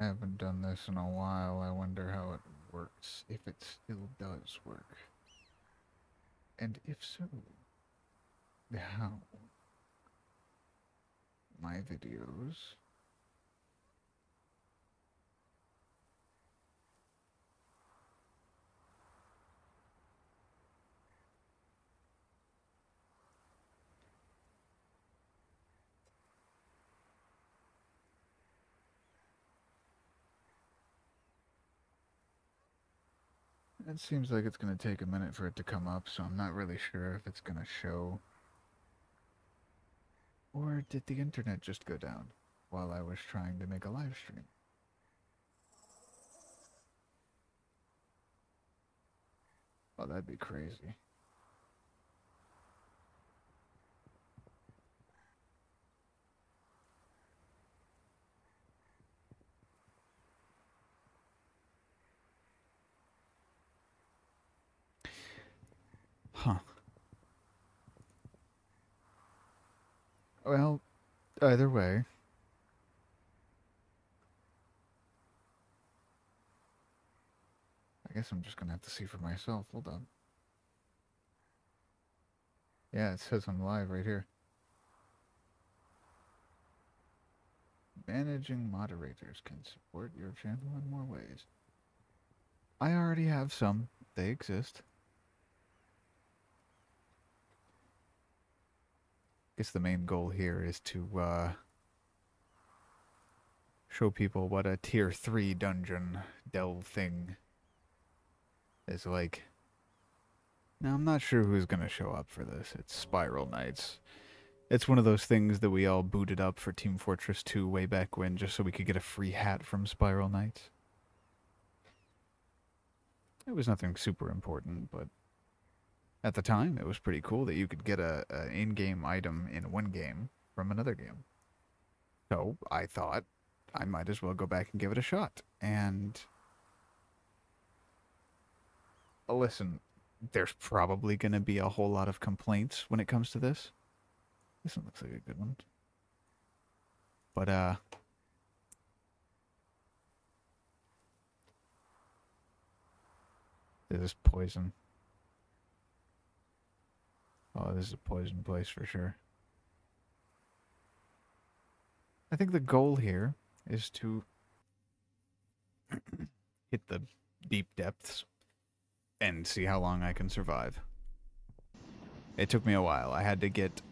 I haven't done this in a while. I wonder how it works, if it still does work. And if so, how my videos. It seems like it's going to take a minute for it to come up, so I'm not really sure if it's going to show. Or did the internet just go down while I was trying to make a live stream? Oh, that'd be crazy. Huh. Well, either way. I guess I'm just gonna have to see for myself. Hold on. Yeah, it says I'm live right here. Managing moderators can support your channel in more ways. I already have some. They exist. I guess the main goal here is to show people what a tier 3 dungeon delve thing is like. Now, I'm not sure who's going to show up for this. It's Spiral Knights. It's one of those things that we all booted up for Team Fortress 2 way back when, just so we could get a free hat from Spiral Knights. It was nothing super important, but at the time, it was pretty cool that you could get an in-game item in one game from another game. So I thought I might as well go back and give it a shot. And listen, there's probably going to be a whole lot of complaints when it comes to this. This one looks like a good one. But, this is poison. Oh, this is a poison place for sure. I think the goal here is to hit the deep depths and see how long I can survive. It took me a while. I had to get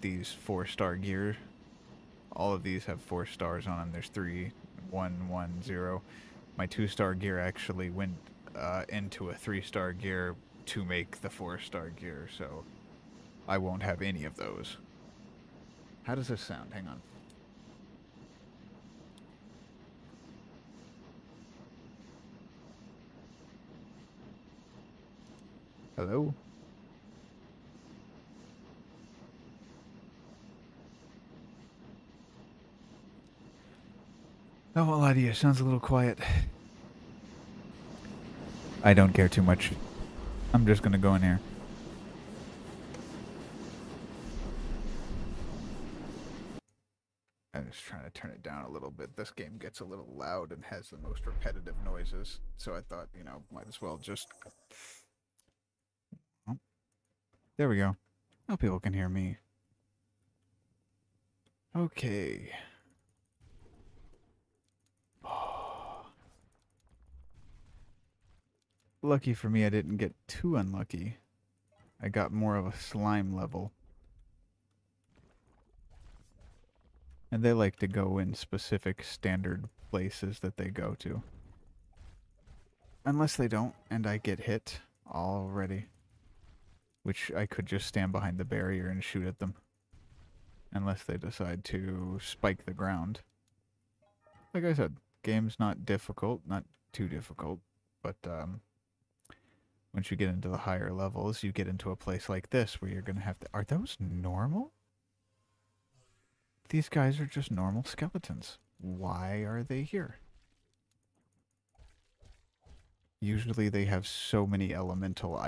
these 4-star gear. All of these have 4 stars on them. There's 3, 1, 1, 0. My 2-star gear actually went into a 3-star gear to make the 4-star gear, so I won't have any of those. How does this sound? Hang on. Hello? I won't lie to you, sounds a little quiet. I don't care too much. I'm just gonna go in here. I'm just trying to turn it down a little bit. This game gets a little loud and has the most repetitive noises, so I thought, you know, might as well just... Oh, there we go. Now people can hear me. Okay. Lucky for me, I didn't get too unlucky. I got more of a slime level. And they like to go in specific standard places that they go to. Unless they don't, and I get hit already. Which I could just stand behind the barrier and shoot at them. Unless they decide to spike the ground. Like I said, game's not difficult, not too difficult, but once you get into the higher levels, you get into a place like this where you're going to have to... Are those normal? These guys are just normal skeletons. Why are they here? Usually they have so many elemental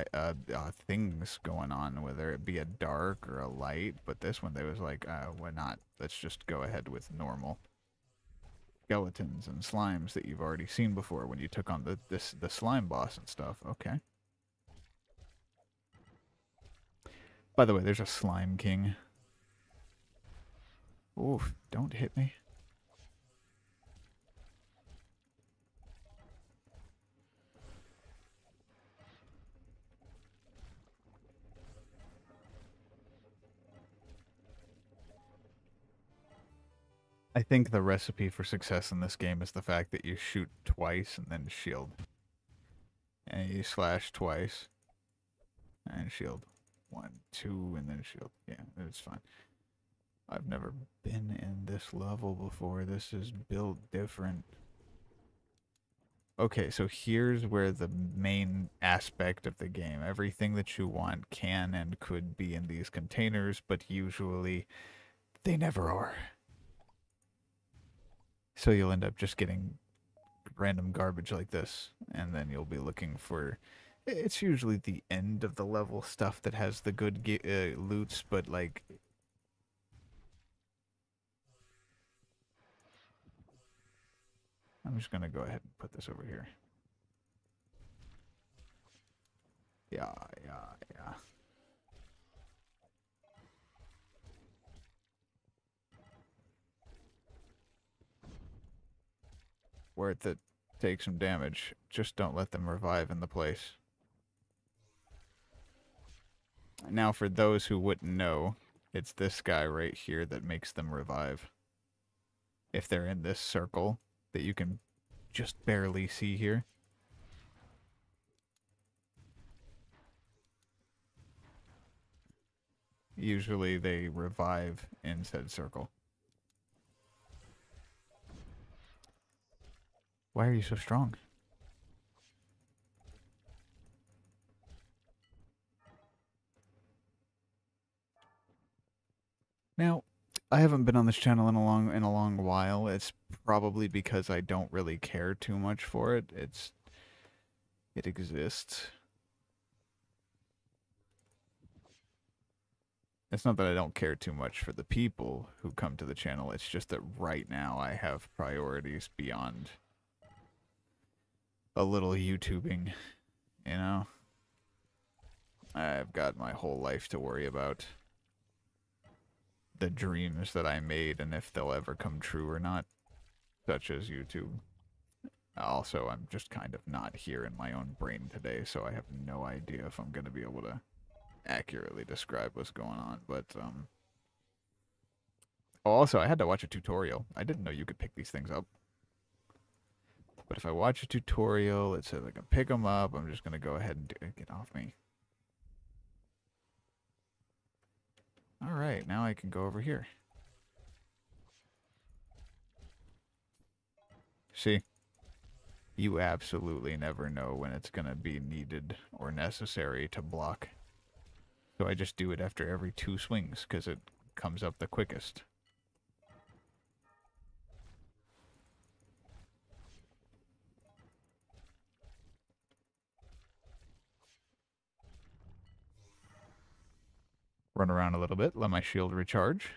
things going on, whether it be a dark or a light, but this one they was like, why not? Let's just go ahead with normal. skeletons and slimes that you've already seen before when you took on the slime boss and stuff. Okay. By the way, there's a slime king. Oof, don't hit me. I think the recipe for success in this game is the fact that you shoot twice and then shield. And you slash twice and shield. 1, 2, and then shield. Yeah, it's fine. I've never been in this level before. This is built different. Okay, so here's where the main aspect of the game. Everything that you want can and could be in these containers, but usually they never are. So you'll end up just getting random garbage like this, and then you'll be looking for... It's usually the end of the level stuff that has the good loots, but like... I'm just gonna go ahead and put this over here. Yeah. Worth it. Take some damage. Just don't let them revive in the place. Now, for those who wouldn't know, it's this guy right here that makes them revive. If they're in this circle that you can just barely see here. Usually they revive in said circle. Why are you so strong? Now, I haven't been on this channel in a long while. It's probably because I don't really care too much for it. It exists. It's not that I don't care too much for the people who come to the channel. It's just that right now I have priorities beyond a little YouTubing, you know? I've got my whole life to worry about. The dreams that I made and if they'll ever come true or not, such as YouTube. Also, I'm just kind of not here in my own brain today, so I have no idea if I'm going to be able to accurately describe what's going on, but, Oh, also, I had to watch a tutorial. I didn't know you could pick these things up. But if I watch a tutorial, it says I can pick them up. I'm just going to go ahead and get off me. Alright, now I can go over here. See? You absolutely never know when it's going to be needed or necessary to block. So I just do it after every 2 swings, because it comes up the quickest. Run around a little bit, let my shield recharge.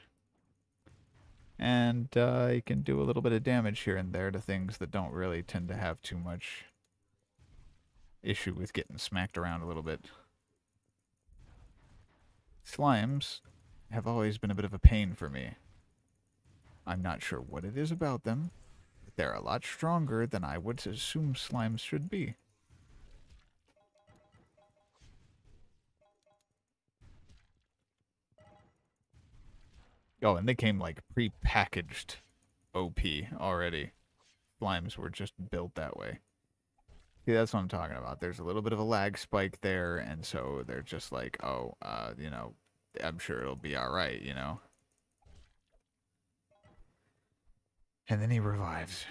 And I can do a little bit of damage here and there to things that don't really tend to have too much issue with getting smacked around a little bit. Slimes have always been a bit of a pain for me. I'm not sure what it is about them, but they're a lot stronger than I would assume slimes should be. Oh, and they came like pre-packaged OP already. Slimes were just built that way. See, that's what I'm talking about. There's a little bit of a lag spike there, and so they're just like, oh, you know, I'm sure it'll be alright, you know? And then he revives.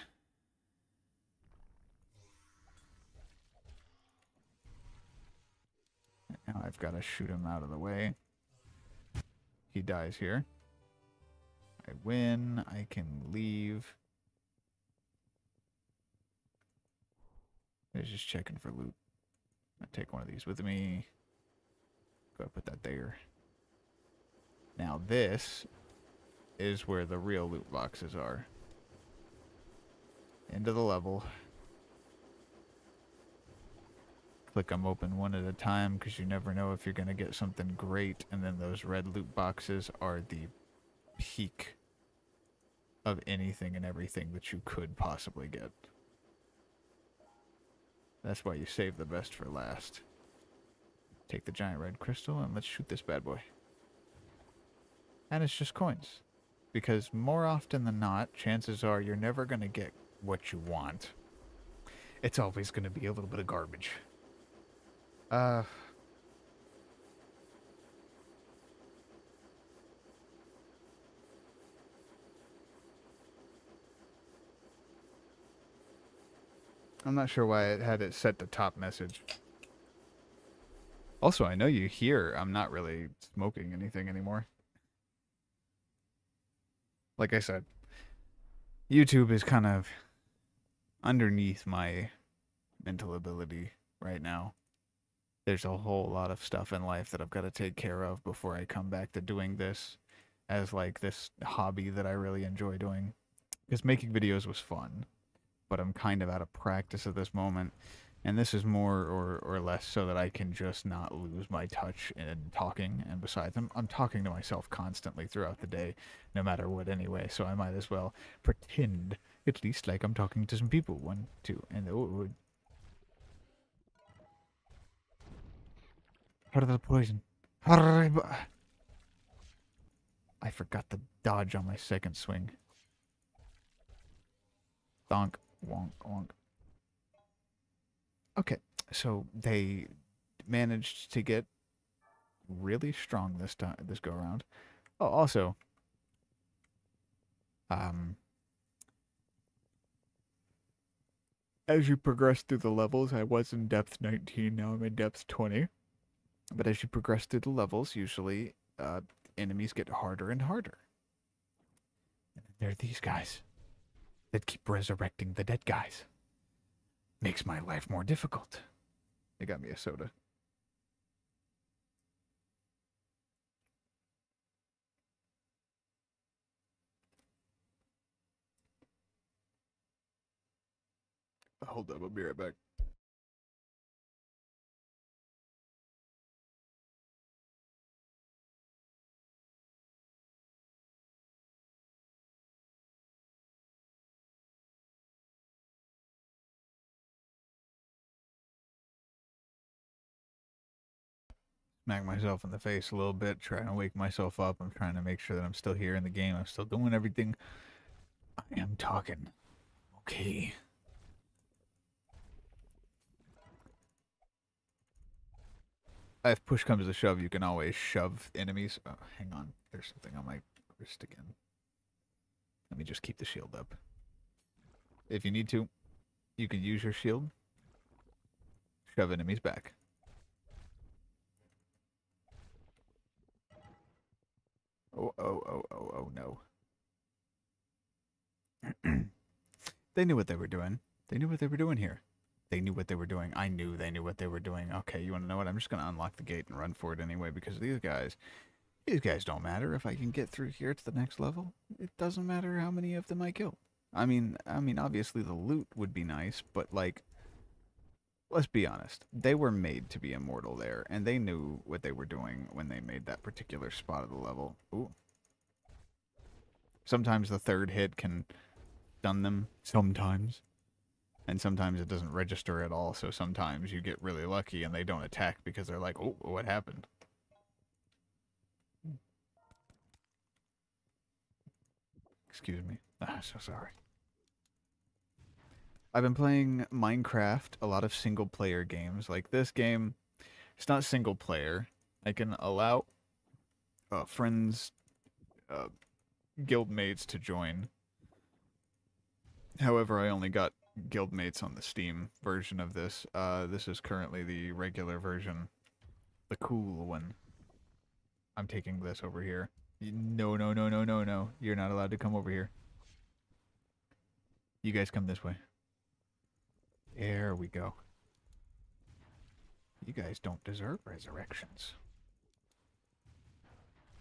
Now I've got to shoot him out of the way. He dies here. I win. I can leave. I was just checking for loot. I take one of these with me. Go put that there. Now this is where the real loot boxes are. Into the level. Click them open one at a time because you never know if you're going to get something great. And then those red loot boxes are the peak of anything and everything that you could possibly get. That's why you save the best for last. Take the giant red crystal and let's shoot this bad boy. And it's just coins. Because more often than not, chances are you're never going to get what you want. It's always going to be a little bit of garbage. I'm not sure why it had it set to top message. Also, I know you hear I'm not really smoking anything anymore. Like I said, YouTube is kind of underneath my mental ability right now. There's a whole lot of stuff in life that I've got to take care of before I come back to doing this as like this hobby that I really enjoy doing. Because making videos was fun, but I'm kind of out of practice at this moment. And this is more or less so that I can just not lose my touch in talking. And besides, I'm talking to myself constantly throughout the day, no matter what anyway. So I might as well pretend at least like I'm talking to some people. 1, 2, and oh, out of the poison. I forgot to dodge on my second swing. Donk, wonk, wonk. Okay, so they managed to get really strong this time, this go around. Oh, also, as you progress through the levels, I was in depth 19, now I'm in depth 20. But as you progress through the levels, usually enemies get harder and harder. And then there are these guys that keep resurrecting the dead guys. Makes my life more difficult. They got me a soda. Hold up, I'll be right back. Smack myself in the face a little bit, trying to wake myself up. I'm trying to make sure that I'm still here in the game. I'm still doing everything. I am talking. Okay. If push comes to shove, you can always shove enemies. Oh, hang on. There's something on my wrist again. Let me just keep the shield up. If you need to, you can use your shield. Shove enemies back. Oh, oh, oh, oh, oh, no. They knew what they were doing. They knew what they were doing here. They knew what they were doing. I knew they knew what they were doing. Okay, you want to know what? I'm just going to unlock the gate and run for it anyway because these guys don't matter. If I can get through here to the next level, it doesn't matter how many of them I kill. I mean, obviously the loot would be nice, but like, let's be honest. They were made to be immortal there, and they knew what they were doing when they made that particular spot of the level. Ooh. Sometimes the third hit can stun them. Sometimes. And sometimes it doesn't register at all, so sometimes you get really lucky and they don't attack because they're like, oh, what happened? Excuse me. Ah, so sorry. I've been playing Minecraft, a lot of single-player games. Like this game, it's not single-player. I can allow friends, guildmates to join. However, I only got guildmates on the Steam version of this. This is currently the regular version. The cool one. I'm taking this over here. No, no, no, no, no, no. You're not allowed to come over here. You guys come this way. There we go. You guys don't deserve resurrections.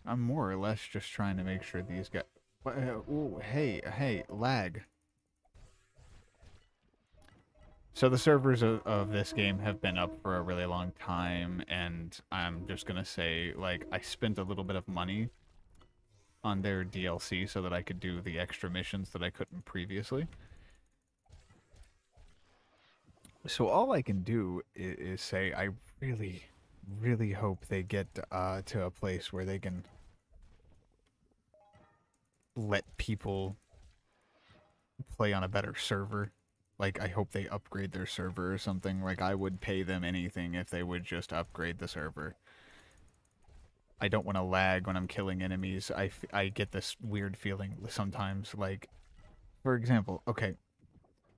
I'm more or less just trying to make sure these guys... Ooh, hey, lag. So the servers of this game have been up for a really long time, and I'm just gonna say, like, I spent a little bit of money on their DLC so that I could do the extra missions that I couldn't previously. So all I can do is say I really, really hope they get to a place where they can let people play on a better server. Like, I hope they upgrade their server or something. Like, I would pay them anything if they would just upgrade the server. I don't want to lag when I'm killing enemies. I get this weird feeling sometimes. Like, for example, okay,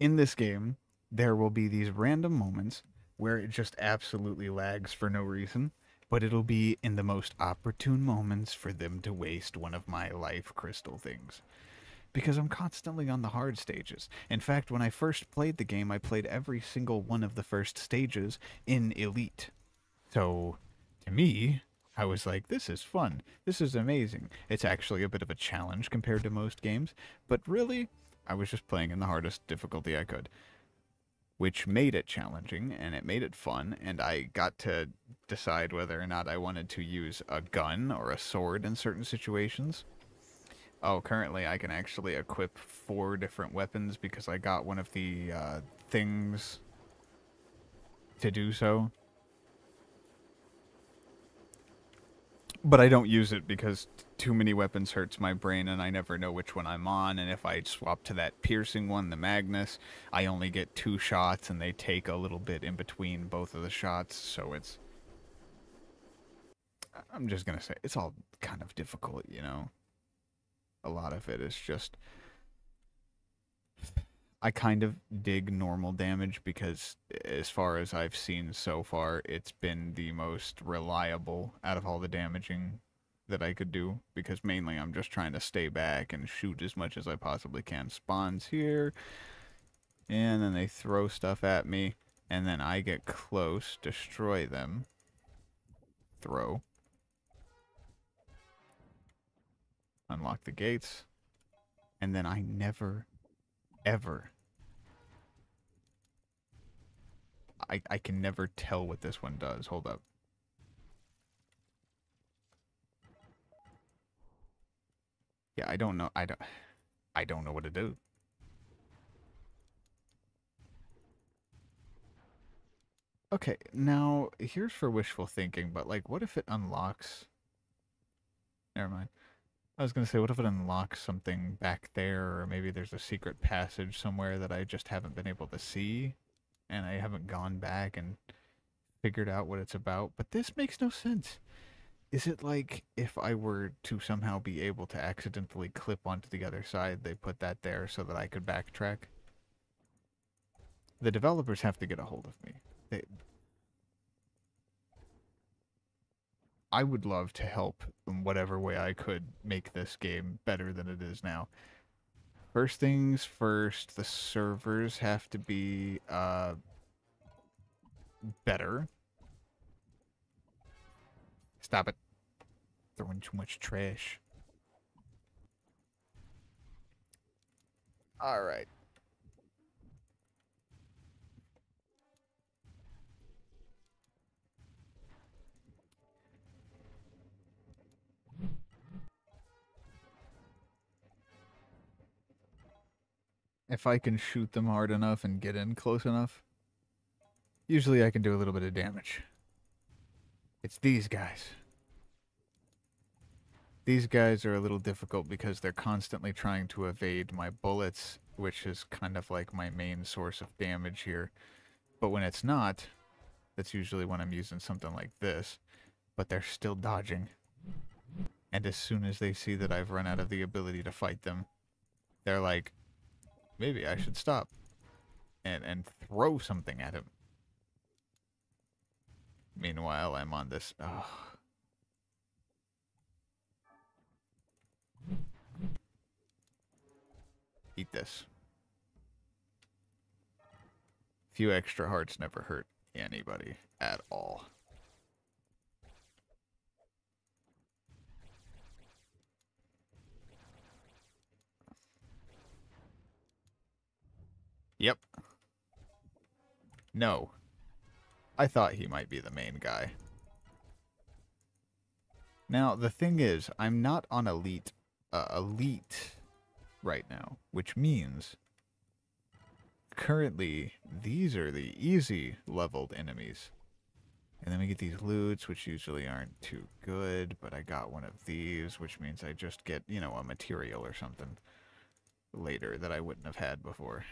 in this game, there will be these random moments where it just absolutely lags for no reason, but it'll be in the most opportune moments for them to waste one of my life crystal things. Because I'm constantly on the hard stages. In fact, when I first played the game, I played every single one of the first stages in Elite. So, to me, I was like, this is fun. This is amazing. It's actually a bit of a challenge compared to most games, but really, I was just playing in the hardest difficulty I could, which made it challenging and it made it fun, and I got to decide whether or not I wanted to use a gun or a sword in certain situations. Oh, currently I can actually equip 4 different weapons because I got one of the things to do so. But I don't use it because too many weapons hurts my brain and I never know which one I'm on. And if I swap to that piercing one, the Magnus, I only get 2 shots and they take a little bit in between both of the shots. So it's... I'm just going to say, it's all kind of difficult, you know? A lot of it is just... I kind of dig normal damage because as far as I've seen so far, it's been the most reliable out of all the damaging that I could do, because mainly I'm just trying to stay back and shoot as much as I possibly can. Spawns here, and then they throw stuff at me, and then I get close, destroy them, throw, unlock the gates, and then I never, ever... I can never tell what this one does. Hold up. Yeah, I don't know. I don't know what to do. Okay, now here's for wishful thinking, but like, what if it unlocks? Never mind. I was gonna say, what if it unlocks something back there, or maybe there's a secret passage somewhere that I just haven't been able to see, and I haven't gone back and figured out what it's about. But this makes no sense. Is it like if I were to somehow be able to accidentally clip onto the other side, they put that there so that I could backtrack? The developers have to get a hold of me. I would love to help in whatever way I could make this game better than it is now. First things first, the servers have to be better. Stop it. Throwing too much trash. Alright. If I can shoot them hard enough and get in close enough, usually I can do a little bit of damage. It's these guys. These guys are a little difficult because they're constantly trying to evade my bullets, which is kind of like my main source of damage here. But when it's not, that's usually when I'm using something like this. But they're still dodging. And as soon as they see that I've run out of the ability to fight them, they're like, maybe I should stop. And throw something at him. Meanwhile, I'm on this... Eat this. Few extra hearts never hurt anybody at all. Yep. No. I thought he might be the main guy. Now, the thing is, I'm not on elite right now, which means currently these are the easy leveled enemies. And then we get these loots, which usually aren't too good, but I got one of these, which means I just get, you know, a material or something later that I wouldn't have had before.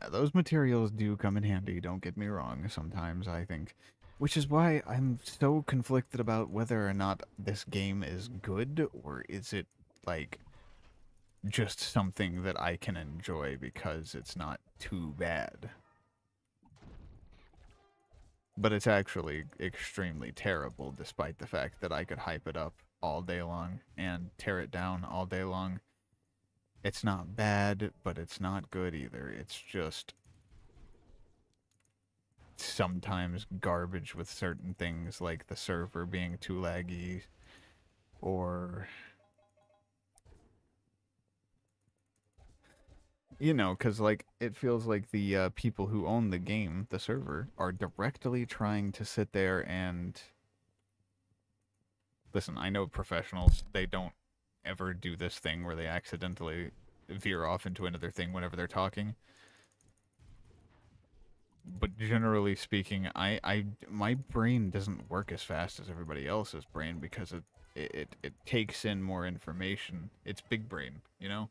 Those materials do come in handy, don't get me wrong, sometimes, I think. Which is why I'm so conflicted about whether or not this game is good, or is it, like, just something that I can enjoy because it's not too bad. But it's actually extremely terrible, despite the fact that I could hype it up all day long and tear it down all day long. It's not bad, but it's not good either. It's just sometimes garbage with certain things, like the server being too laggy, or... You know, because, like, it feels like the people who own the game, the server, are directly trying to sit there and... Listen, I know professionals, they don't ever do this thing where they accidentally veer off into another thing whenever they're talking. But generally speaking, my brain doesn't work as fast as everybody else's brain because it takes in more information. It's big brain, you know?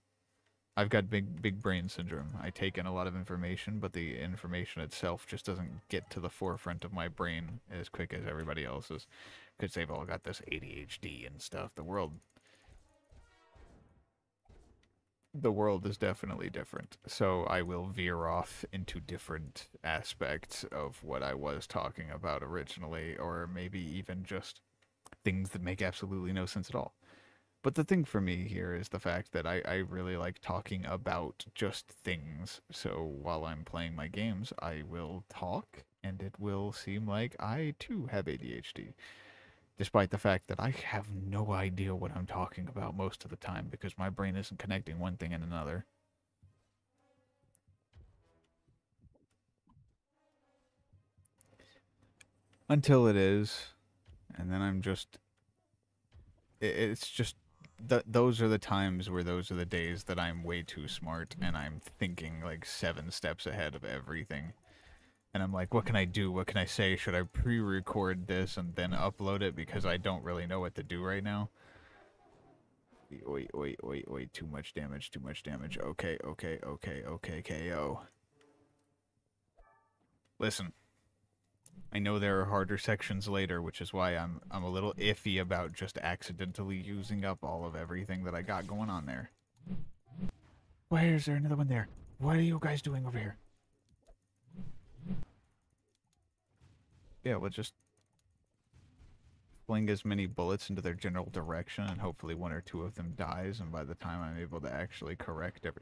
I've got big brain syndrome. I take in a lot of information, but the information itself just doesn't get to the forefront of my brain as quick as everybody else's, because they've all got this ADHD and stuff. The world is definitely different, so I will veer off into different aspects of what I was talking about originally, or maybe even just things that make absolutely no sense at all. But the thing for me here is the fact that I really like talking about just things. So while I'm playing my games, I will talk, and it will seem like I too have ADHD. Despite the fact that I have no idea what I'm talking about most of the time because my brain isn't connecting one thing and another. Until it is, and then I'm just... It's just... those are the times where those are the days that I'm way too smart and I'm thinking like 7 steps ahead of everything. And I'm like, what can I do? What can I say? Should I pre-record this and then upload it because I don't really know what to do right now? Wait, too much damage, too much damage. Okay, KO. Listen, I know there are harder sections later, which is why I'm a little iffy about just accidentally using up all of everything that I got going on there. Why is there another one there? What are you guys doing over here? Yeah, we'll just fling as many bullets into their general direction, and hopefully 1 or 2 of them dies, and by the time I'm able to actually correct every...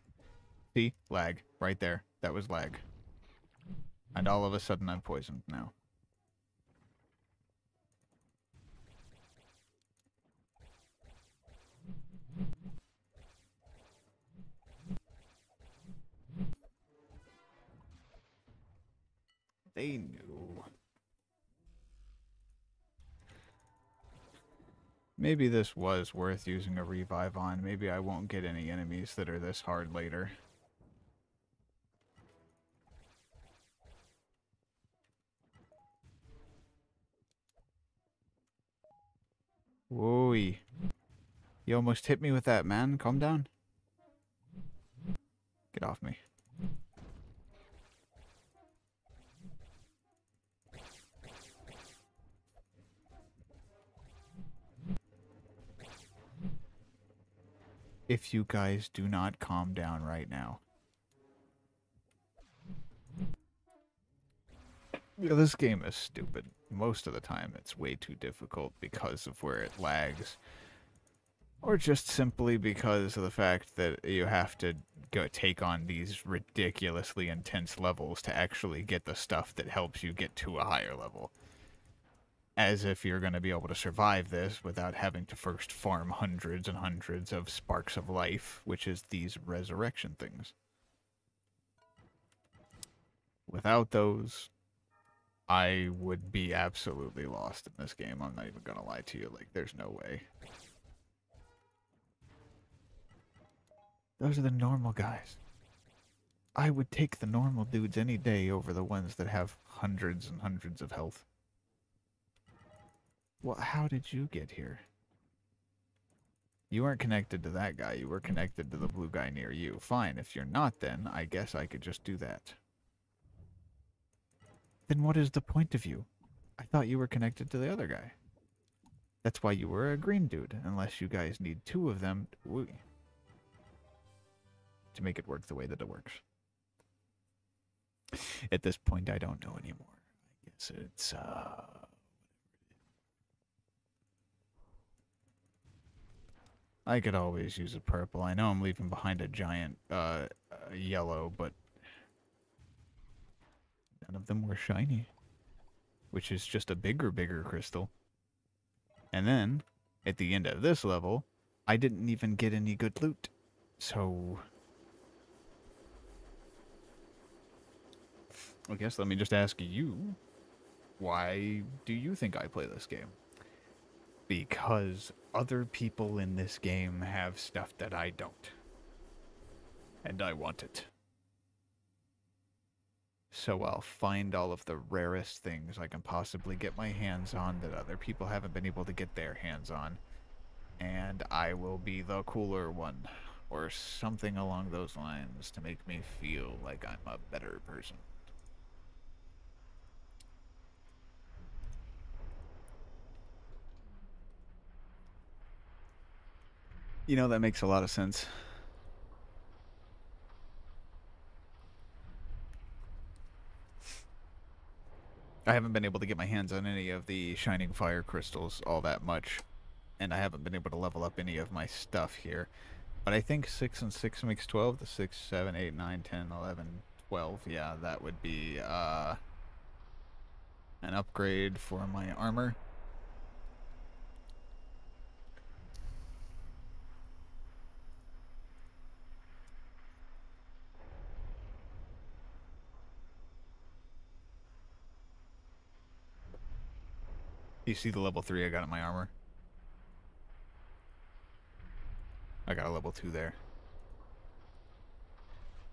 See? Lag. Right there. That was lag. And all of a sudden I'm poisoned now. They knew. Maybe this was worth using a revive on. Maybe I won't get any enemies that are this hard later. Whoa. You almost hit me with that, man. Calm down. Get off me. If you guys do not calm down right now. Yeah, this game is stupid. Most of the time it's way too difficult because of where it lags. Or just simply because of the fact that you have to go take on these ridiculously intense levels to actually get the stuff that helps you get to a higher level. As if you're going to be able to survive this without having to first farm hundreds and hundreds of sparks of life, which is these resurrection things. Without those, I would be absolutely lost in this game. I'm not even gonna lie to you. Like, there's no way. Those are the normal guys. I would take the normal dudes any day over the ones that have hundreds and hundreds of health. Well, how did you get here? You weren't connected to that guy. You were connected to the blue guy near you. Fine, if you're not, then I guess I could just do that. Then what is the point of you? I thought you were connected to the other guy. That's why you were a green dude, unless you guys need two of them to make it work the way that it works. At this point, I don't know anymore. I guess it's, I could always use a purple. I know I'm leaving behind a giant, yellow, but none of them were shiny. Which is just a bigger crystal. And then, at the end of this level, I didn't even get any good loot. So I guess let me just ask you, why do you think I play this game? Because other people in this game have stuff that I don't. And I want it. So I'll find all of the rarest things I can possibly get my hands on that other people haven't been able to get their hands on. And I will be the cooler one. Or something along those lines to make me feel like I'm a better person. You know, that makes a lot of sense. I haven't been able to get my hands on any of the Shining Fire crystals all that much. And I haven't been able to level up any of my stuff here. But I think 6 and 6 makes 12. The 6, 7, 8, 9, 10, 11, 12. Yeah, that would be an upgrade for my armor. You see the level 3 I got in my armor? I got a level 2 there.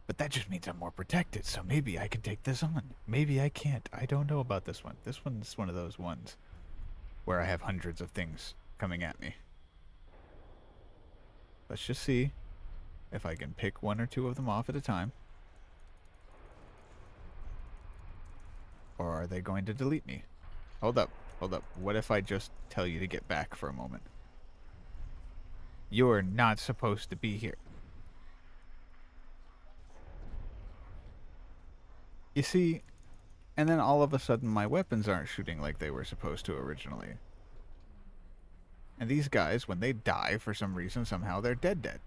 But that just means I'm more protected, so maybe I can take this on. Maybe I can't. I don't know about this one. This one's one of those ones where I have hundreds of things coming at me. Let's just see if I can pick one or two of them off at a time. Or are they going to delete me? Hold up. Hold up. What if I just tell you to get back for a moment? You're not supposed to be here. You see, and then all of a sudden my weapons aren't shooting like they were supposed to originally. And these guys, when they die for some reason, somehow they're dead.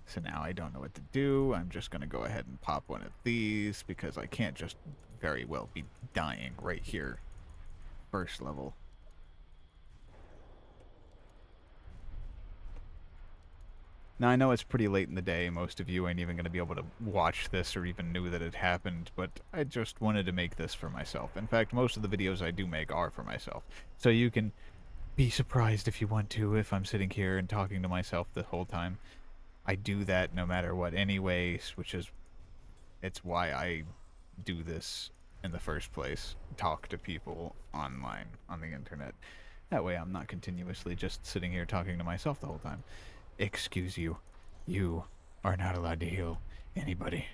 So now I don't know what to do. I'm just going to go ahead and pop one of these because I can't just very well be dying right here. First level. Now, I know it's pretty late in the day. Most of you ain't even going to be able to watch this or even knew that it happened, but I just wanted to make this for myself. In fact, most of the videos I do make are for myself. So you can be surprised if you want to if I'm sitting here and talking to myself the whole time. I do that no matter what anyways, which is, it's why I do this in the first place. Talk to people online, on the internet. That way I'm not continuously just sitting here talking to myself the whole time. Excuse you. You are not allowed to heal anybody.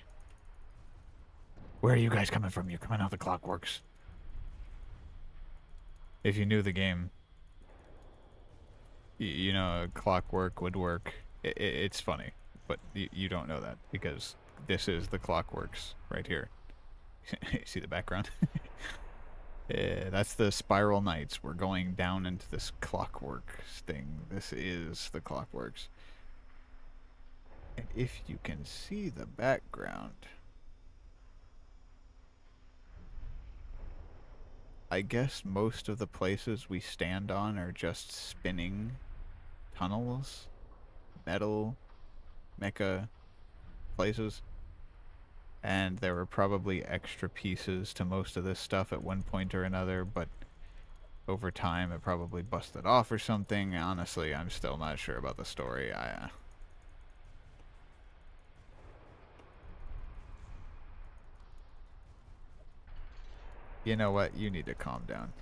Where are you guys coming from? You're coming out the clockworks. If you knew the game, you know clockwork would work. It's funny, but you don't know that because this is the clockworks right here. See the background? Yeah, that's the Spiral Knights. We're going down into this clockworks thing. This is the clockworks. And if you can see the background, I guess most of the places we stand on are just spinning tunnels, metal, mecha places. And there were probably extra pieces to most of this stuff at one point or another, but over time it probably busted off or something. Honestly, I'm still not sure about the story. You know what? You need to calm down.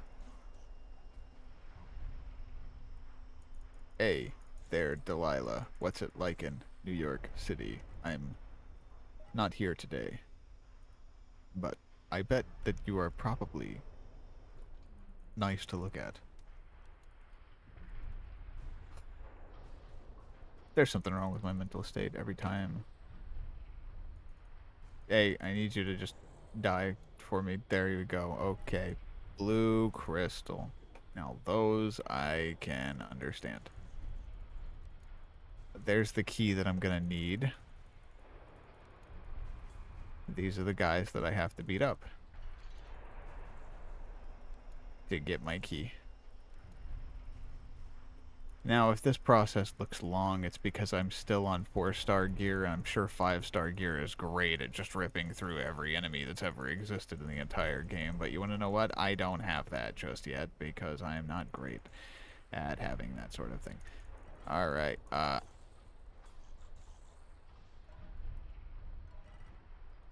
Hey, there, Delilah. What's it like in New York City? I'm not here today, but I bet that you are probably nice to look at. There's something wrong with my mental state every time. Hey, I need you to just die for me. There you go. Okay. Blue crystal. Now those I can understand. There's the key that I'm gonna need. These are the guys that I have to beat up to get my key. Now, if this process looks long, it's because I'm still on 4-star gear, and I'm sure 5-star gear is great at just ripping through every enemy that's ever existed in the entire game. But you want to know what? I don't have that just yet, because I am not great at having that sort of thing. Alright,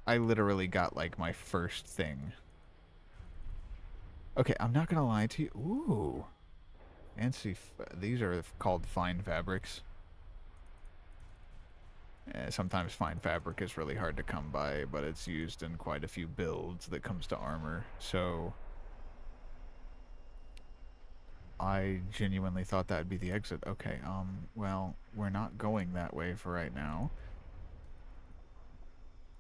I literally got, like, my first thing. Okay, I'm not gonna lie to you. Ooh. Fancy. These are called fine fabrics. Sometimes fine fabric is really hard to come by, but it's used in quite a few builds that comes to armor. So I genuinely thought that would be the exit. Okay, well, we're not going that way for right now.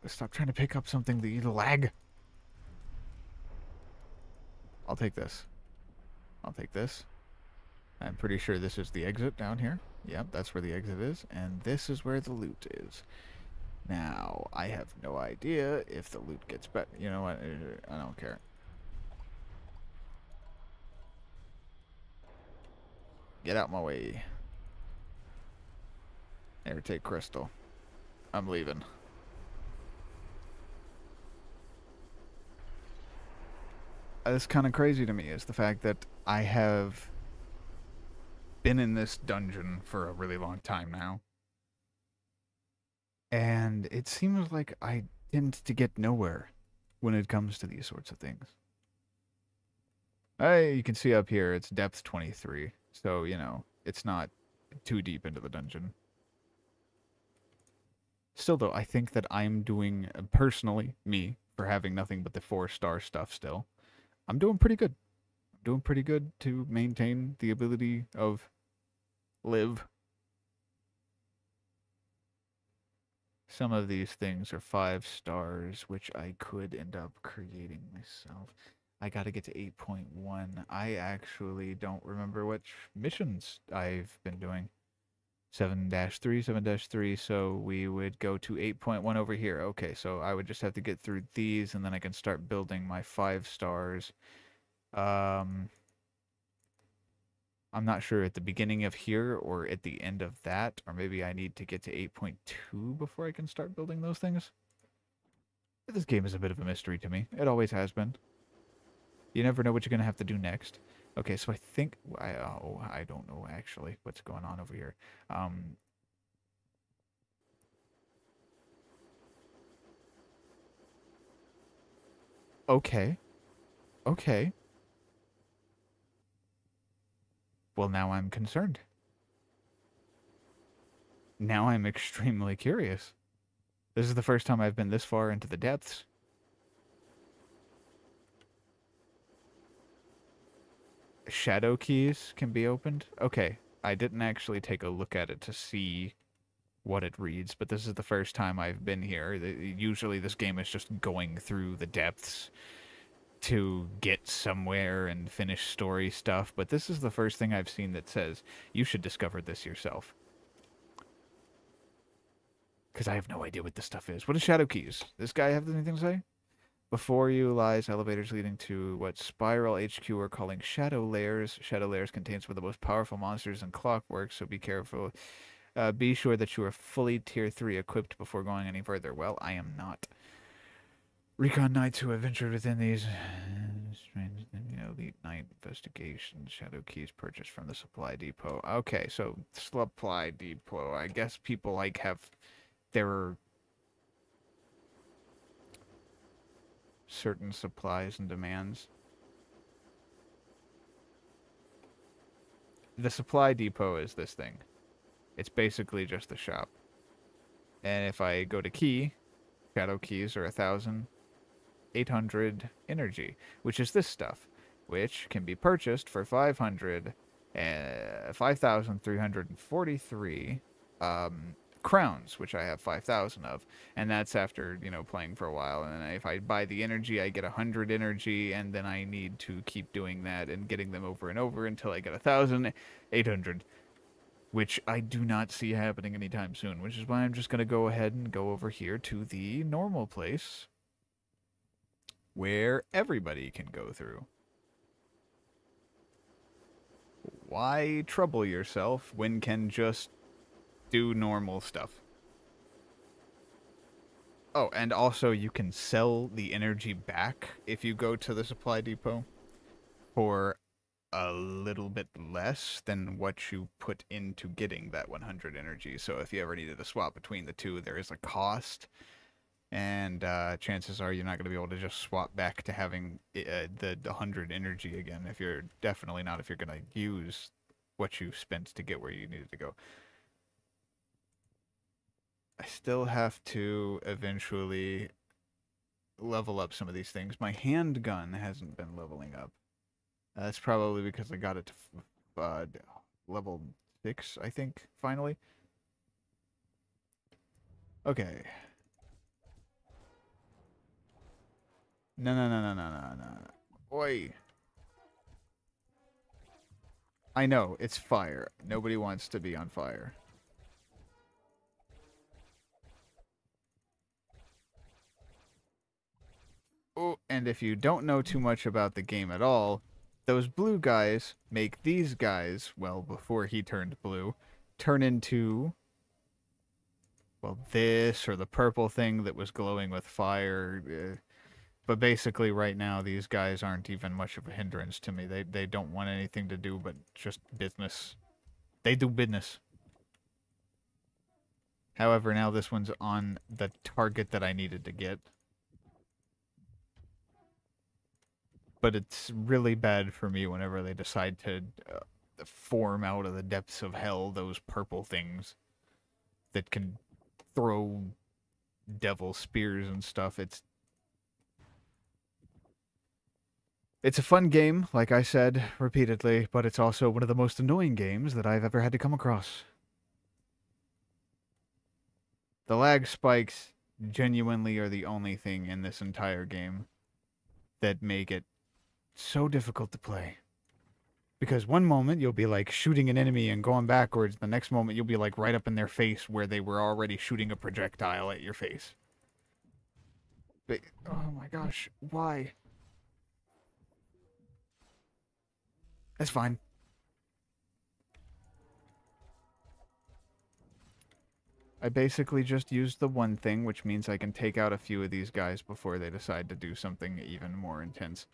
Stop trying to pick up something that you lag. I'll take this. I'll take this. I'm pretty sure this is the exit down here. Yep, that's where the exit is. And this is where the loot is. Now, I have no idea if the loot gets better. You know what? I don't care. Get out my way. There, take crystal. I'm leaving. That's kind of crazy to me is the fact that I have been in this dungeon for a really long time now. And it seems like I tend to get nowhere when it comes to these sorts of things. You can see up here, it's depth 23. So, you know, it's not too deep into the dungeon. Still, though, I think that I'm doing, personally, me, for having nothing but the 4-star stuff still, I'm doing pretty good. I'm doing pretty good to maintain the ability of live. Some of these things are 5 stars, which I could end up creating myself. I gotta get to 8.1. I actually don't remember which missions I've been doing. 7-3, 7-3, so we would go to 8.1 over here. Okay, so I would just have to get through these, and then I can start building my 5 stars. I'm not sure at the beginning of here or at the end of that, or maybe I need to get to 8.2 before I can start building those things. This game is a bit of a mystery to me. It always has been. You never know what you're going to have to do next. Okay, so I think... I don't know, actually, what's going on over here. Okay. Okay. Well, now I'm concerned. Now I'm extremely curious. This is the first time I've been this far into the depths. Shadow keys can be opened? Okay, I didn't actually take a look at it to see what it reads, but this is the first time I've been here. Usually this game is just going through the depths to get somewhere and finish story stuff, but this is the first thing I've seen that says, you should discover this yourself. Because I have no idea what this stuff is. What is shadow keys? This guy have anything to say? Before you lies elevators leading to what Spiral HQ are calling Shadow Layers. Shadow Layers contains some of the most powerful monsters in Clockwork, so be careful. Be sure that you are fully Tier 3 equipped before going any further. Well, I am not. Recon knights who have ventured within these elite night investigations. Shadow keys purchased from the supply depot. Okay, so supply depot. I guess people like have their certain supplies and demands. The supply depot is this thing. It's basically just the shop. And if I go to key, shadow keys are 1,800 energy, which is this stuff, which can be purchased for 5,343 crowns, which I have 5,000 of, and that's after, playing for a while. And if I buy the energy, I get 100 energy, and then I need to keep doing that and getting them over and over until I get 1,800, which I do not see happening anytime soon, which is why I'm just going to go ahead and go over here to the normal place where everybody can go through. Why trouble yourself when can just do normal stuff? Oh, and also you can sell the energy back if you go to the supply depot for a little bit less than what you put into getting that 100 energy. So if you ever needed to swap between the two, there is a cost. And chances are you're not going to be able to just swap back to having the 100 energy again. If you're definitely not if you're going to use what you spent to get where you needed to go. I still have to eventually level up some of these things. My handgun hasn't been leveling up. That's probably because I got it to level 6, I think, finally. Okay. No, no, no, no, no, no, no. Oi. I know, it's fire. Nobody wants to be on fire. Oh, and if you don't know too much about the game at all, those blue guys make these guys, well, before he turned blue, turn into, well, this or the purple thing that was glowing with fire. But basically, right now, these guys aren't even much of a hindrance to me. They don't want anything to do but just business. They do business. However, now this one's on the target that I needed to get. But it's really bad for me whenever they decide to form out of the depths of hell those purple things that can throw devil spears and stuff. It's a fun game, like I said repeatedly, but it's also one of the most annoying games that I've ever had to come across. The lag spikes genuinely are the only thing in this entire game that make it so difficult to play. Because one moment you'll be like shooting an enemy and going backwards, the next moment you'll be like right up in their face where they were already shooting a projectile at your face. But, oh my gosh, why? That's fine. I basically just used the one thing, which means I can take out a few of these guys before they decide to do something even more intense.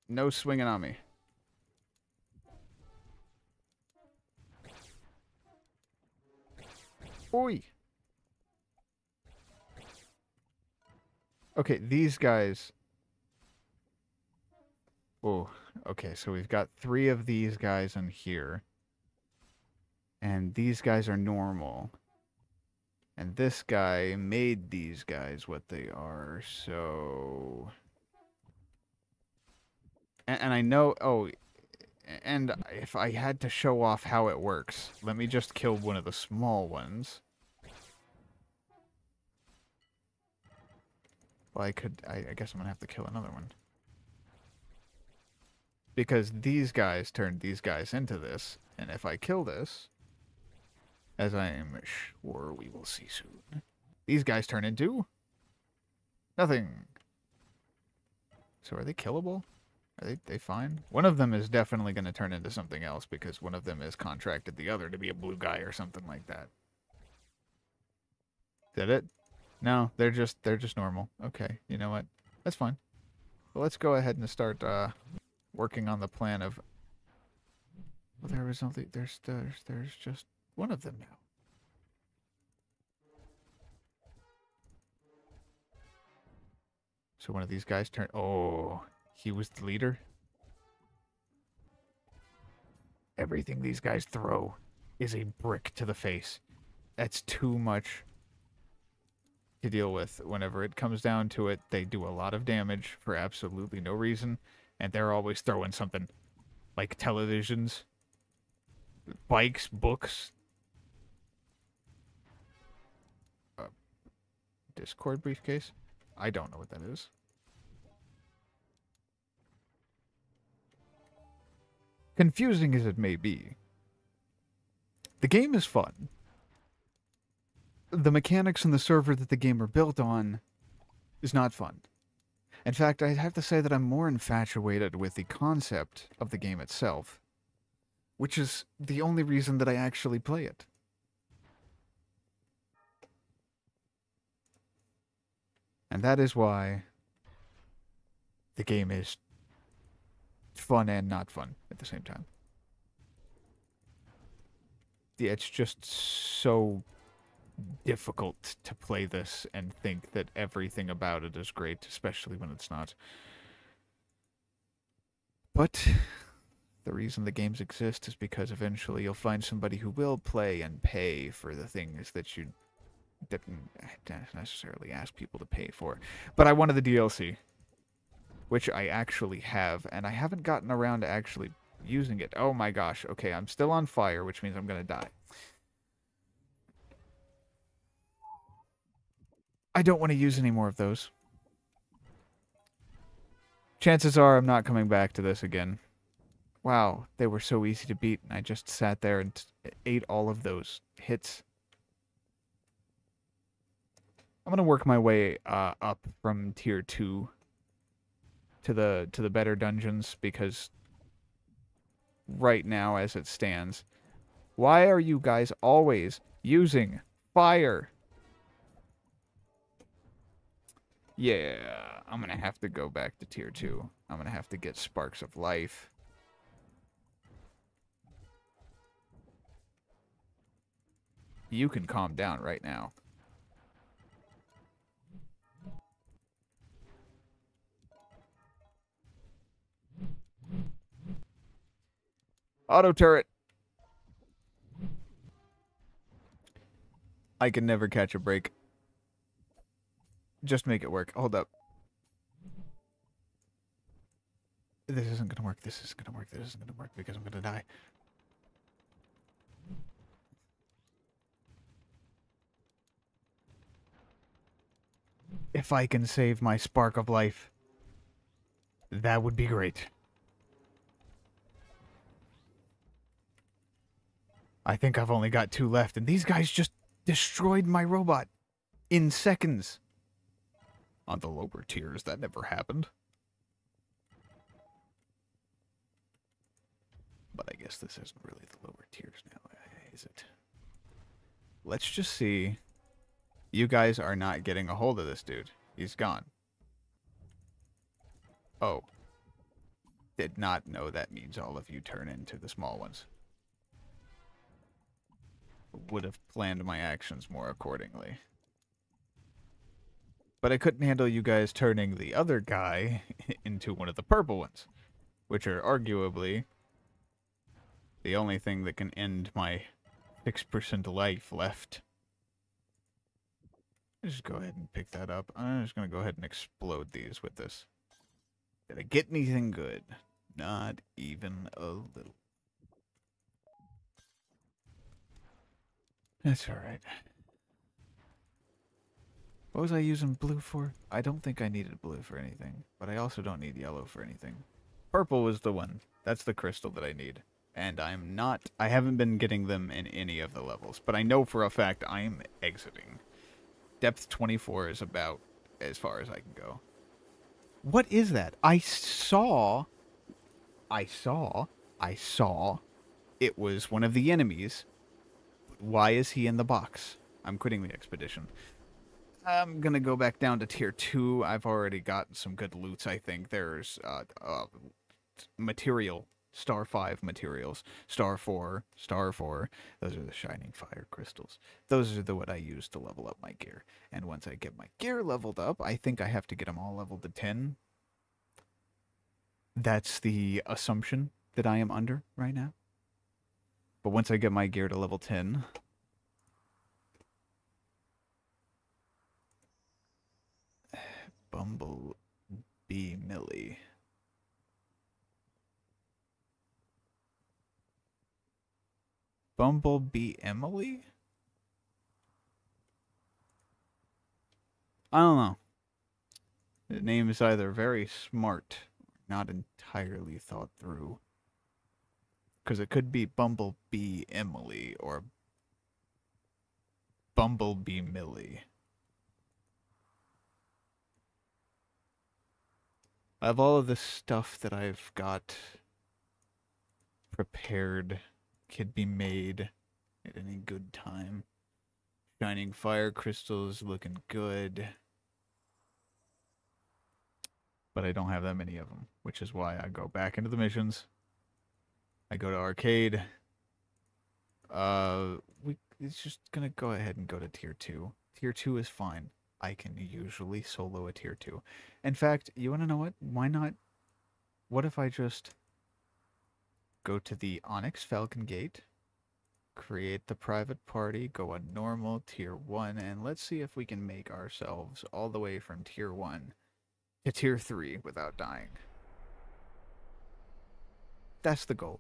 No swinging on me. Oi! Okay, these guys... Oh, okay, so we've got 3 of these guys in here. And these guys are normal. And this guy made these guys what they are, so... And I know... Oh, and if I had to show off how it works, let me just kill one of the small ones. Well, I could... I guess I'm gonna have to kill another one. Because these guys turned these guys into this, and if I kill this, as I am sure we will see soon, these guys turn into nothing. So are they killable? Are they fine? One of them is definitely going to turn into something else because one of them has contracted the other to be a blue guy or something like that. Did it? No, they're just normal. Okay, you know what? That's fine. Well, let's go ahead and start working on the plan of. Well, there was only there's just one of them now. So one of these guys turned. Oh, he was the leader. Everything these guys throw is a brick to the face. That's too much to deal with. Whenever it comes down to it, they do a lot of damage for absolutely no reason, and they're always throwing something like televisions, bikes, books, Discord briefcase. I don't know what that is. Confusing as it may be, the game is fun. The mechanics and the server that the game are built on is not fun. In fact, I'd have to say that I'm more infatuated with the concept of the game itself, which is the only reason that I actually play it. And that is why the game is fun and not fun at the same time. Yeah, it's just so difficult to play this and think that everything about it is great, especially when it's not. But the reason the games exist is because eventually you'll find somebody who will play and pay for the things that you didn't necessarily ask people to pay for. But I wanted the DLC, which I actually have, and I haven't gotten around to actually using it. Oh my gosh, okay, I'm still on fire, which means I'm gonna die. I don't want to use any more of those. Chances are I'm not coming back to this again. Wow, they were so easy to beat, and I just sat there and ate all of those hits. I'm gonna work my way up from tier 2 to the better dungeons, because right now, as it stands, why are you guys always using fire? Yeah, I'm gonna have to go back to tier 2. I'm gonna have to get sparks of life. You can calm down right now. Auto turret. I can never catch a break. Just make it work. Hold up. This isn't gonna work. This isn't gonna work. This isn't gonna work because I'm gonna die. If I can save my spark of life, that would be great. I think I've only got 2 left, and these guys just destroyed my robot in seconds. On the lower tiers, that never happened. But I guess this isn't really the lower tiers now, is it? Let's just see. You guys are not getting a hold of this dude. He's gone. Oh. Did not know that means all of you turn into the small ones. Would have planned my actions more accordingly. But I couldn't handle you guys turning the other guy into one of the purple ones, which are arguably the only thing that can end my 6% life left. Just go ahead and pick that up. I'm just going to go ahead and explode these with this. Did I get anything good? Not even a little. That's alright. What was I using blue for? I don't think I needed blue for anything, but I also don't need yellow for anything. Purple was the one. That's the crystal that I need. And I haven't been getting them in any of the levels, but I know for a fact I'm exiting. Depth 24 is about as far as I can go. What is that? I saw I saw it was one of the enemies. Why is he in the box? I'm quitting the expedition. I'm gonna go back down to tier 2. I've already gotten some good loots, I think. There's material, star 5 materials, star 4, star 4. Those are the shining fire crystals. Those are what I use to level up my gear. And once I get my gear leveled up, I think I have to get them all leveled to 10. That's the assumption that I am under right now. But once I get my gear to level 10, Bumblebee Millie. Bumblebee Emily? I don't know. The name is either very smart or not entirely thought through. Because it could be Bumblebee Emily or Bumblebee Millie. I have all of this stuff that I've got prepared, could be made at any good time. Shining fire crystals looking good. But I don't have that many of them, which is why I go back into the missions. I go to arcade. It's just gonna go ahead and go to tier 2. Tier 2 is fine. I can usually solo a tier 2. In fact, you wanna know what? Why not? What if I just go to the Onyx Falcon Gate, create the private party, go on normal, tier 1, and let's see if we can make ourselves all the way from tier 1 to tier 3 without dying. That's the goal.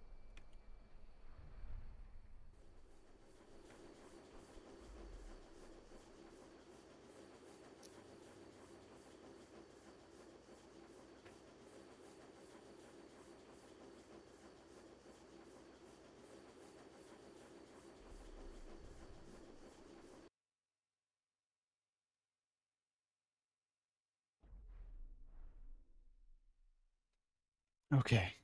Okay.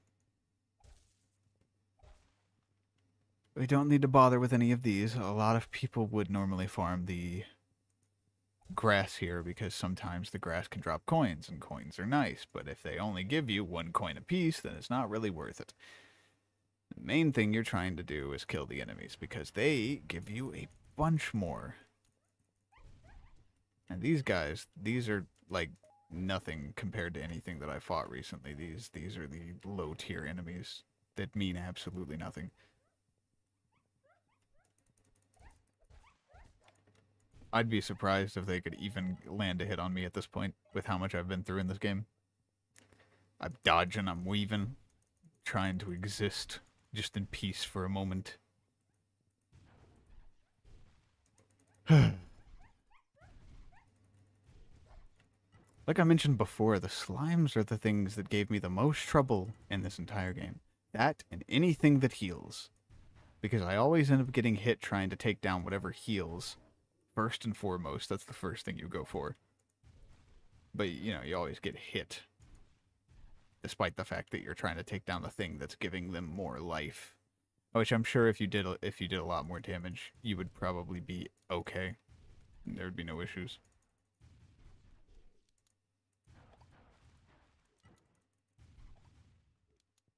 We don't need to bother with any of these. A lot of people would normally farm the grass here because sometimes the grass can drop coins, and coins are nice, but if they only give you 1 coin apiece, then it's not really worth it. The main thing you're trying to do is kill the enemies because they give you a bunch more. And these guys, these are like nothing compared to anything that I fought recently. These are the low tier enemies that mean absolutely nothing. I'd be surprised if they could even land a hit on me at this point with how much I've been through in this game. I'm dodging, I'm weaving, trying to exist just in peace for a moment. Like I mentioned before, the slimes are the things that gave me the most trouble in this entire game. That and anything that heals. Because I always end up getting hit trying to take down whatever heals. First and foremost, that's the first thing you go for. But, you know, you always get hit. Despite the fact that you're trying to take down the thing that's giving them more life. Which I'm sure if you did a lot more damage, you would probably be okay. There would be no issues.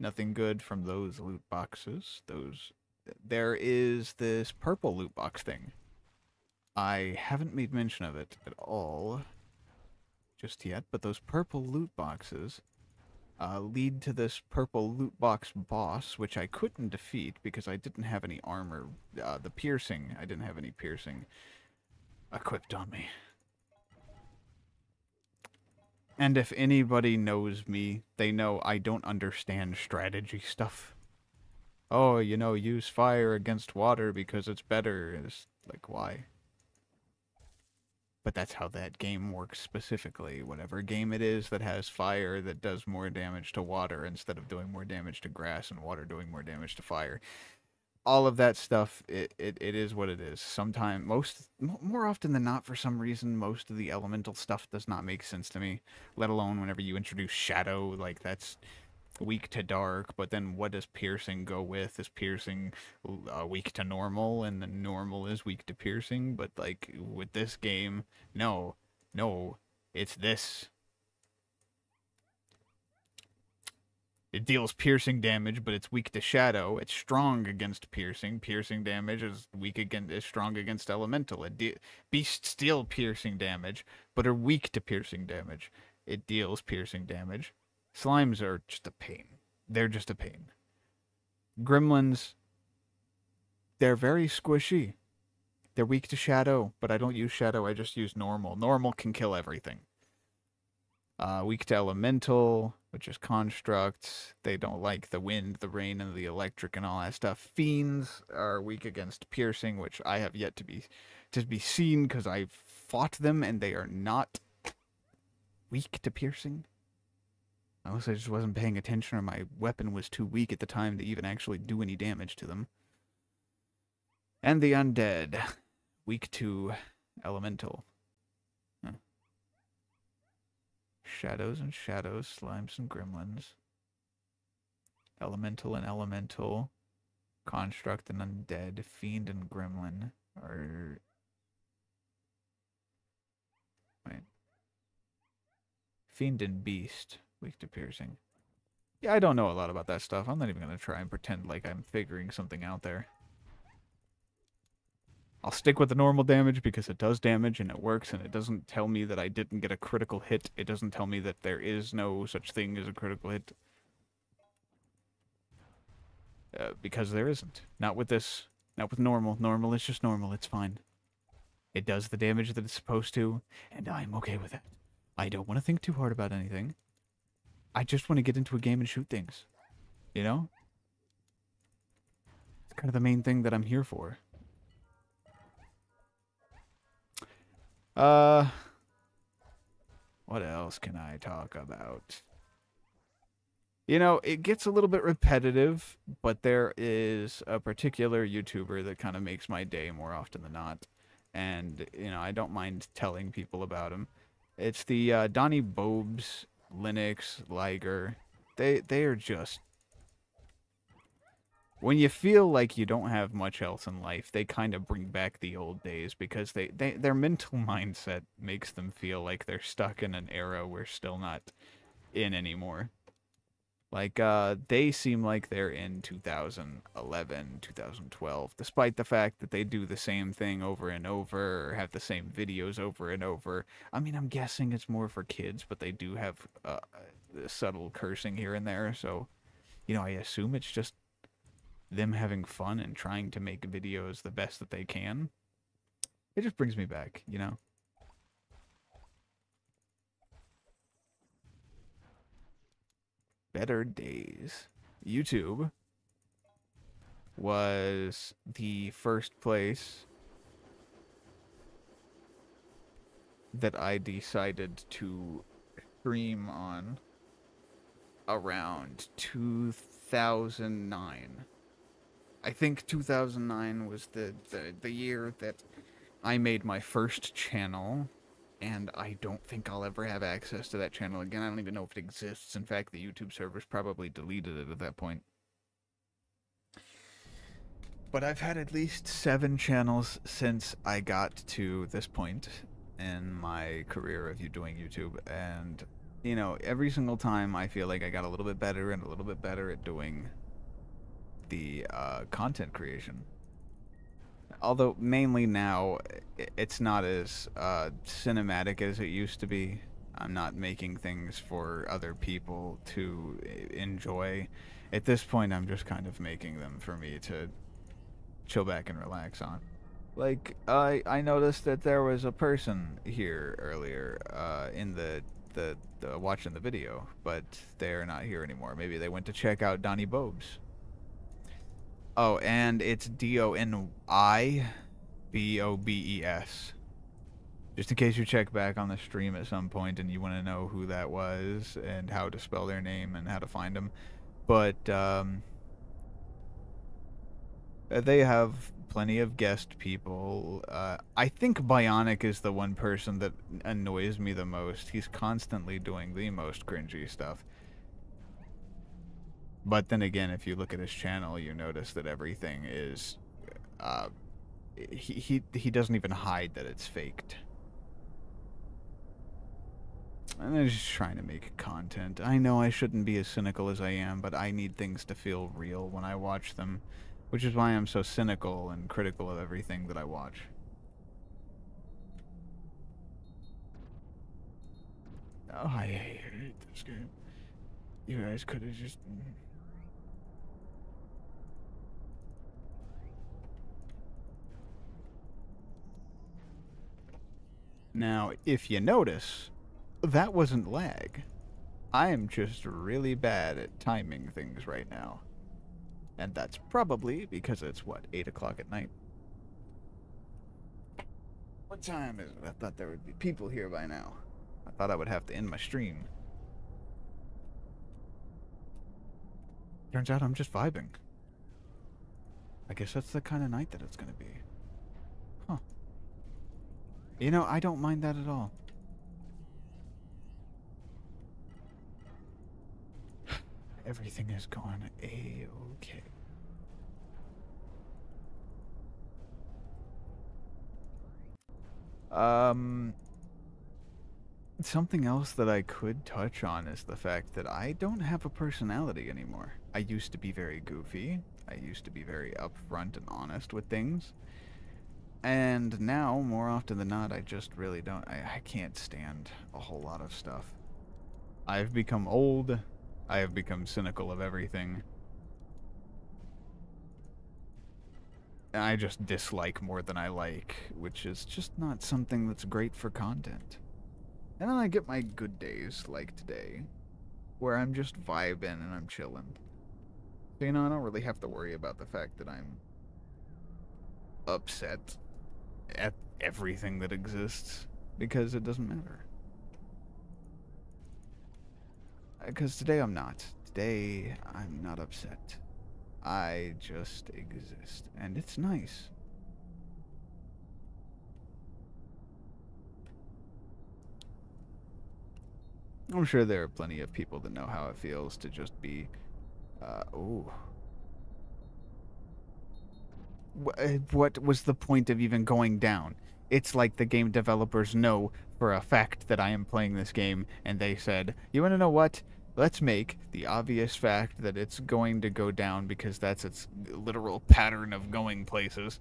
Nothing good from those loot boxes. There is this purple loot box thing. I haven't made mention of it at all just yet, but those purple loot boxes lead to this purple loot box boss, which I couldn't defeat because I didn't have any armor. The piercing, I didn't have any piercing equipped on me. And if anybody knows me, they know I don't understand strategy stuff. Oh, you know, use fire against water because it's better. It's like, why? But that's how that game works specifically. Whatever game it is that has fire that does more damage to water instead of doing more damage to grass and water doing more damage to fire. All of that stuff, it is what it is. Sometimes, more often than not, for some reason, most of the elemental stuff does not make sense to me. Let alone whenever you introduce shadow, like that's... weak to dark, but then what does piercing go with? Is piercing weak to normal, and then normal is weak to piercing? But like with this game, no, no, it's this. It deals piercing damage, but it's weak to shadow. It's strong against piercing. Piercing damage is strong against elemental. Beasts deal piercing damage, but are weak to piercing damage. It deals piercing damage. Slimes are just a pain. They're just a pain. Gremlins, they're very squishy. They're weak to shadow, but I don't use shadow. I just use normal. Normal can kill everything. Weak to elemental, which is constructs. They don't like the wind, the rain, and the electric and all that stuff. Fiends are weak against piercing, which I have yet to be seen because I've fought them and they are not weak to piercing. Unless I just wasn't paying attention or my weapon was too weak at the time to even actually do any damage to them. And the undead, weak to elemental. Shadows and shadows, slimes and gremlins. Elemental and elemental. Construct and undead. Fiend and gremlin are... Wait. Fiend and beast. Weak to piercing. Yeah, I don't know a lot about that stuff. I'm not even going to try and pretend like I'm figuring something out there. I'll stick with the normal damage because it does damage and it works, and it doesn't tell me that I didn't get a critical hit. It doesn't tell me that there is no such thing as a critical hit. Because there isn't. Not with this. Not with normal. Normal is just normal. It's fine. It does the damage that it's supposed to, and I'm okay with that. I don't want to think too hard about anything. I just want to get into a game and shoot things. You know? It's kind of the main thing that I'm here for. What else can I talk about? You know, it gets a little bit repetitive, but there is a particular YouTuber that kind of makes my day more often than not. And, you know, I don't mind telling people about him. It's the Donnie Bobes, Linux, Liger. They are just... When you feel like you don't have much else in life, they kind of bring back the old days because their mental mindset makes them feel like they're stuck in an era we're still not in anymore. Like, they seem like they're in 2011, 2012, despite the fact that they do the same thing over and over, or have the same videos over and over. I mean, I'm guessing it's more for kids, but they do have subtle cursing here and there, so, you know, I assume it's just them having fun and trying to make videos the best that they can. It just brings me back, you know? Better days. YouTube was the first place that I decided to stream on around 2009. I think 2009 was the year that I made my first channel, and I don't think I'll ever have access to that channel again. I don't even know if it exists. In fact, the YouTube servers probably deleted it at that point. But I've had at least 7 channels since I got to this point in my career of doing YouTube, and, you know, every single time I feel like I got a little bit better and a little bit better at doing the content creation. Although mainly now it's not as cinematic as it used to be. I'm not making things for other people to enjoy. At this point, I'm just kind of making them for me to chill back and relax on. Like, I noticed that there was a person here earlier in the watching the video, but they're not here anymore. Maybe they went to check out Donnie Bobes. Oh, and it's DONIBOBES. Just in case you check back on the stream at some point and you want to know who that was and how to spell their name and how to find them. But they have plenty of guest people. I think Bionic is the one person that annoys me the most. He's constantly doing the most cringy stuff. But then again, if you look at his channel, you notice that everything is, uh, he doesn't even hide that it's faked. And I'm just trying to make content. I know I shouldn't be as cynical as I am, but I need things to feel real when I watch them, which is why I'm so cynical and critical of everything that I watch. Oh, I hate this game. You guys could have just... Now, if you notice, that wasn't lag. I am just really bad at timing things right now. And that's probably because it's, what, 8 o'clock at night? What time is it? I thought there would be people here by now. I thought I would have to end my stream. Turns out I'm just vibing. I guess that's the kind of night that it's gonna be. Huh. You know, I don't mind that at all. Everything is going A-okay. Something else that I could touch on is the fact that I don't have a personality anymore. I used to be very goofy. I used to be very upfront and honest with things. And now, more often than not, I just really don't. I can't stand a whole lot of stuff. I've become old. I have become cynical of everything. I just dislike more than I like, which is just not something that's great for content. And then I get my good days, like today, where I'm just vibing and I'm chilling. So, you know, I don't really have to worry about the fact that I'm upset at everything that exists, because it doesn't matter. Because today I'm not. Today I'm not upset. I just exist, and it's nice. I'm sure there are plenty of people that know how it feels to just be, ooh. What was the point of even going down? It's like the game developers know for a fact that I am playing this game, and they said, you want to know what? Let's make the obvious fact that it's going to go down because that's its literal pattern of going places.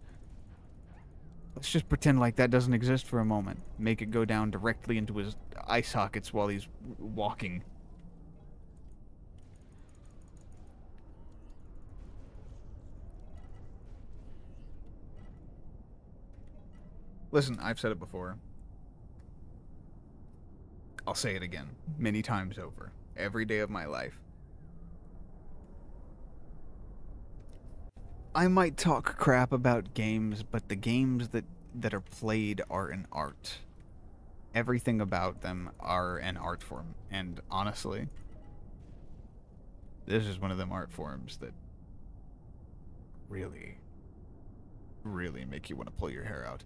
Let's just pretend like that doesn't exist for a moment. Make it go down directly into his eye sockets while he's walking. Listen, I've said it before. I'll say it again, many times over, every day of my life. I might talk crap about games, but the games that are played are an art. Everything about them are an art form. And honestly, this is one of them art forms that really, really make you want to pull your hair out.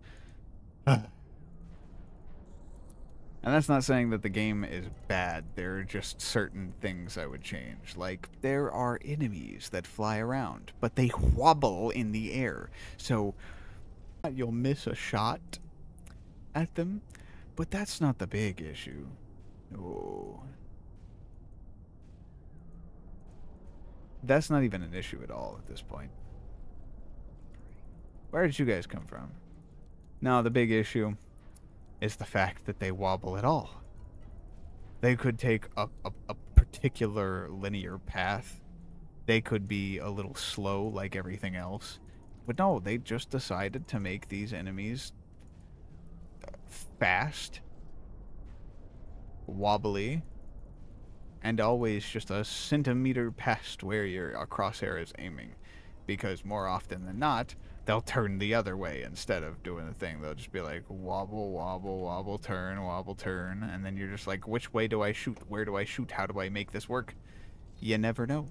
And that's not saying that the game is bad. There are just certain things I would change. Like, there are enemies that fly around, but they wobble in the air. So, you'll miss a shot at them, but that's not the big issue. Oh. That's not even an issue at all at this point. Where did you guys come from? No, the big issue is the fact that they wobble at all. They could take a particular linear path. They could be a little slow like everything else. But no, they just decided to make these enemies fast, wobbly, and always just a centimeter past where your crosshair is aiming. Because more often than not, they'll turn the other way instead of doing the thing. They'll just be like, wobble, wobble, wobble, turn, and then you're just like, which way do I shoot? Where do I shoot? How do I make this work? You never know.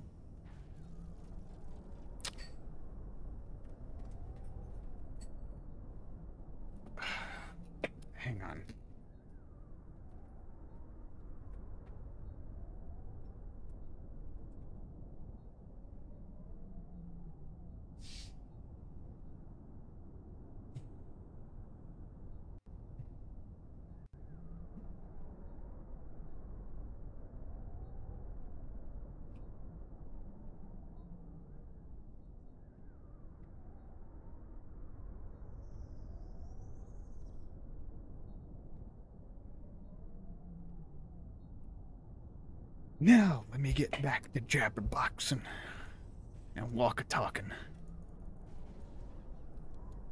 Hang on. Now, let me get back to jabberboxing and walk-a-talking.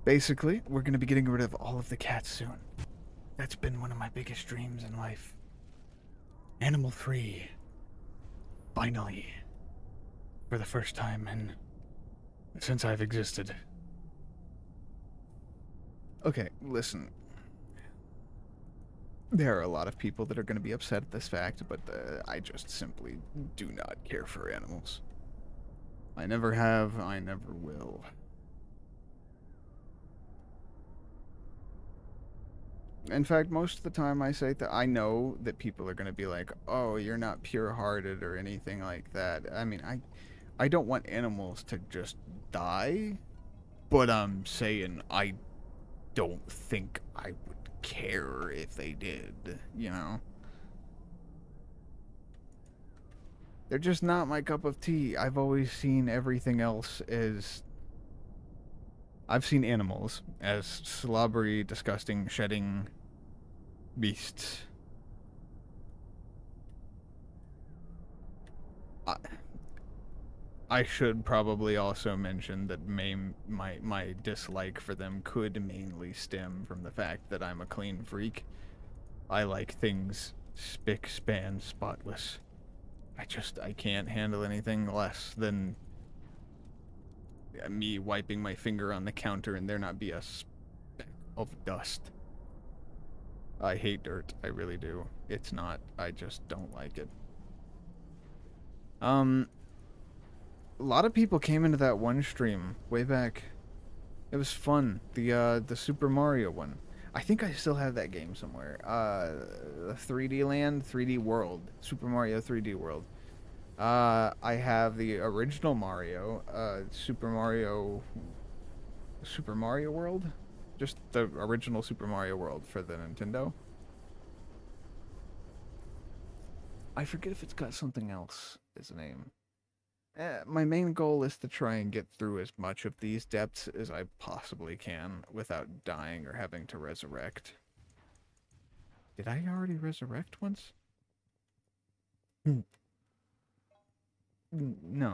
Basically, we're going to be getting rid of all of the cats soon. That's been one of my biggest dreams in life. Animal free. Finally. For the first time since I've existed. Okay, listen. There are a lot of people that are going to be upset at this fact, but I just simply do not care for animals. I never have, I never will. In fact, most of the time I say that I know that people are going to be like, "Oh, you're not pure-hearted or anything like that." I mean, I don't want animals to just die, but I'm saying I don't think I would care if they did, you know? They're just not my cup of tea. I've always seen everything else as... I've seen animals as slobbery, disgusting, shedding beasts. I should probably also mention that my dislike for them could mainly stem from the fact that I'm a clean freak. I like things spick, span, spotless. I can't handle anything less than me wiping my finger on the counter and there not be a speck of dust. I hate dirt, I really do. It's not, I just don't like it. A lot of people came into that one stream way back. It was fun. The Super Mario one. I think I still have that game somewhere. The 3D Land, 3D World, Super Mario 3D World. I have the original Mario, Super Mario World, just the original Super Mario World for the Nintendo. I forget if it's got something else as a name. My main goal is to try and get through as much of these depths as I possibly can without dying or having to resurrect. Did I already resurrect once? No.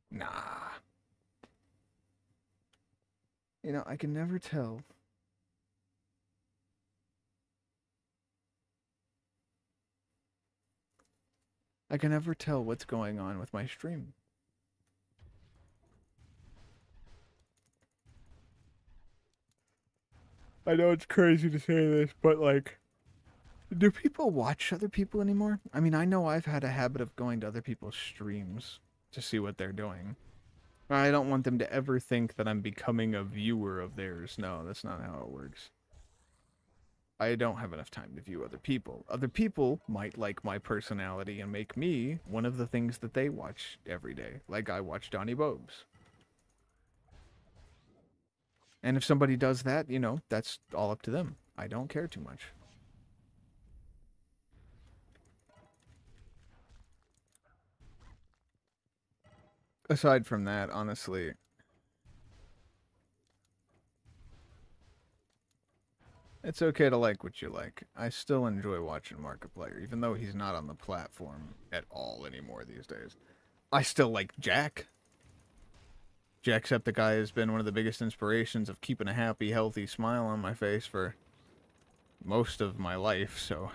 Nah. You know, I can never tell. I can never tell what's going on with my stream. I know it's crazy to say this, but like, do people watch other people anymore? I mean, I know I've had a habit of going to other people's streams to see what they're doing. I don't want them to ever think that I'm becoming a viewer of theirs. No, that's not how it works. I don't have enough time to view other people. Other people might like my personality and make me one of the things that they watch every day. Like I watch Donnie Bobes. And if somebody does that, you know, that's all up to them. I don't care too much. Aside from that, honestly, it's okay to like what you like. I still enjoy watching Markiplier, even though he's not on the platform at all anymore these days. I still like Jack. Jacksepticeye has been one of the biggest inspirations of keeping a happy, healthy smile on my face for most of my life, so...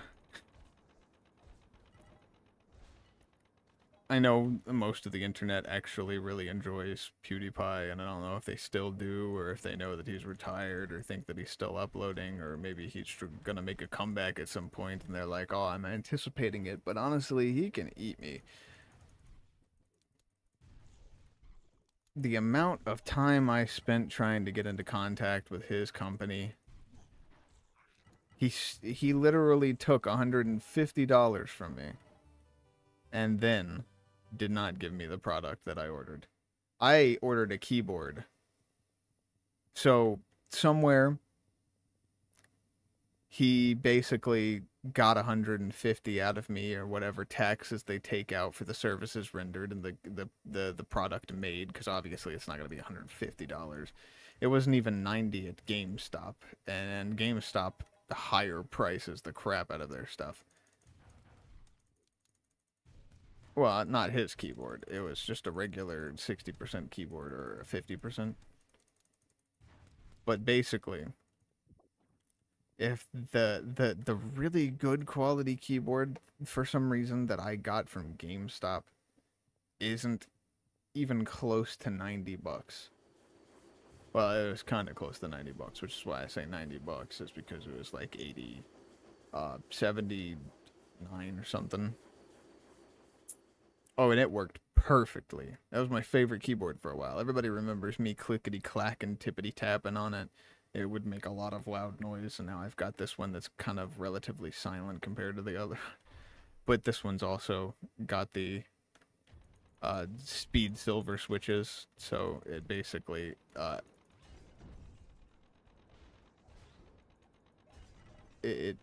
I know most of the internet actually really enjoys PewDiePie, and I don't know if they still do, or if they know that he's retired, or think that he's still uploading, or maybe he's gonna make a comeback at some point, and they're like, oh, I'm anticipating it, but honestly, he can eat me. The amount of time I spent trying to get into contact with his company, he literally took $150 from me, and then did not give me the product that I ordered. I ordered a keyboard. So, somewhere, he basically got 150 out of me, or whatever taxes they take out for the services rendered and the product made, because obviously it's not going to be $150. It wasn't even 90 at GameStop, and GameStop higher prices the crap out of their stuff. Well, not his keyboard. It was just a regular 60% keyboard or 50%. But basically, if the really good quality keyboard, for some reason, that I got from GameStop isn't even close to $90. Well, it was kind of close to $90, which is why I say $90, is because it was like 79 or something. Oh, and it worked perfectly. That was my favorite keyboard for a while. Everybody remembers me clickety-clacking, tippity-tapping on it. It would make a lot of loud noise, and now I've got this one that's kind of relatively silent compared to the other. But this one's also got the speed silver switches, so it basically it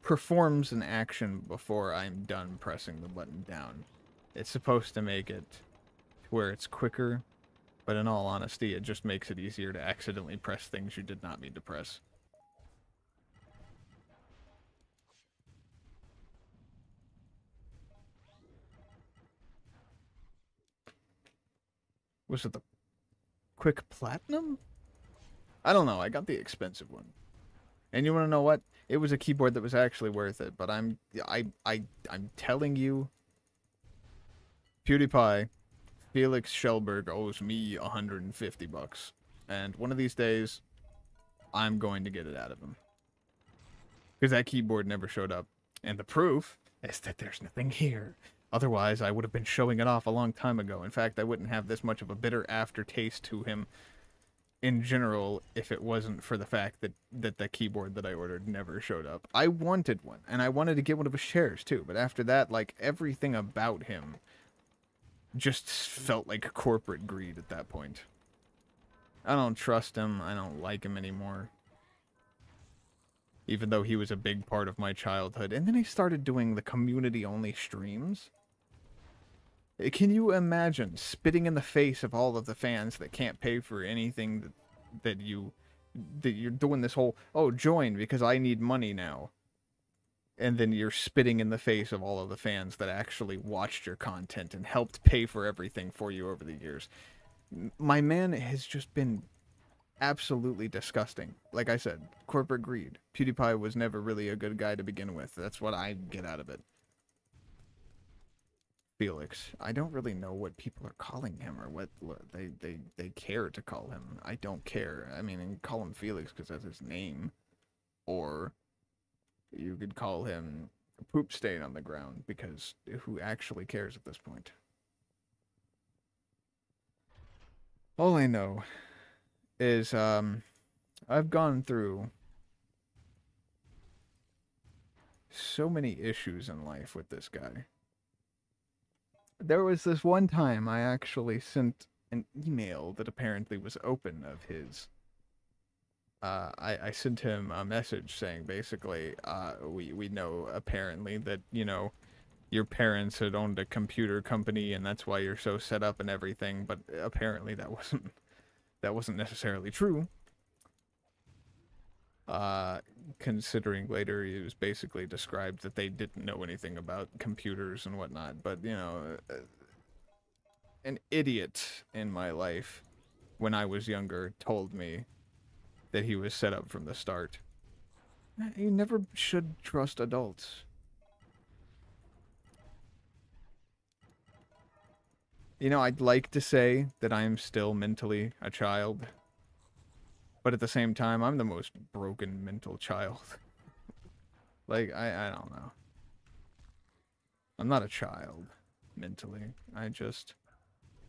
performs an action before I'm done pressing the button down. It's supposed to make it to where it's quicker, but in all honesty, it just makes it easier to accidentally press things you did not mean to press. Was it the Quick Platinum? I don't know, I got the expensive one. And you want to know what? It was a keyboard that was actually worth it, but I'm telling you, PewDiePie, Felix Schellberg owes me $150, and one of these days, I'm going to get it out of him. Because that keyboard never showed up, and the proof is that there's nothing here. Otherwise, I would have been showing it off a long time ago. In fact, I wouldn't have this much of a bitter aftertaste to him in general if it wasn't for the fact that the keyboard that I ordered never showed up. I wanted one, and I wanted to get one of his shares too, but after that, like, everything about him just felt like corporate greed at that point. I don't trust him, I don't like him anymore. Even though he was a big part of my childhood. And then he started doing the community-only streams. Can you imagine spitting in the face of all of the fans that can't pay for anything that you're doing this whole, oh, join because I need money now. And then you're spitting in the face of all of the fans that actually watched your content and helped pay for everything for you over the years. My man has just been absolutely disgusting. Like I said, corporate greed. PewDiePie was never really a good guy to begin with. That's what I get out of it. Felix. I don't really know what people are calling him or what they care to call him. I don't care. I mean, call him Felix because that's his name. Or you could call him a poop stain on the ground because who actually cares at this point? All I know is I've gone through so many issues in life with this guy. There was this one time I actually sent an email that apparently was open of his. I sent him a message saying basically, we know apparently that, you know, your parents had owned a computer company and that's why you're so set up and everything, but apparently that wasn't necessarily true. Considering later it was basically described that they didn't know anything about computers and whatnot, but, you know, an idiot in my life when I was younger told me that he was set up from the start. You never should trust adults. You know, I'd like to say that I'm still mentally a child, but at the same time, I'm the most broken mental child. Like, I don't know. I'm not a child, mentally. I just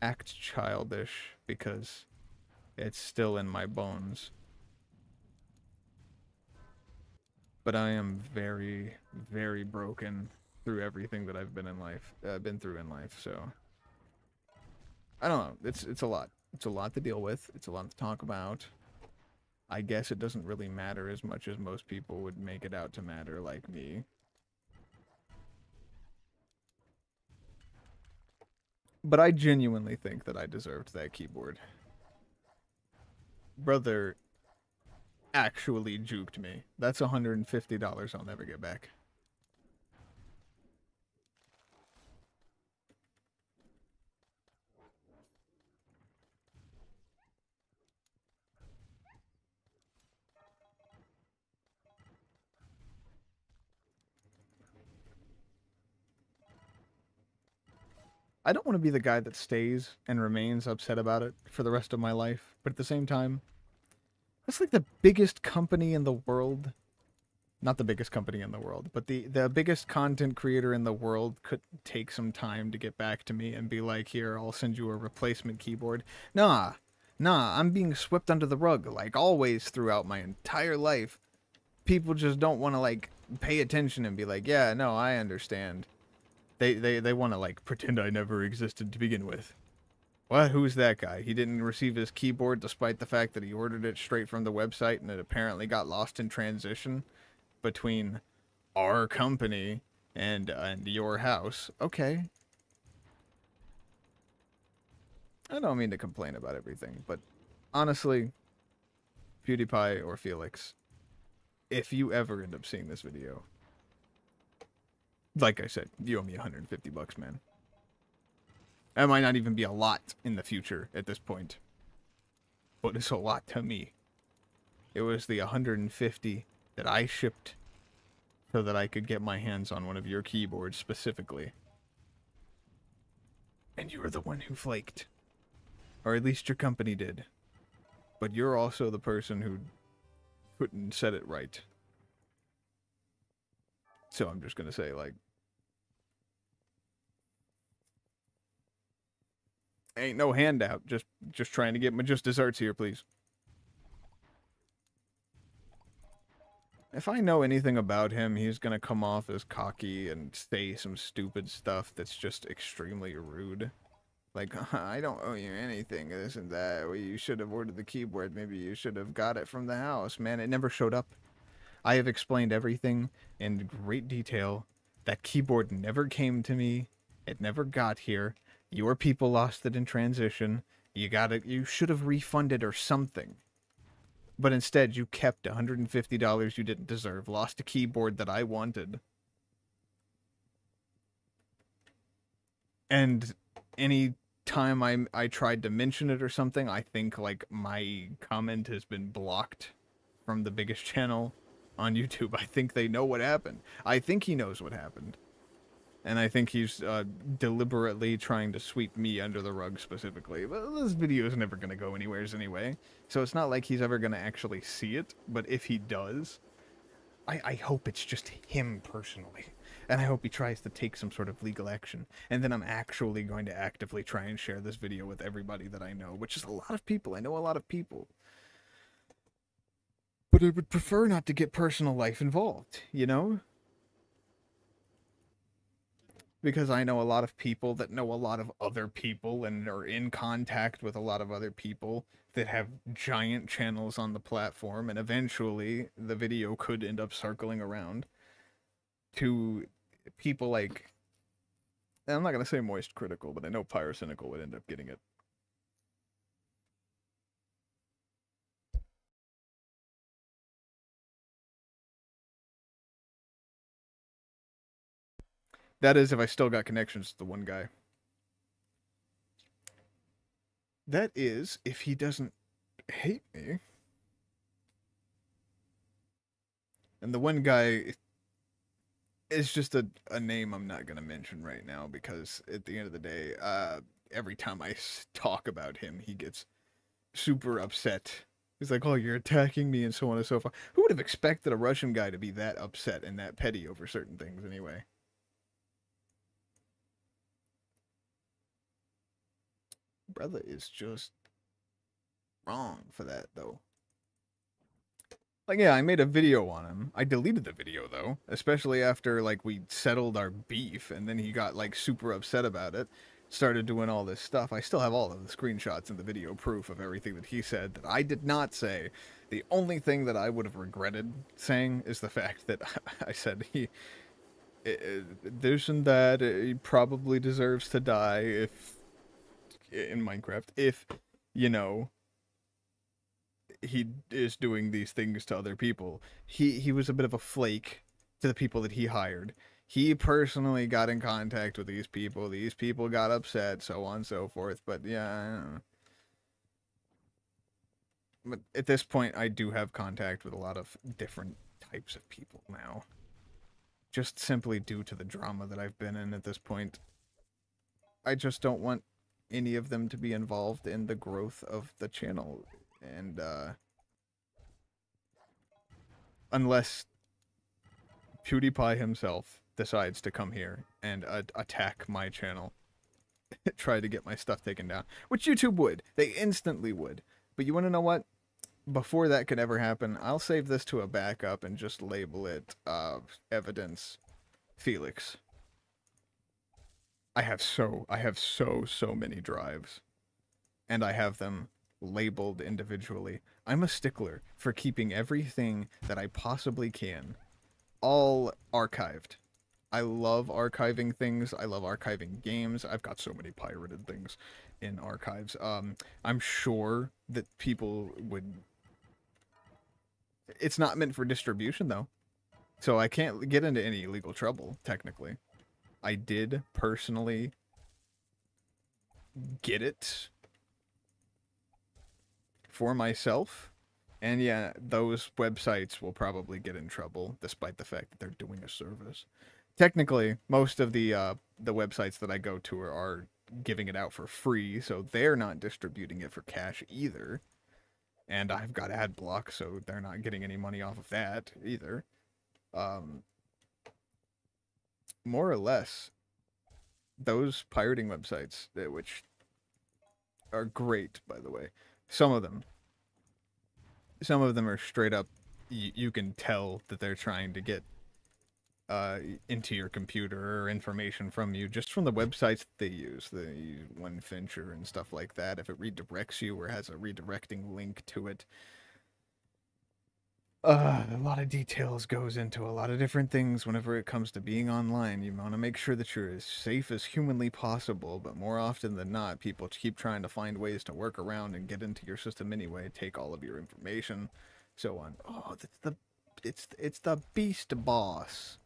act childish because it's still in my bones. But I am very, very broken through everything that I've been through in life, so I don't know. It's a lot. It's a lot to deal with. It's a lot to talk about. I guess it doesn't really matter as much as most people would make it out to matter, like me. But I genuinely think that I deserved that keyboard. Brother actually juked me. That's $150 I'll never get back. I don't want to be the guy that stays and remains upset about it for the rest of my life, but at the same time, that's like the biggest company in the world. Not the biggest company in the world, but the biggest content creator in the world could take some time to get back to me and be like, here, I'll send you a replacement keyboard. Nah, I'm being swept under the rug, like always throughout my entire life. People just don't want to, like, pay attention and be like, yeah, no, I understand. They want to, like, pretend I never existed to begin with. What? Who's that guy? He didn't receive his keyboard despite the fact that he ordered it straight from the website and it apparently got lost in transition between our company and your house. Okay. I don't mean to complain about everything, but honestly, PewDiePie or Felix, if you ever end up seeing this video, like I said, you owe me $150, man. That might not even be a lot in the future at this point, but it's a lot to me. It was the 150 that I shipped so that I could get my hands on one of your keyboards specifically. And you were the one who flaked. Or at least your company did. But you're also the person who couldn't set it right. So I'm just gonna say, like, ain't no handout. Just trying to get my just desserts here, please. If I know anything about him, he's gonna come off as cocky and say some stupid stuff that's just extremely rude. Like, I don't owe you anything, this and that. Well, you should have ordered the keyboard. Maybe you should have got it from the house. Man, it never showed up. I have explained everything in great detail. That keyboard never came to me. It never got here. Your people lost it in transition. You should have refunded or something. But instead, you kept $150 you didn't deserve, lost a keyboard that I wanted. And any time I tried to mention it or something, I think, like, my comment has been blocked from the biggest channel on YouTube. I think they know what happened. I think he knows what happened. And I think he's deliberately trying to sweep me under the rug specifically. But this video is never going to go anywheres anyway. So it's not like he's ever going to actually see it. But if he does, I hope it's just him personally. And I hope he tries to take some sort of legal action. And then I'm actually going to actively try and share this video with everybody that I know. Which is a lot of people. I know a lot of people. But I would prefer not to get personal life involved, you know? Because I know a lot of people that know a lot of other people and are in contact with a lot of other people that have giant channels on the platform, and eventually the video could end up circling around to people like, I'm not going to say Moist Critical, but I know Pyrocynical would end up getting it. That is if I still got connections to the one guy. That is if he doesn't hate me. And the one guy is just a name I'm not going to mention right now because at the end of the day, every time I talk about him, he gets super upset. He's like, oh, you're attacking me and so on and so forth. Who would have expected a Russian guy to be that upset and that petty over certain things anyway? Brother is just wrong for that, though. Like, yeah, I made a video on him. I deleted the video, though. Especially after, like, we settled our beef, and then he got, like, super upset about it. Started doing all this stuff. I still have all of the screenshots and the video proof of everything that he said that I did not say. The only thing that I would have regretted saying is the fact that I said this and that, he probably deserves to die if, in Minecraft, if, you know, he is doing these things to other people. He was a bit of a flake to the people that he hired. He personally got in contact with these people. These people got upset, so on and so forth. But yeah, I don't know. But at this point, I do have contact with a lot of different types of people now. Just simply due to the drama that I've been in at this point. I just don't want any of them to be involved in the growth of the channel. And, unless PewDiePie himself decides to come here and attack my channel, try to get my stuff taken down, which YouTube would. They instantly would. But you want to know what? Before that could ever happen, I'll save this to a backup and just label it, Evidence Felix. I have so many drives. And I have them labeled individually. I'm a stickler for keeping everything that I possibly can all archived. I love archiving things. I love archiving games. I've got so many pirated things in archives. I'm sure that people would... It's not meant for distribution, though. So I can't get into any legal trouble, technically. I did personally get it for myself. And yeah, those websites will probably get in trouble, despite the fact that they're doing a service. Technically, most of the websites that I go to are giving it out for free, so they're not distributing it for cash either. And I've got ad block, so they're not getting any money off of that either. More or less, those pirating websites, which are great, by the way, some of them are straight up, you can tell that they're trying to get into your computer or information from you just from the websites that they use, the One Fincher and stuff like that. If it redirects you or has a redirecting link to it, a lot of details goes into a lot of different things whenever it comes to being online. You want to make sure that you're as safe as humanly possible, but more often than not, people keep trying to find ways to work around and get into your system anyway, take all of your information, so on. Oh, it's the Beast Boss.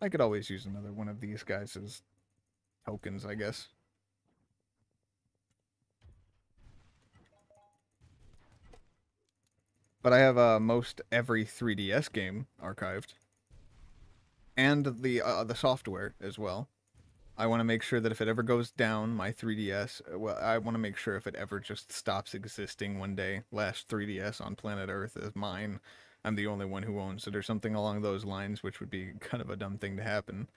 I could always use another one of these guys as tokens, I guess. But I have most every 3DS game archived. And the software as well. I want to make sure that if it ever goes down, my 3DS, well, I want to make sure if it ever just stops existing one day, last 3DS on planet Earth is mine. I'm the only one who owns it or something along those lines, which would be kind of a dumb thing to happen.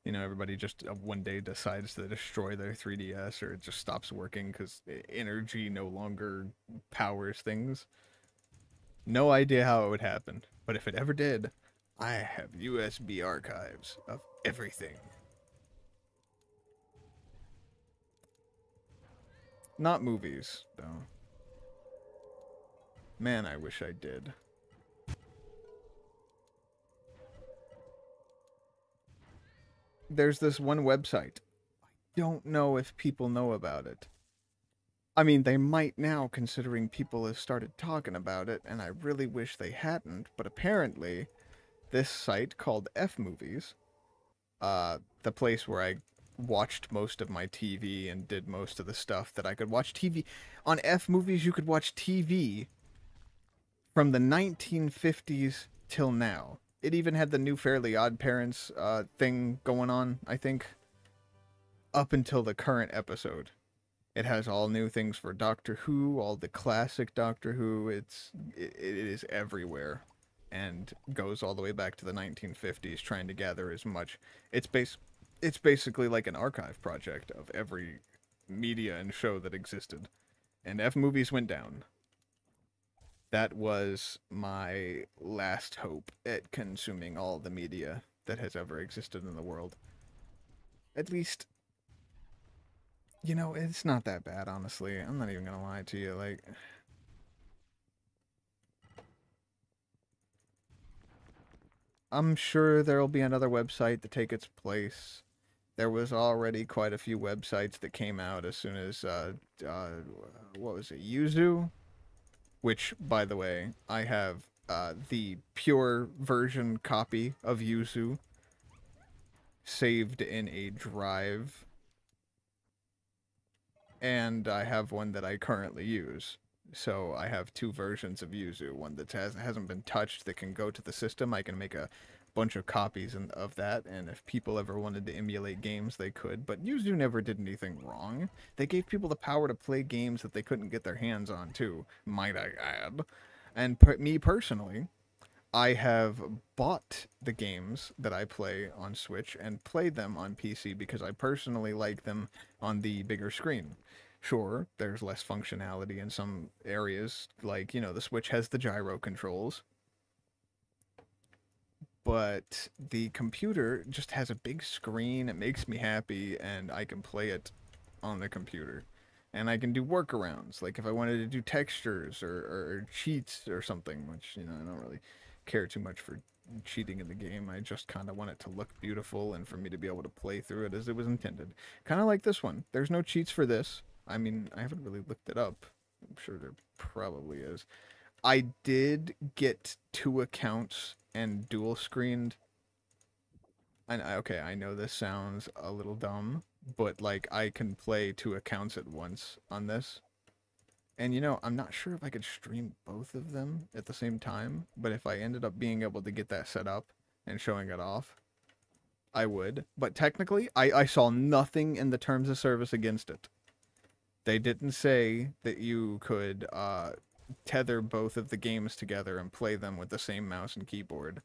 You know, everybody just one day decides to destroy their 3DS or it just stops working because energy no longer powers things. No idea how it would happen, but if it ever did, I have USB archives of everything. Not movies, though. Man, I wish I did. There's this one website. I don't know if people know about it. I mean, they might now, considering people have started talking about it, and I really wish they hadn't, but apparently, this site called F Movies, the place where I watched most of my TV and did most of the stuff that I could watch TV. On F Movies, you could watch TV from the 1950s till now. It even had the new Fairly Odd Parents thing going on, I think, up until the current episode. It has all new things for Doctor Who, all the classic Doctor Who. It is everywhere, and goes all the way back to the 1950s, trying to gather as much. It's basically like an archive project of every media and show that existed. And F Movies went down. That was my last hope at consuming all the media that has ever existed in the world. At least, you know, it's not that bad, honestly. I'm not even gonna lie to you, like... I'm sure there'll be another website to take its place. There was already quite a few websites that came out as soon as uh, what was it, Yuzu? Which, by the way, I have the pure version copy of Yuzu saved in a drive, and I have one that I currently use. So I have two versions of Yuzu, one that hasn't been touched that can go to the system. I can make a bunch of copies of that, and if people ever wanted to emulate games, they could. But Yuzu never did anything wrong. They gave people the power to play games that they couldn't get their hands on, too, might I add. And me personally, I have bought the games that I play on Switch and played them on PC because I personally like them on the bigger screen. Sure, there's less functionality in some areas, like, you know, the Switch has the gyro controls, but the computer just has a big screen. It makes me happy, and I can play it on the computer. And I can do workarounds, like if I wanted to do textures or cheats or something, which, you know, I don't really care too much for cheating in the game. I just kind of want it to look beautiful and for me to be able to play through it as it was intended. Kind of like this one. There's no cheats for this. I mean, I haven't really looked it up. I'm sure there probably is. I did get two accounts and dual screened. And okay, I know this sounds a little dumb, but like I can play two accounts at once on this. And you know, I'm not sure if I could stream both of them at the same time, but if I ended up being able to get that set up and showing it off, I would. But technically, I saw nothing in the terms of service against it. They didn't say that you could tether both of the games together and play them with the same mouse and keyboard,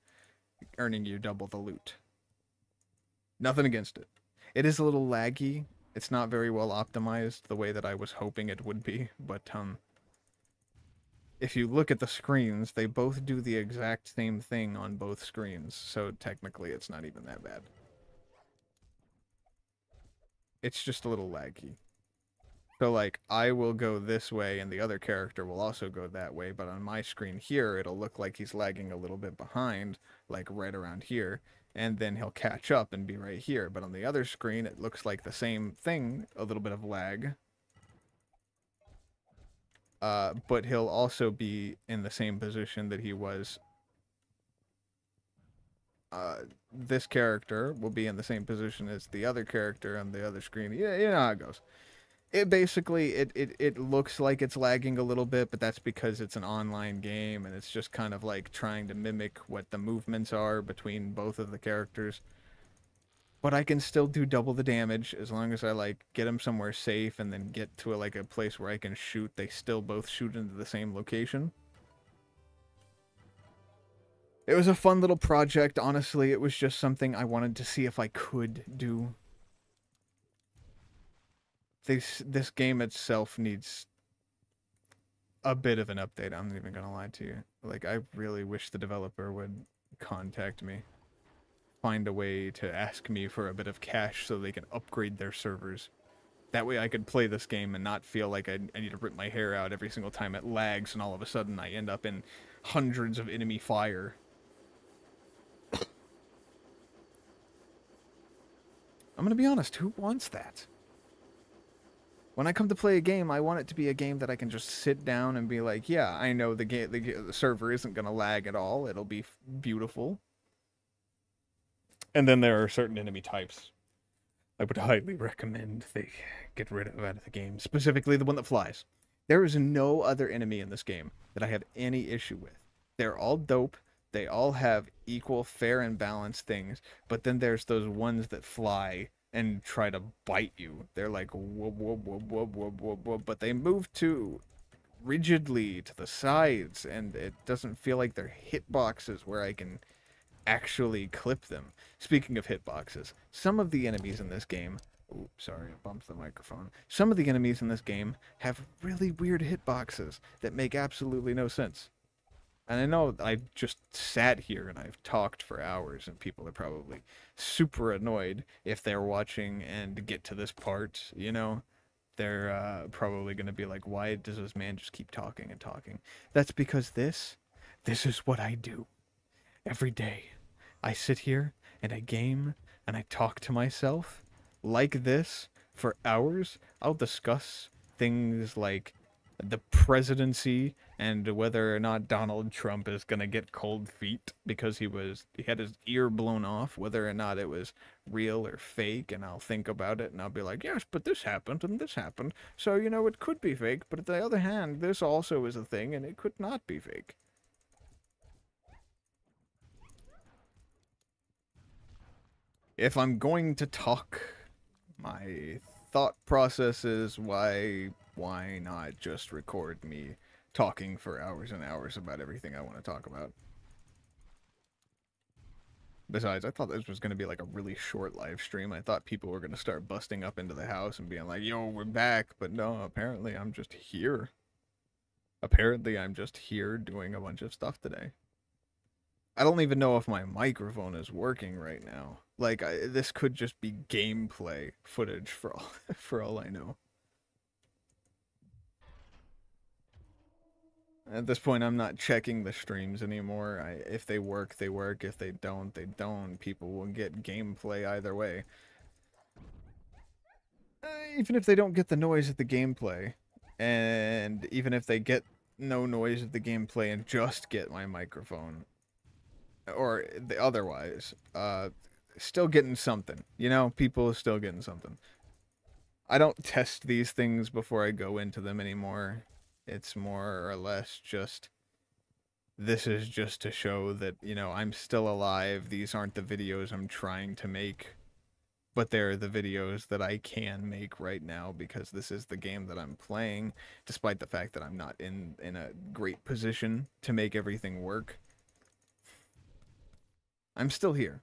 earning you double the loot. Nothing against it. It is a little laggy. It's not very well optimized the way that I was hoping it would be, but if you look at the screens, they both do the exact same thing on both screens, so technically it's not even that bad. It's just a little laggy. So like, I will go this way and the other character will also go that way, but on my screen here, it'll look like he's lagging a little bit behind, like right around here, and then he'll catch up and be right here. But on the other screen, it looks like the same thing, a little bit of lag. But he'll also be in the same position that he was. This character will be in the same position as the other character on the other screen. Yeah, you know how it goes. It basically, it looks like it's lagging a little bit, but that's because it's an online game, and it's just kind of like trying to mimic what the movements are between both of the characters. But I can still do double the damage as long as I, like, get them somewhere safe and then get to, like, a place where I can shoot. They still both shoot into the same location. It was a fun little project, honestly. It was just something I wanted to see if I could do. This game itself needs a bit of an update. I'm not even gonna lie to you. Like, I really wish the developer would contact me, find a way to ask me for a bit of cash so they can upgrade their servers. That way I could play this game and not feel like I need to rip my hair out every single time it lags and all of a sudden I end up in hundreds of enemy fire. I'm gonna be honest, who wants that? When I come to play a game, I want it to be a game that I can just sit down and be like, yeah, I know the server isn't going to lag at all. It'll be beautiful. And then there are certain enemy types I would highly recommend they get rid of out of the game. Specifically, the one that flies. There is no other enemy in this game that I have any issue with. They're all dope. They all have equal, fair, and balanced things. But then there's those ones that fly and try to bite you. They're like whoop whoop whoop whoop whoop whoop whoop, but they move too rigidly to the sides, and it doesn't feel like they're hitboxes where I can actually clip them. Speaking of hitboxes, some of the enemies in this game, ooh, sorry, I bumped the microphone. Some of the enemies in this game have really weird hitboxes that make absolutely no sense. And I know I just sat here and I've talked for hours, and people are probably super annoyed if they're watching and get to this part, you know? They're probably going to be like, why does this man just keep talking and talking? That's because this is what I do every day. I sit here and I game and I talk to myself like this for hours. I'll discuss things like the presidency and whether or not Donald Trump is gonna get cold feet because he had his ear blown off, whether or not it was real or fake, and I'll think about it and I'll be like, yes, but this happened and this happened, so it could be fake, but on the other hand, this also is a thing and it could not be fake. If I'm going to talk, my thought process is why not just record me talking for hours and hours about everything I want to talk about. Besides, I thought this was going to be like a really short live stream. I thought people were going to start busting up into the house and being like, yo, we're back. But no, apparently I'm just here. Apparently I'm just here doing a bunch of stuff today. I don't even know if my microphone is working right now. Like, this could just be gameplay footage for all, for all I know. At this point, I'm not checking the streams anymore. If they work, they work. If they don't, they don't. People will get gameplay either way. Even if they don't get the noise of the gameplay, and even if they get no noise of the gameplay and just get my microphone, or the otherwise, still getting something. People are still getting something. I don't test these things before I go into them anymore. It's more or less just, this is just to show that, I'm still alive. These aren't the videos I'm trying to make, but they're the videos that I can make right now because this is the game that I'm playing, despite the fact that I'm not in a great position to make everything work. I'm still here.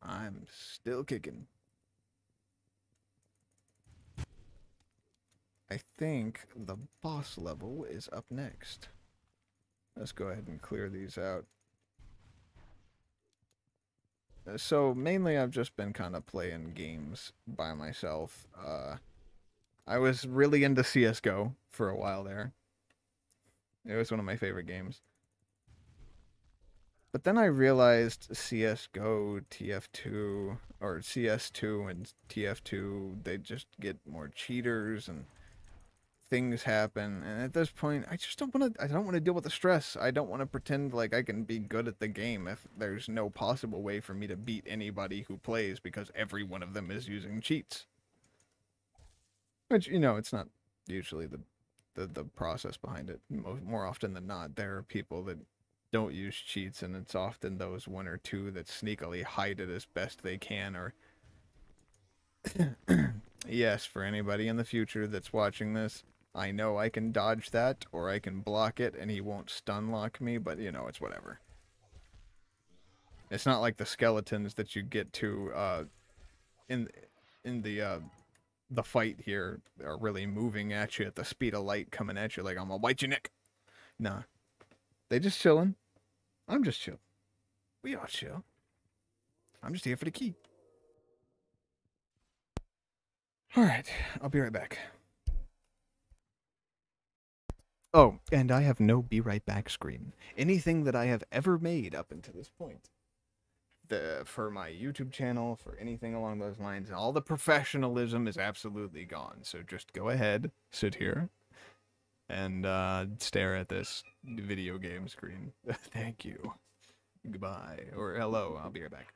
I'm still kicking. I think the boss level is up next. Let's go ahead and clear these out. So mainly I've just been kind of playing games by myself. I was really into CSGO for a while there. It was one of my favorite games. But then I realized CSGO, TF2, or CS2 and TF2, they just get more cheaters and things happen, and at this point I don't want to deal with the stress. I don't want to pretend like I can be good at the game if there's no possible way for me to beat anybody who plays because every one of them is using cheats. Which, it's not usually the process behind it. More often than not, there are people that don't use cheats, and it's often those one or two that sneakily hide it as best they can. Or yes, for anybody in the future that's watching this, I know I can dodge that, or I can block it, and he won't stun lock me, but, it's whatever. It's not like the skeletons that you get to, in the fight here are really moving at you at the speed of light, coming at you like, I'm gonna bite your neck. Nah. They just chilling. I'm just chill. We all chill. I'm just here for the key. Alright, I'll be right back. Oh, and I have no be right back screen. Anything that I have ever made up until this point, for my YouTube channel, for anything along those lines, all the professionalism is absolutely gone. So just go ahead, sit here, and stare at this video game screen. Thank you. Goodbye. Or hello, I'll be right back.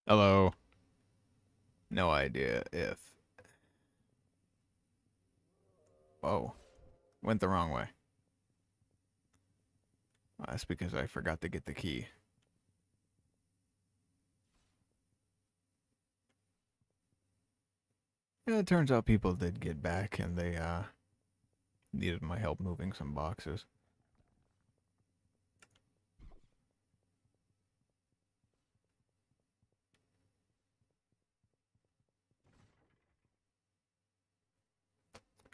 Hello. No idea if... Oh, went the wrong way. That's because I forgot to get the key. Yeah, it turns out people did get back and they needed my help moving some boxes.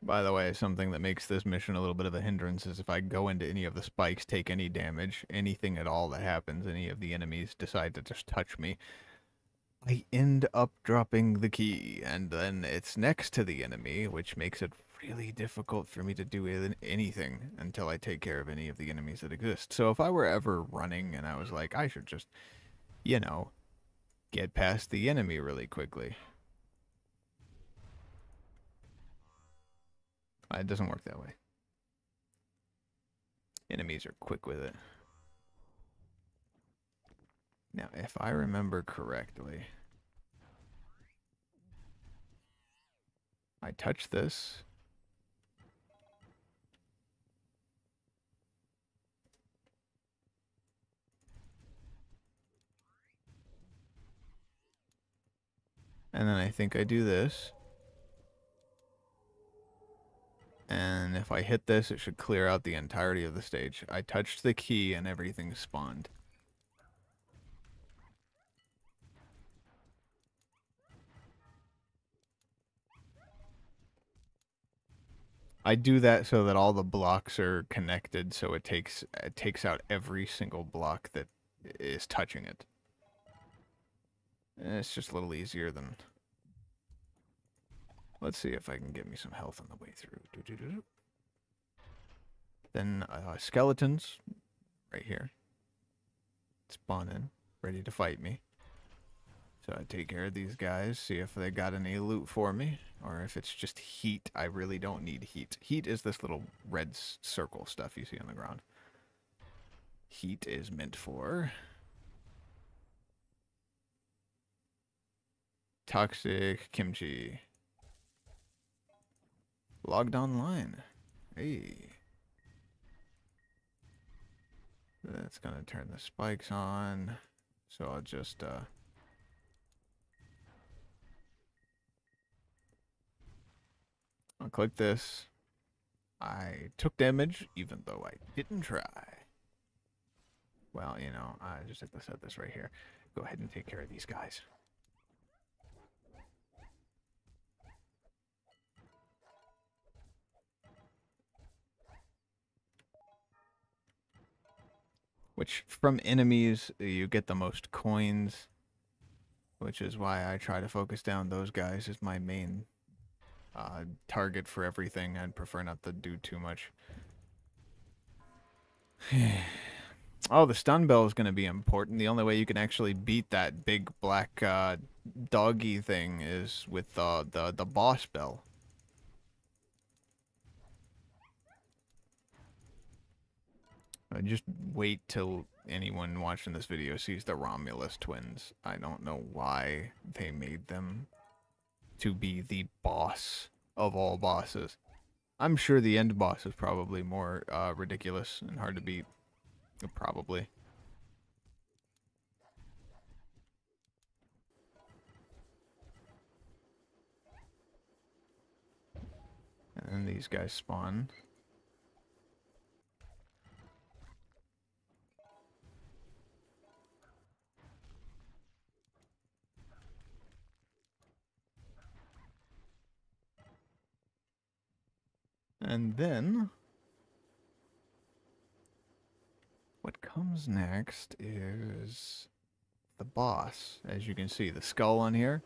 By the way, something that makes this mission a little bit of a hindrance is if I go into any of the spikes, take any damage, anything at all that happens, any of the enemies decide to just touch me, I end up dropping the key, and then it's next to the enemy, which makes it really difficult for me to do anything until I take care of any of the enemies that exist. So if I were ever running and I was like, I should just, you know, get past the enemy really quickly. It doesn't work that way. Enemies are quick with it. Now, if I remember correctly, I touch this. And then I think I do this. And if I hit this, it should clear out the entirety of the stage. I touched the key and everything spawned. I do that so that all the blocks are connected, so it takes out every single block that is touching it. And it's just a little easier than... Let's see if I can get me some health on the way through. Then skeletons, right here, spawn in, ready to fight me. So I take care of these guys, see if they got any loot for me, or if it's just heat. I really don't need heat. Heat is this little red circle stuff you see on the ground. Heat is meant for toxic kimchi. Logged online. Hey. That's gonna turn the spikes on. So I'll just I'll click this. I took damage, even though I didn't try. Well, you know, I just have to set this right here. Go ahead and take care of these guys. Which, from enemies, you get the most coins. Which is why I try to focus down those guys as my main target for everything. I'd prefer not to do too much. Oh, the stun bell is going to be important. The only way you can actually beat that big black doggy thing is with the boss bell. Just wait till anyone watching this video sees the Romulus twins. I don't know why they made them to be the boss of all bosses. I'm sure the end boss is probably more ridiculous and hard to beat. Probably. And then these guys spawn. And then what comes next is the boss. As you can see, the skull on here,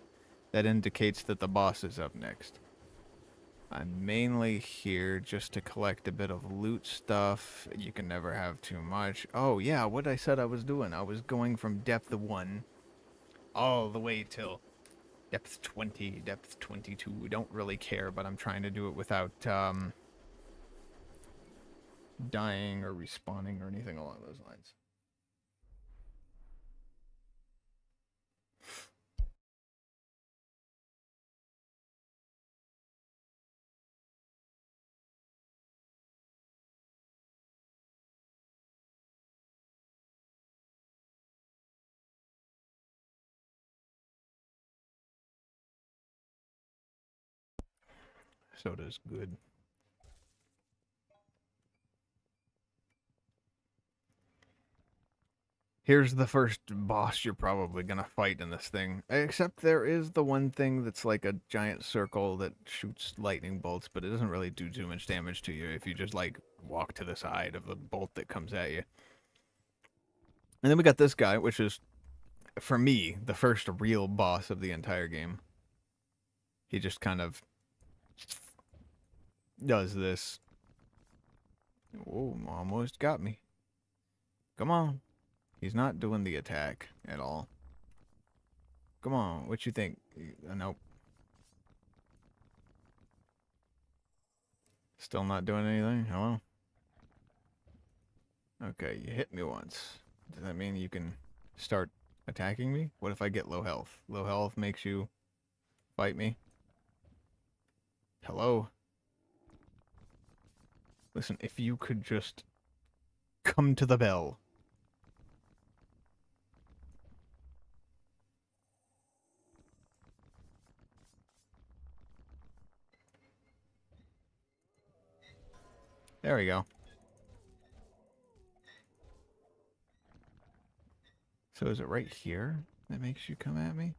that indicates that the boss is up next. I'm mainly here just to collect a bit of loot stuff. You can never have too much. Oh yeah, what I said I was doing. I was going from depth 1 all the way till depth 20, depth 22. Don't really care, but I'm trying to do it without dying or respawning or anything along those lines. Soda's good. Here's the first boss you're probably gonna fight in this thing. Except there is the one thing that's like a giant circle that shoots lightning bolts, but it doesn't really do too much damage to you if you just like walk to the side of the bolt that comes at you. And then we got this guy, which is, for me, the first real boss of the entire game. He just kind of does this. Oh, almost got me. Come on. He's not doing the attack at all. Come on, what you think? Nope. Still not doing anything? Hello? Okay, you hit me once. Does that mean you can start attacking me? What if I get low health? Low health makes you fight me? Hello? Listen, if you could just come to the bell. There we go. So is it right here that makes you come at me?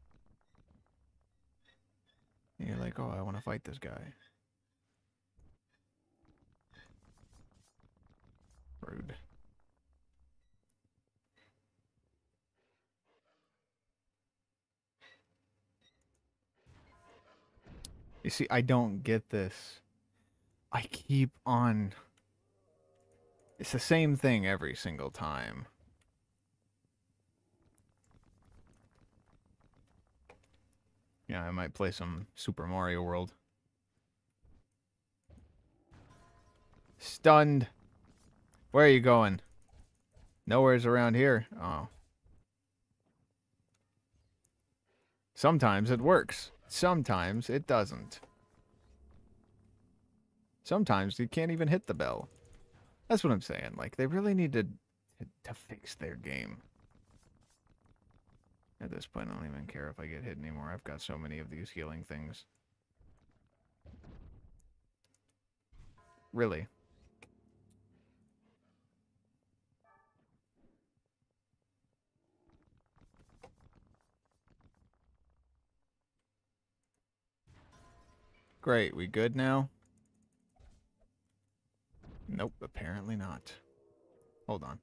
And you're like, oh, I want to fight this guy. Rude. You see, I don't get this. I keep on... It's the same thing every single time. Yeah, I might play some Super Mario World. Stunned. Where are you going? Nowhere's around here. Oh. Sometimes it works. Sometimes it doesn't. Sometimes you can't even hit the bell. That's what I'm saying. Like, they really need to fix their game. At this point, I don't even care if I get hit anymore. I've got so many of these healing things. Really. Great, we good now? Nope, apparently not. Hold on.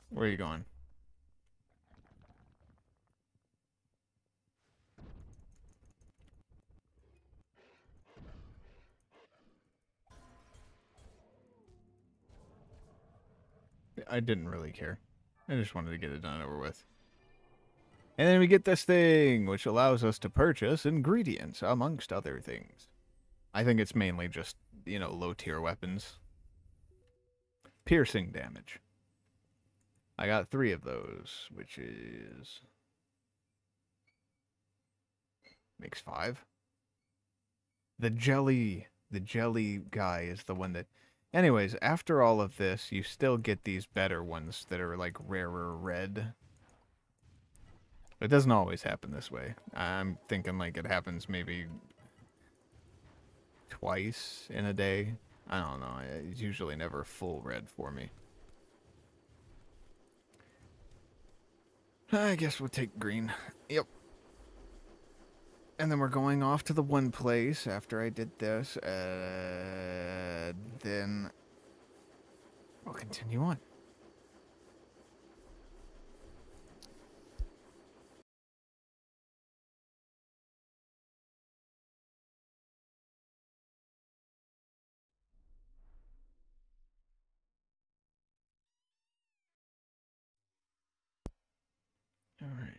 Where are you going? I didn't really care. I just wanted to get it done over with. And then we get this thing, which allows us to purchase ingredients, amongst other things. I think it's mainly just, you know, low-tier weapons. Piercing damage. I got 3 of those, which is... makes 5. The jelly guy is the one that... Anyways, after all of this, you still get these better ones that are, like, rarer red. It doesn't always happen this way. I'm thinking, like, it happens maybe twice in a day. I don't know. It's usually never full red for me. I guess we'll take green. Yep. And then we're going off to the one place after I did this. Then we'll continue on. All right.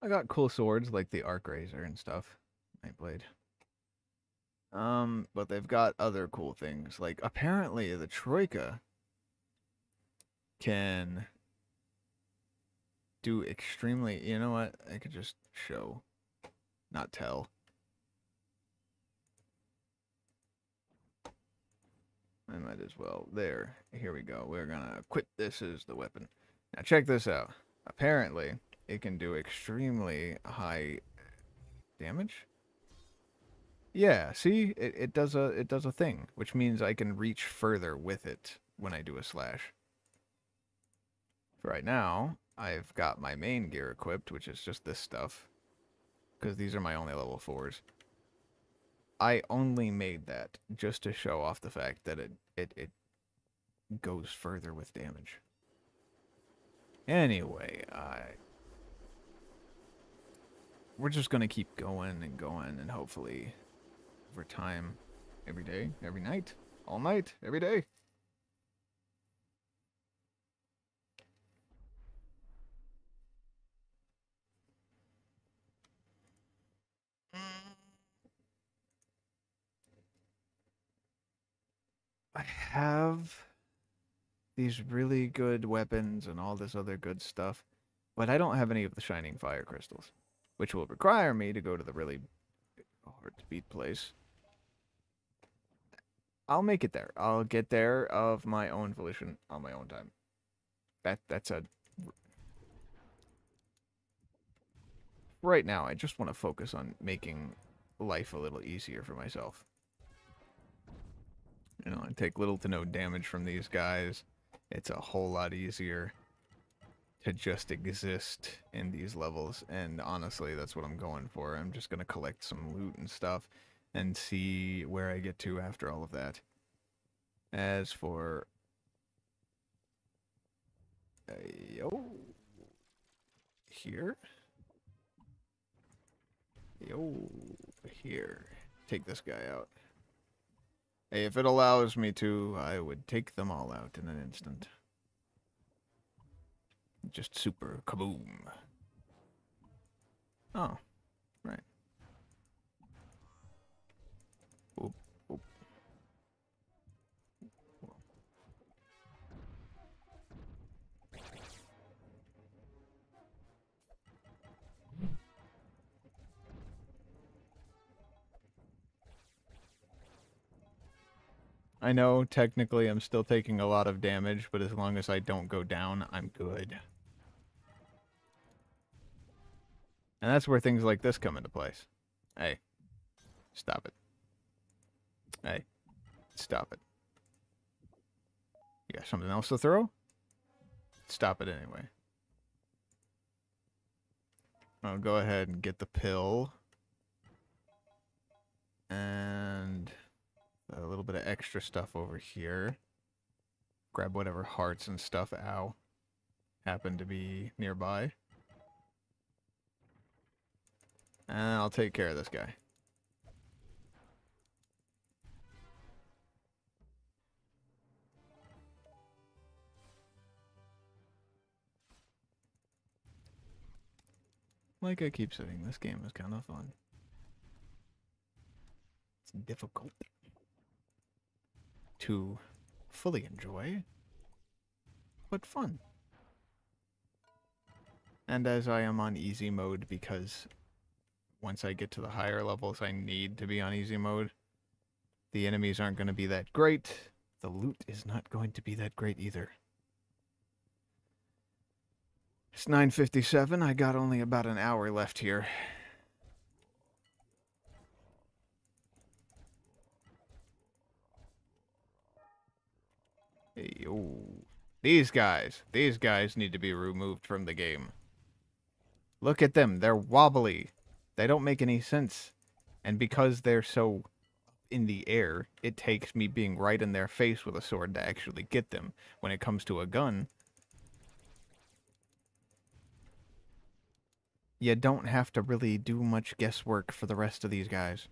I got cool swords like the Arc Razor and stuff. Nightblade. But they've got other cool things. Like apparently the Troika can do extremely, you know what? I could just show, not tell. I might as well. There. Here we go. We're gonna equip this as the weapon. Now check this out. Apparently, it can do extremely high damage. Yeah, see? It does a thing, which means I can reach further with it when I do a slash. For right now, I've got my main gear equipped, which is just this stuff. Because these are my only level 4s. I only made that just to show off the fact that it goes further with damage. Anyway, we're just going to keep going and hopefully over time, every day, every night, all night, every day. I have these really good weapons and all this other good stuff, but I don't have any of the shining fire crystals, which will require me to go to the really hard to beat place. I'll make it there. I'll get there of my own volition on my own time. That's a... Right now, I just want to focus on making life a little easier for myself. You know, I take little to no damage from these guys. It's a whole lot easier to just exist in these levels, and honestly, that's what I'm going for. I'm just going to collect some loot and stuff and see where I get to after all of that. As for... yo... here? Yo... here. Take this guy out. Hey, if it allows me to, I would take them all out in an instant. Just super kaboom. Oh, right. Oop, oop. I know, technically, I'm still taking a lot of damage, but as long as I don't go down, I'm good. And that's where things like this come into place. Hey, stop it. Hey, stop it. You got something else to throw? Stop it anyway. I'll go ahead and get the pill. And a little bit of extra stuff over here. Grab whatever hearts and stuff, ow, happen to be nearby. And I'll take care of this guy. Like I keep saying, this game is kind of fun. It's difficult to fully enjoy, but fun. And as I am on easy mode, because once I get to the higher levels, I need to be on easy mode. The enemies aren't going to be that great. The loot is not going to be that great either. It's 9:57. I got only about an hour left here. Hey, yo. These guys need to be removed from the game. Look at them. They're wobbly. They don't make any sense. And because they're so in the air, it takes me being right in their face with a sword to actually get them. When it comes to a gun, you don't have to really do much guesswork for the rest of these guys.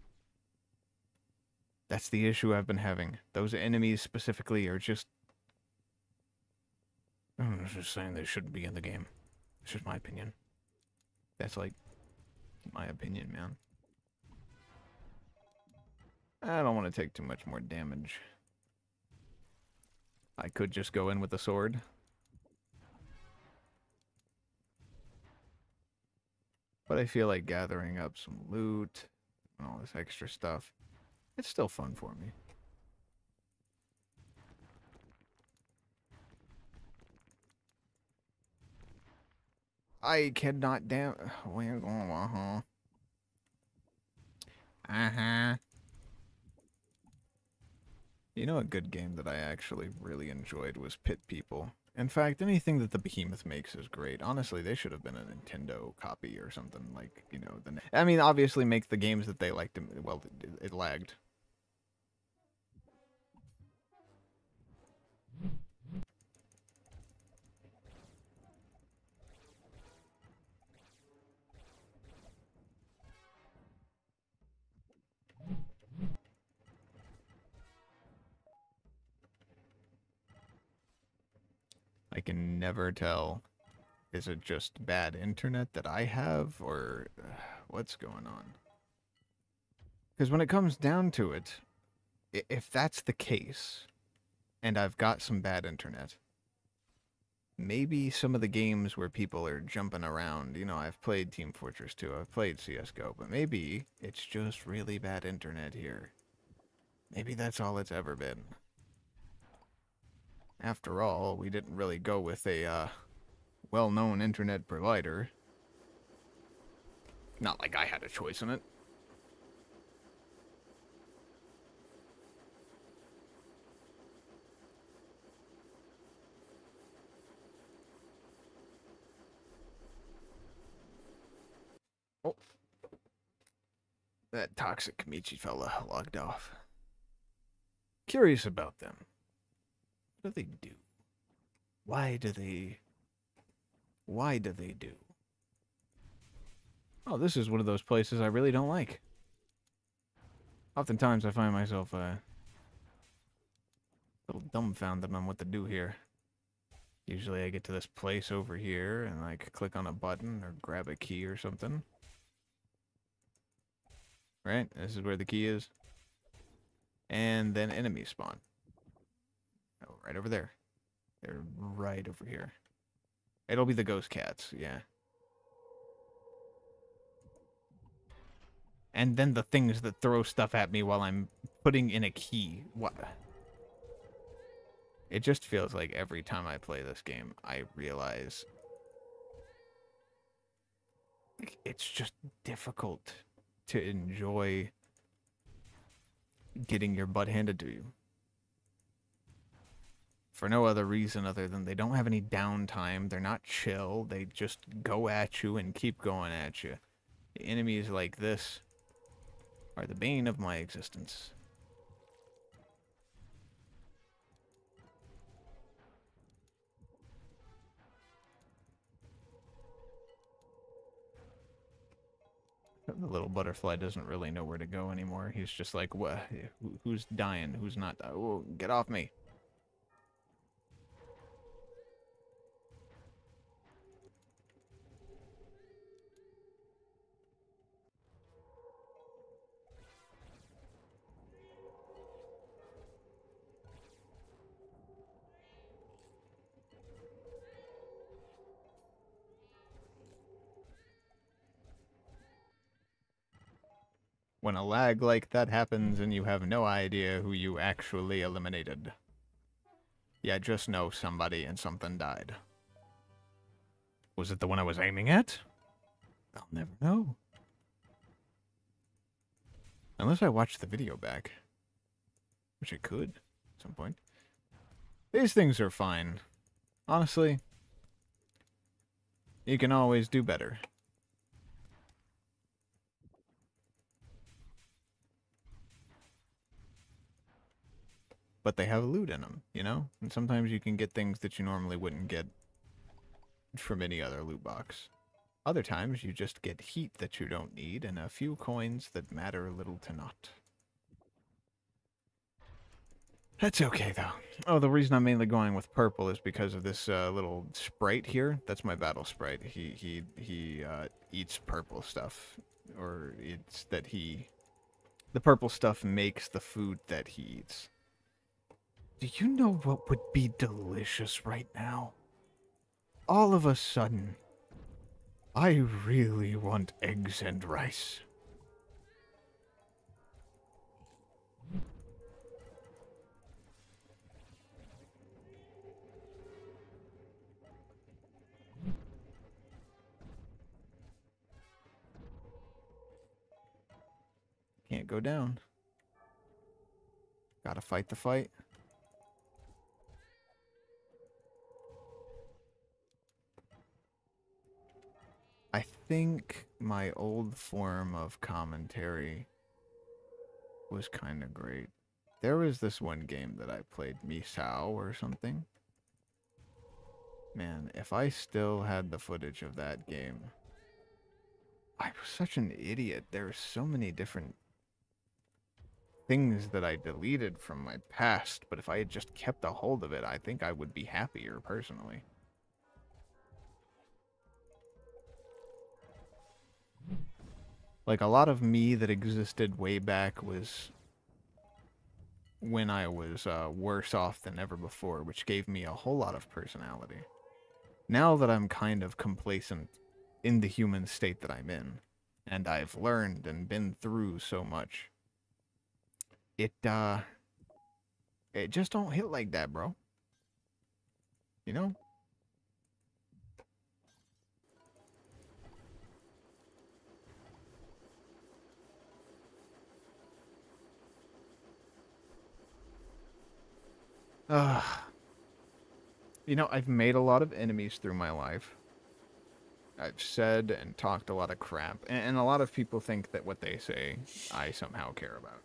That's the issue I've been having. Those enemies specifically are just... I'm just saying they shouldn't be in the game. It's just my opinion. That's like my opinion, man. I don't want to take too much more damage. I could just go in with the sword. But I feel like gathering up some loot and all this extra stuff, it's still fun for me. I cannot damn. We're going. Uh-huh. Uh-huh. You know, a good game that I actually really enjoyed was Pit People. In fact, anything that the Behemoth makes is great. Honestly, they should have been a Nintendo copy or something like, you know, I mean, obviously make the games that they like to, well, it lagged. I can never tell. Is it just bad internet that I have, or what's going on? Because when it comes down to it, if that's the case, and I've got some bad internet, maybe some of the games where people are jumping around, you know, I've played Team Fortress 2, I've played CSGO, but maybe it's just really bad internet here. Maybe that's all it's ever been. After all, we didn't really go with a well-known internet provider. Not like I had a choice in it. Oh. That toxic Kamichi fella logged off. Curious about them. What do they do? Why do they do? Oh, this is one of those places I really don't like. Oftentimes I find myself a little dumbfounded on what to do here. Usually I get to this place over here and like click on a button or grab a key or something. Right? This is where the key is. And then enemies spawn. Oh, right over there. They're right over here. It'll be the ghost cats, yeah. And then the things that throw stuff at me while I'm putting in a key. What? It just feels like every time I play this game, I realize it's just difficult to enjoy getting your butt handed to you. For no other reason other than they don't have any downtime, they're not chill, they just go at you and keep going at you. The enemies like this are the bane of my existence. The little butterfly doesn't really know where to go anymore. He's just like, what? Who's dying? Who's not dying? Oh, get off me. When a lag like that happens and you have no idea who you actually eliminated. Yeah, just know somebody and something died. Was it the one I was aiming at? I'll never know. Unless I watch the video back. Which I could, at some point. These things are fine. Honestly, you can always do better. But they have loot in them, you know? And sometimes you can get things that you normally wouldn't get from any other loot box. Other times you just get heat that you don't need and a few coins that matter little to not. That's okay, though. Oh, the reason I'm mainly going with purple is because of this little sprite here. That's my battle sprite. He eats purple stuff. Or it's that the purple stuff makes the food that he eats. Do you know what would be delicious right now? All of a sudden, I really want eggs and rice. Can't go down. Gotta fight the fight. I think my old form of commentary was kind of great. There was this one game that I played, Misao or something. Man, if I still had the footage of that game, I was such an idiot. There were so many different things that I deleted from my past, but if I had just kept a hold of it, I think I would be happier personally. Like, a lot of me that existed way back was when I was worse off than ever before, which gave me a whole lot of personality. Now that I'm kind of complacent in the human state that I'm in, and I've learned and been through so much, it just don't hit like that, bro. You know? You know, I've made a lot of enemies through my life. I've said and talked a lot of crap, and a lot of people think that what they say, I somehow care about.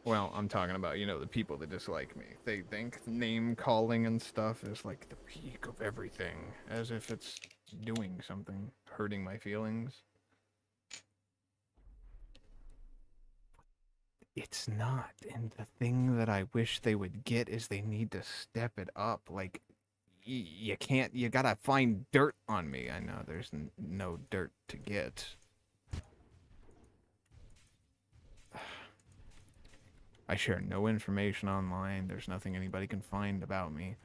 Well, I'm talking about, you know, the people that dislike me. They think name-calling and stuff is like the peak of everything, as if it's doing something, hurting my feelings. It's not, and the thing that I wish they would get is they need to step it up. Like, you can't, you gotta find dirt on me. I know there's no dirt to get. I share no information online. There's nothing anybody can find about me.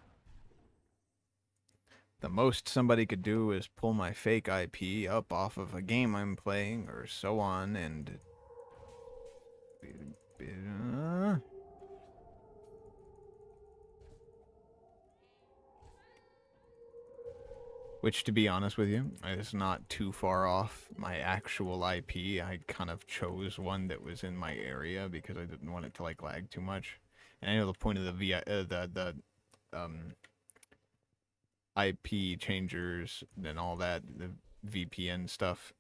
The most somebody could do is pull my fake IP up off of a game I'm playing or so on, and which, to be honest with you, is not too far off my actual IP. I kind of chose one that was in my area because I didn't want it to like lag too much. And I know the point of the IP changers and all that, the VPN stuff,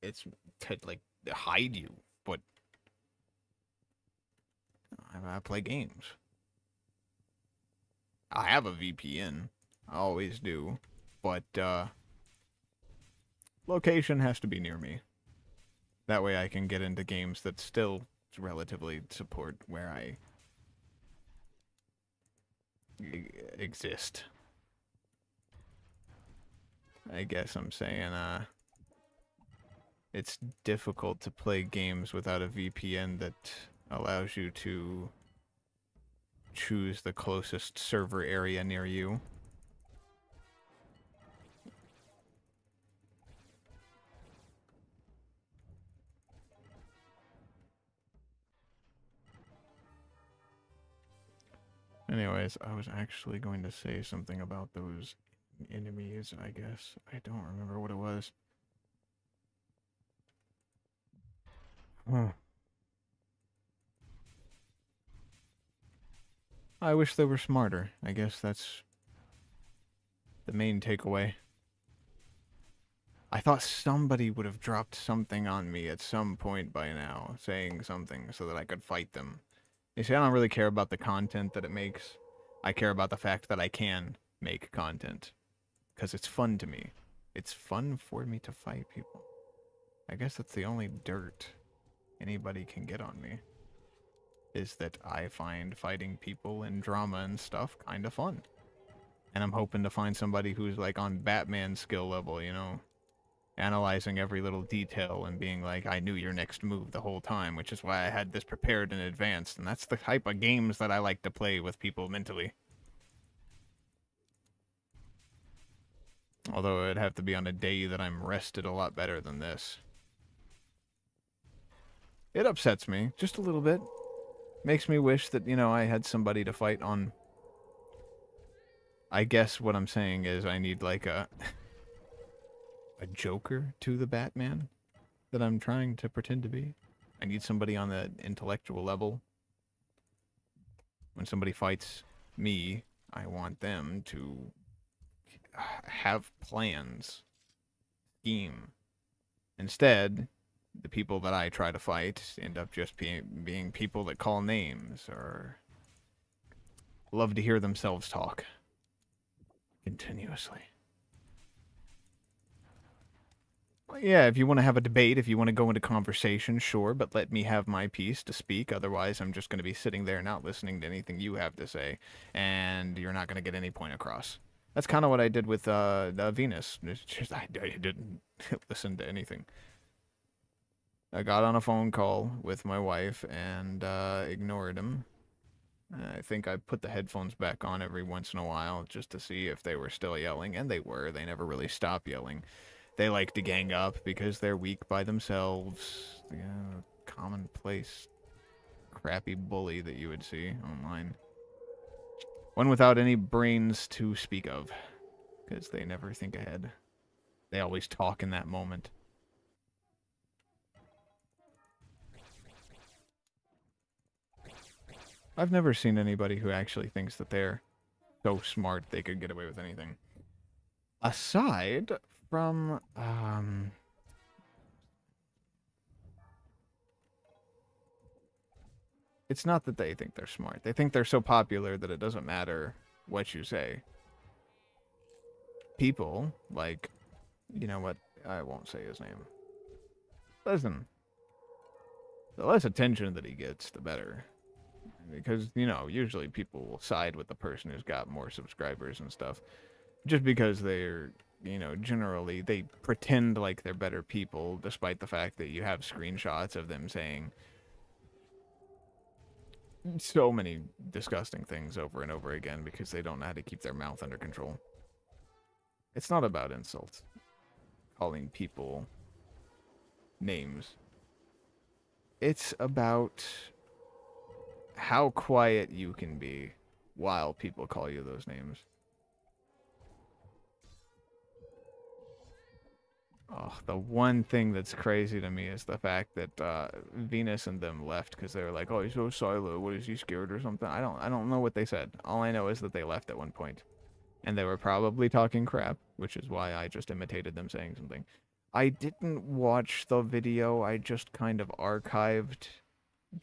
it's to like hide you, but I play games. I have a VPN. I always do. But, location has to be near me. That way I can get into games that still relatively support where I exist. I guess I'm saying, it's difficult to play games without a VPN that allows you to choose the closest server area near you. Anyways, I was actually going to say something about those enemies, I guess. I don't remember what it was. Huh. I wish they were smarter. I guess that's the main takeaway. I thought somebody would have dropped something on me at some point by now, saying something so that I could fight them. You see, I don't really care about the content that it makes. I care about the fact that I can make content. Because it's fun to me. It's fun for me to fight people. I guess that's the only dirt anybody can get on me. Is that I find fighting people and drama and stuff kind of fun. And I'm hoping to find somebody who's like on Batman skill level, you know? Analyzing every little detail and being like, I knew your next move the whole time, which is why I had this prepared in advance. And that's the type of games that I like to play with people mentally. Although it'd have to be on a day that I'm rested a lot better than this. It upsets me, just a little bit. Makes me wish that, you know, I had somebody to fight on. I guess what I'm saying is I need like a Joker to the Batman that I'm trying to pretend to be. I need somebody on the intellectual level. When somebody fights me, I want them to have plans, scheme. Instead, the people that I try to fight end up just being people that call names or love to hear themselves talk continuously. Well, yeah, if you want to have a debate, if you want to go into conversation, sure, but let me have my piece to speak. Otherwise, I'm just going to be sitting there not listening to anything you have to say, and you're not going to get any point across. That's kind of what I did with Venus. It's just, I didn't listen to anything. I got on a phone call with my wife and ignored him. I think I put the headphones back on every once in a while just to see if they were still yelling, and they were. They never really stopped yelling. They like to gang up because they're weak by themselves. Yeah, commonplace, crappy bully that you would see online. One without any brains to speak of, because they never think ahead. They always talk in that moment. I've never seen anybody who actually thinks that they're so smart they could get away with anything. Aside from, it's not that they think they're smart. They think they're so popular that it doesn't matter what you say. People, like, you know what? I won't say his name. Listen, the less attention that he gets, the better. Because, you know, usually people will side with the person who's got more subscribers and stuff. Just because they're, you know, generally, they pretend like they're better people, despite the fact that you have screenshots of them saying so many disgusting things over and over again because they don't know how to keep their mouth under control. It's not about insults. Calling people names. It's about how quiet you can be while people call you those names. Oh, the one thing that's crazy to me is the fact that Venus and them left because they were like, "Oh, he's so silent. What is he scared or something?" I don't know what they said. All I know is that they left at one point, and they were probably talking crap, which is why I just imitated them saying something. I didn't watch the video. I just kind of archived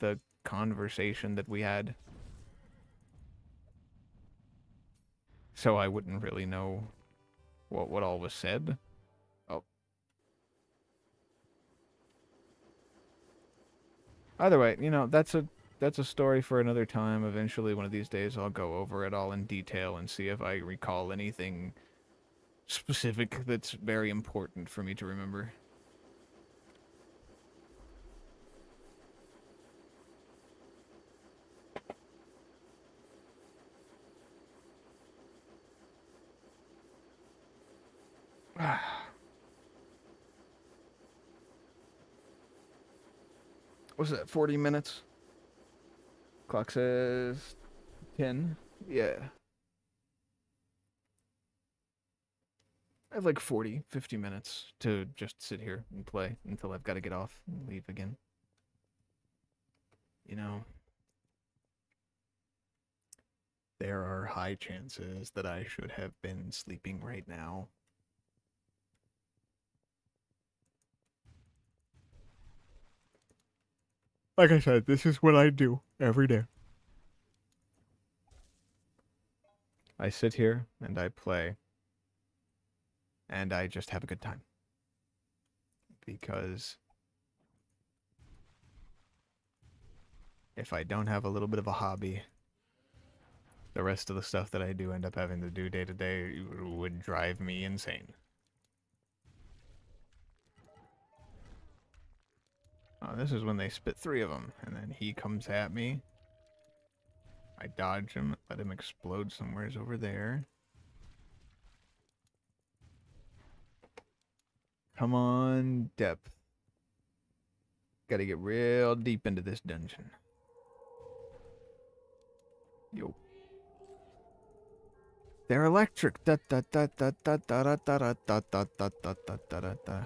the conversation that we had, so I wouldn't really know what all was said. Oh. Either way, you know, that's a story for another time. Eventually, one of these days, I'll go over it all in detail and see if I recall anything specific that's very important for me to remember. What's that, 40 minutes? Clock says 10. Yeah. I have like 40, 50 minutes to just sit here and play until I've got to get off and leave again. You know, there are high chances that I should have been sleeping right now. Like I said, this is what I do every day. I sit here and I play. And I just have a good time. Because if I don't have a little bit of a hobby, the rest of the stuff that I do end up having to do day to day would drive me insane. Oh, this is when they spit 3 of them, and then he comes at me. I dodge him, let him explode somewheres over there. Come on, depth. Gotta get real deep into this dungeon. Yo. They're electric. Da da da da da da da da da da da da da da da.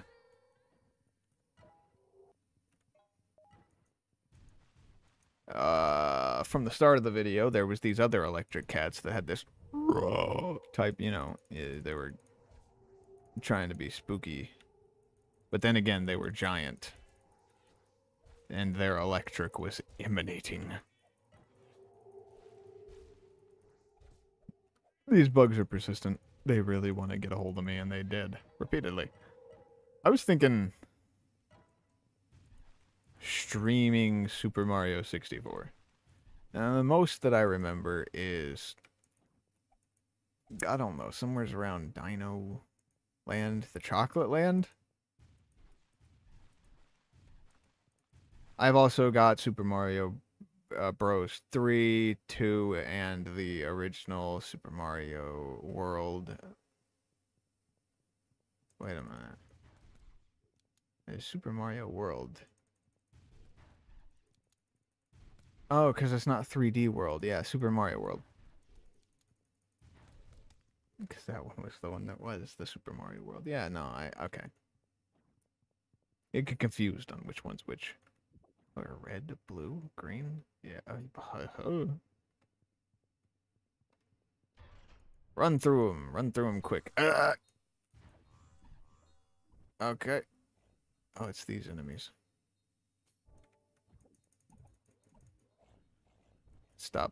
from the start of the video, there was these other electric cats that had this type, they were trying to be spooky. But then again, they were giant. And their electric was emanating. These bugs are persistent. They really want to get a hold of me, and they did. Repeatedly. I was thinking streaming Super Mario 64. Now, the most that I remember is, I don't know, somewhere's around Dino Land, the Chocolate Land. I've also got Super Mario Bros. 3, 2, and the original Super Mario World. Wait a minute. There's Super Mario World. Oh, because it's not 3D World. Yeah, Super Mario World. Because that one was the one that was the Super Mario World. Yeah, no, okay. It get confused on which one's which. Or red, blue, green? Yeah. Run through them. Run through them quick. Okay. Oh, it's these enemies. Stop.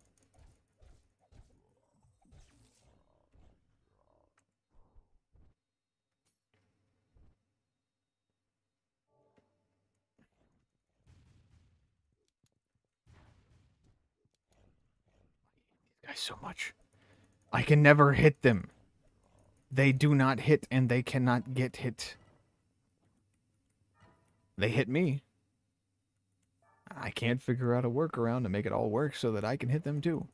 Guys, so much. I can never hit them. They do not hit, and they cannot get hit. They hit me. I can't figure out a workaround to make it all work so that I can hit them too.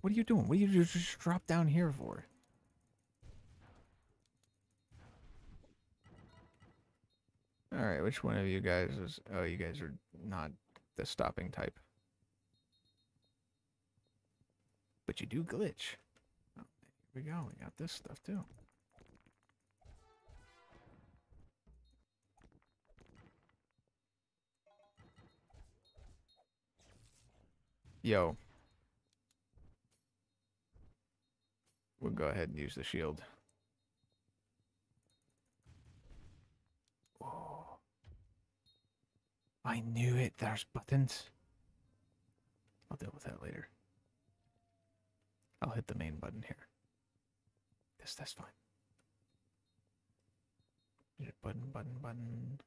What are you doing? What do you just drop down here for? Alright, which one of you guys is... Oh, you guys are not the stopping type. But you do glitch. Oh, here we go. We got this stuff too. Yo. We'll go ahead and use the shield. Oh. I knew it. There's buttons. I'll deal with that later. I'll hit the main button here. That's fine. Button, button, button.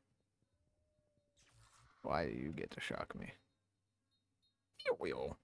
Why do you get to shock me? Yo.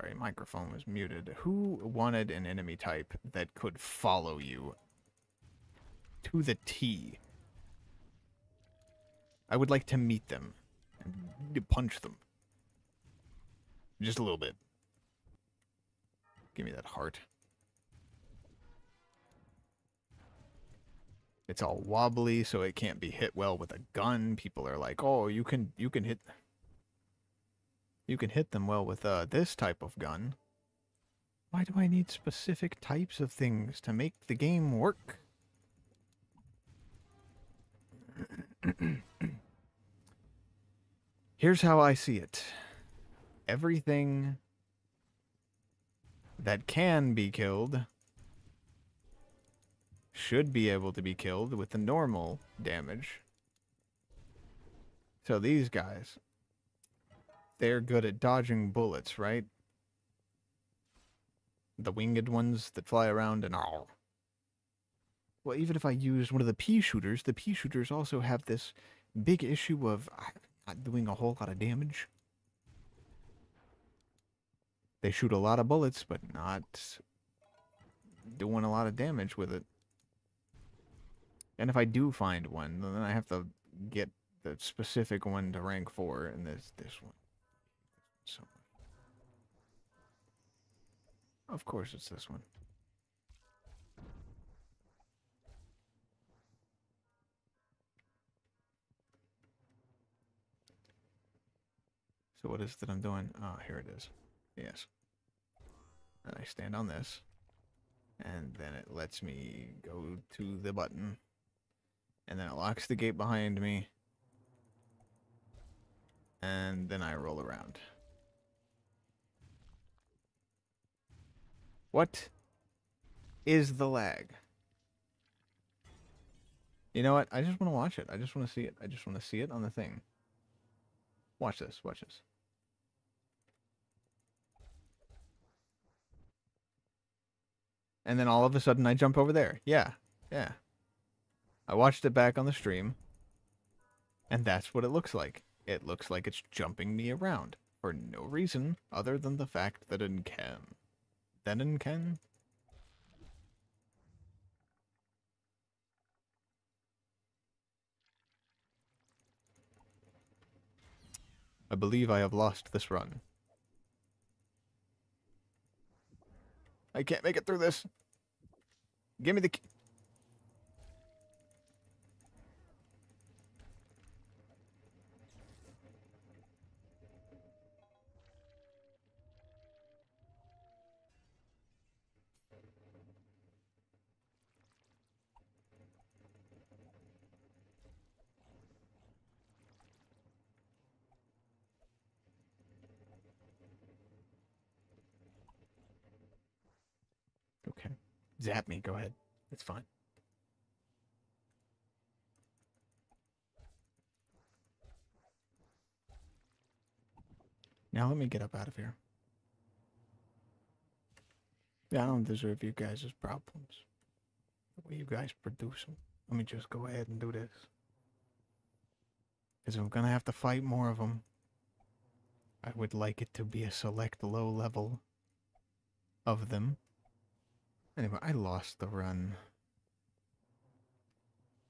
Sorry, microphone was muted. Who wanted an enemy type that could follow you to the T? I would like to meet them and punch them. Just a little bit. Give me that heart. It's all wobbly, so it can't be hit well with a gun. People are like, "Oh, you can hit them well with this type of gun." Why do I need specific types of things to make the game work? Here's how I see it. Everything that can be killed should be able to be killed with the normal damage. So these guys, they're good at dodging bullets, right? The winged ones that fly around and all. Well, even if I used one of the pea shooters also have this big issue of not doing a whole lot of damage. They shoot a lot of bullets, but not doing a lot of damage with it. And if I do find one, then I have to get the specific one to rank 4, and this one. So, of course it's this one. So what is it that I'm doing? Oh, here it is. Yes. And I stand on this. And then it lets me go to the button. And then it locks the gate behind me. And then I roll around. What is the lag? You know what? I just want to watch it. I just want to see it. I just want to see it on the thing. Watch this. Watch this. And then all of a sudden I jump over there. Yeah. Yeah. I watched it back on the stream. And that's what it looks like. It looks like it's jumping me around. For no reason other than the fact that it can. Then it can. I believe I have lost this run. I can't make it through this. Give me the key. Okay. Zap me. Go ahead. It's fine. Now let me get up out of here. Yeah, I don't deserve you guys' problems. The way you guys produce them. Let me just go ahead and do this. Because I'm going to have to fight more of them. I would like it to be a select low level of them. Anyway, I lost the run.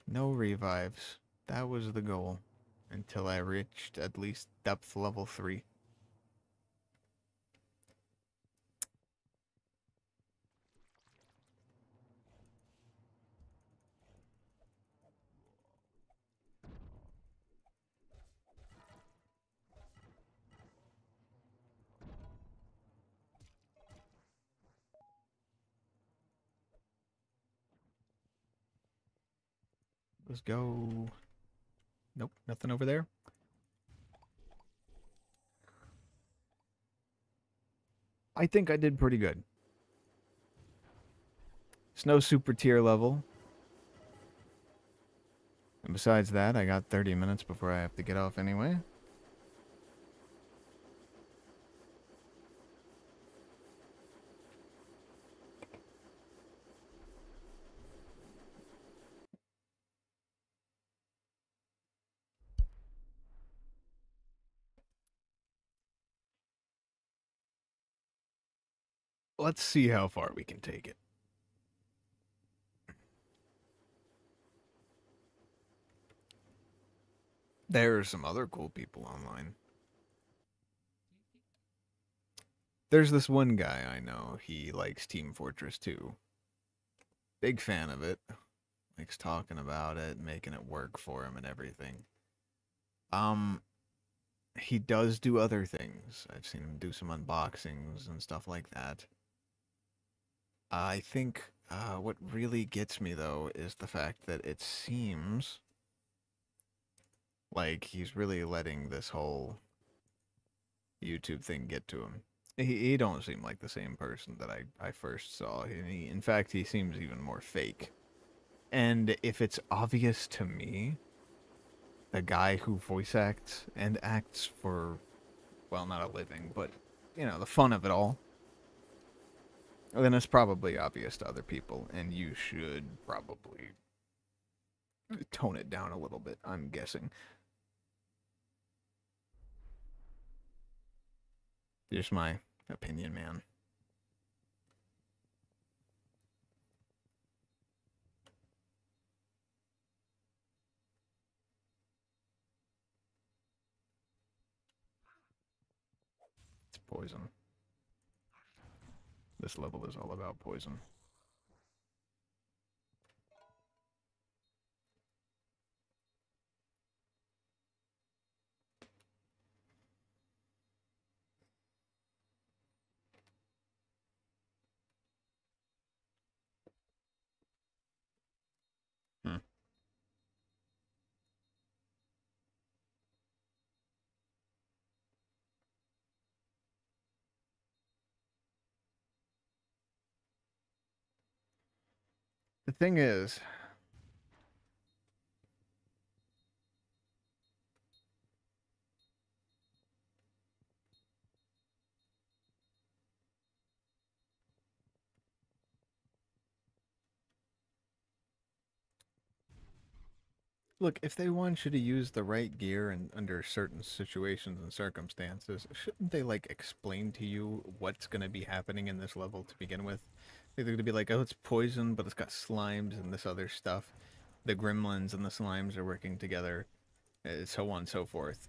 No revives. That was the goal. Until I reached at least depth level 3. Let's go. Nope, nothing over there. I think I did pretty good. It's no super tier level. And besides that, I got 30 minutes before I have to get off anyway. let's see how far we can take it. There are some other cool people online. There's this one guy I know. He likes Team Fortress 2. Big fan of it. Likes talking about it, making it work for him and everything. Um, he does do other things. I've seen him do some unboxings and stuff like that. I think what really gets me, though, is the fact that it seems like he's really letting this whole YouTube thing get to him. He don't seem like the same person that I first saw. In fact, he seems even more fake. And if it's obvious to me, the guy who voice acts and acts for, well, not a living, but, you know, the fun of it all, then it's probably obvious to other people, and you should probably tone it down a little bit, I'm guessing. Just my opinion, man. It's poison. This level is all about poison. Hmm. The thing is, look, if they want you to use the right gear and under certain situations and circumstances, shouldn't they, like, explain to you what's going to be happening in this level to begin with? They're going to be like, oh, it's poison, but it's got slimes and this other stuff. The gremlins and the slimes are working together, so on and so forth.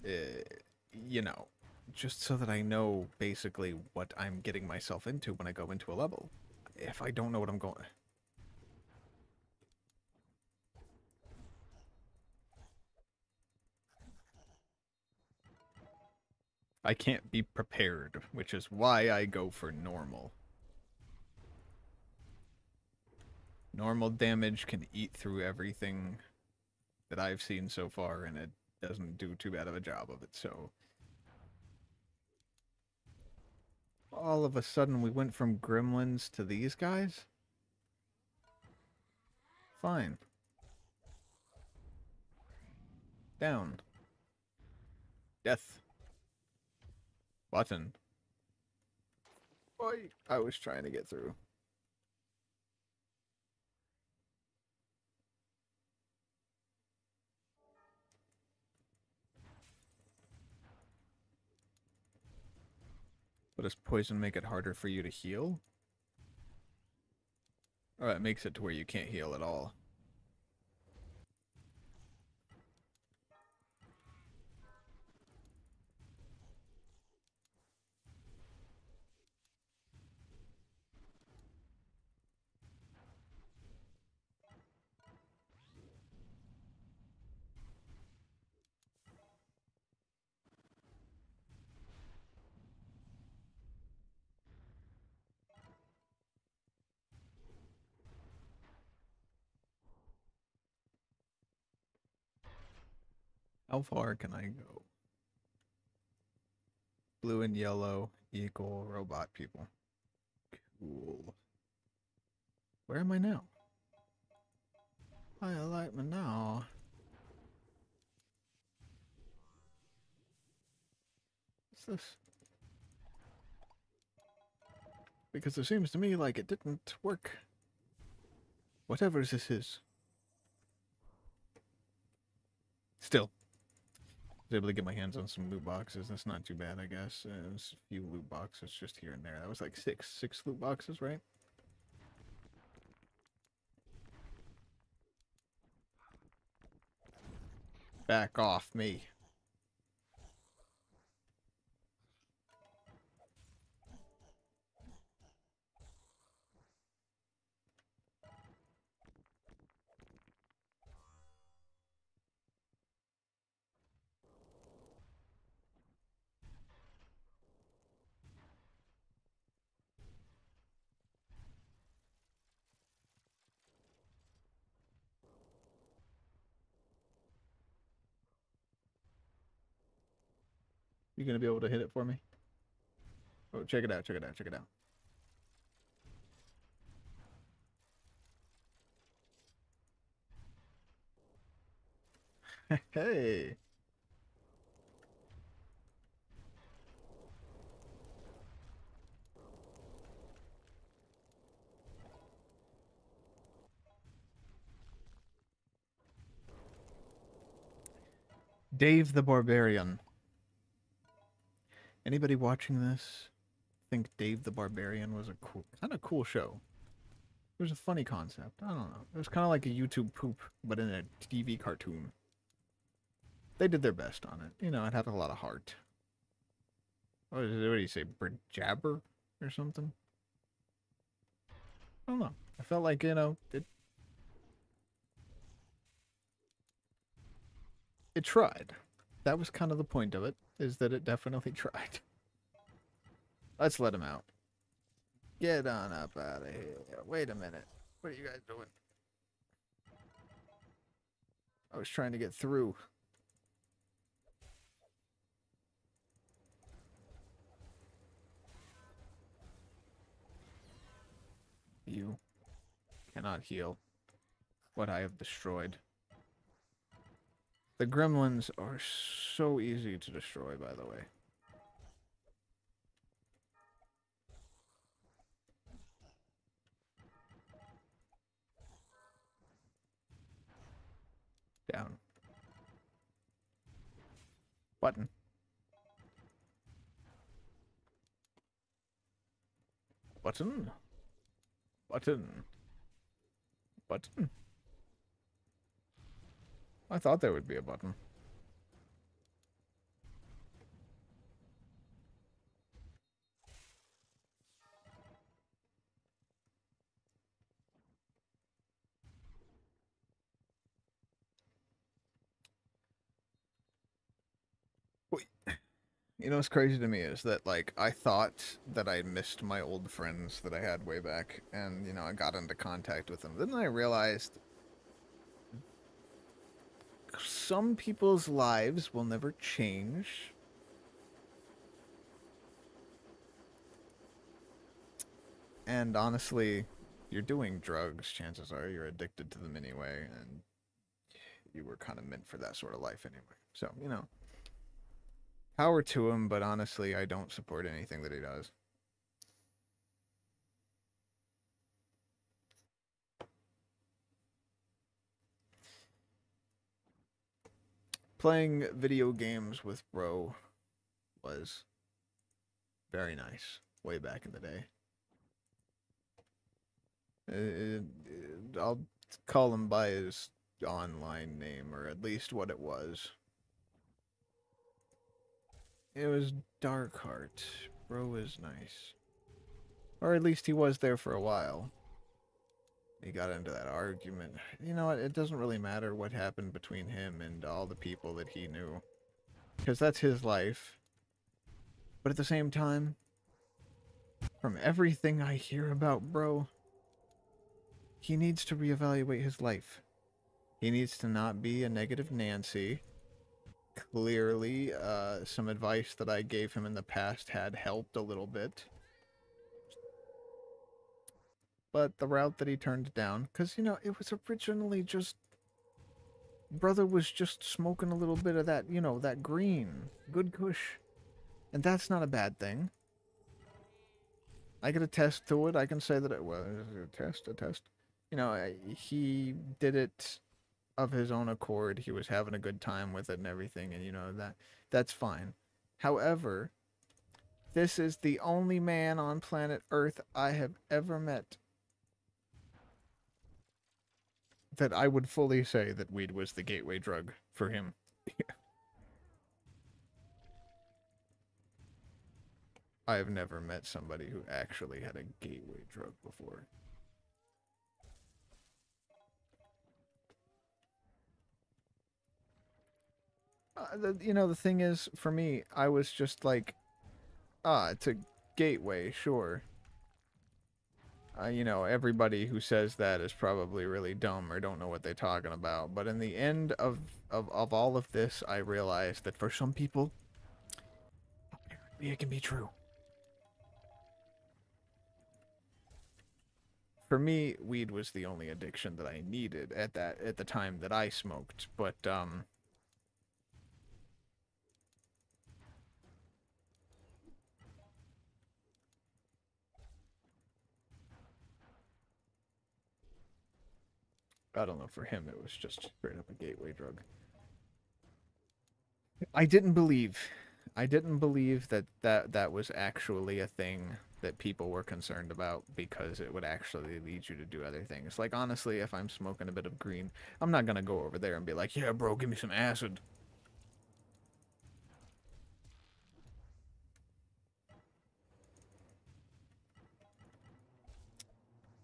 You know, just so that I know basically what I'm getting myself into when I go into a level. If I don't know what I'm going... I can't be prepared, which is why I go for normal. Normal damage can eat through everything that I've seen so far, and it doesn't do too bad of a job of it, so... All of a sudden, we went from gremlins to these guys? Fine. Down. Death. Button. Boy, I was trying to get through. But does poison make it harder for you to heal? Or it makes it to where you can't heal at all? How far can I go? Blue and yellow equal robot people. Cool. Where am I now? I like me now. What's this? Because it seems to me like it didn't work. Whatever this is. Still. was able to get my hands on some loot boxes. That's not too bad, I guess. It was a few loot boxes just here and there. That was like six loot boxes, right? Back off me. You gonna be able to hit it for me? Oh, check it out, check it out, check it out. Hey. Dave the Barbarian. Anybody watching this think Dave the Barbarian was a kind of cool show? It was a funny concept. I don't know. It was kind of like a YouTube poop, but in a TV cartoon. They did their best on it. You know, it had a lot of heart. What do you say? Jabber or something? I don't know. I felt like, you know, it tried. That was kind of the point of it, is that it definitely tried. Let's let him out. Get on up out of here. Wait a minute. What are you guys doing? I was trying to get through. You cannot heal what I have destroyed. The gremlins are so easy to destroy, by the way. Down. Button. Button. Button. Button. I thought there would be a button. You know what's crazy to me is that, like, I thought that I missed my old friends that I had way back, and, you know, I got into contact with them. Then I realized some people's lives will never change. And honestly, you're doing drugs, chances are you're addicted to them anyway, and you were kind of meant for that sort of life anyway. So, you know, power to him, but honestly, I don't support anything that he does. Playing video games with bro was very nice way back in the day. I'll call him by his online name, or at least what it was. It was Darkheart. Bro was nice. Or at least he was there for a while. He got into that argument. You know what? It doesn't really matter what happened between him and all the people that he knew. Because that's his life. But at the same time, from everything I hear about bro, he needs to reevaluate his life. He needs to not be a negative Nancy. Clearly, some advice that I gave him in the past had helped a little bit. But the route that he turned down, because, you know, it was originally just... Brother was just smoking a little bit of that, you know, that green. Good kush. And that's not a bad thing. I can attest to it. I can say that it was a test. You know, he did it of his own accord. He was having a good time with it and everything, and that's fine. However, this is the only man on planet Earth I have ever met that I would fully say that weed was the gateway drug for him. I have never met somebody who actually had a gateway drug before. The thing is, for me, I was just like, it's a gateway, sure. Everybody who says that is probably really dumb or don't know what they're talking about. But in the end of all of this, I realized that for some people, apparently it can be true. For me, weed was the only addiction that I needed at the time that I smoked. But I don't know, for him it was just straight up a gateway drug. I didn't believe. I didn't believe that was actually a thing that people were concerned about because it would actually lead you to do other things. Like, honestly, if I'm smoking a bit of green, I'm not gonna go over there and be like, yeah, bro, give me some acid.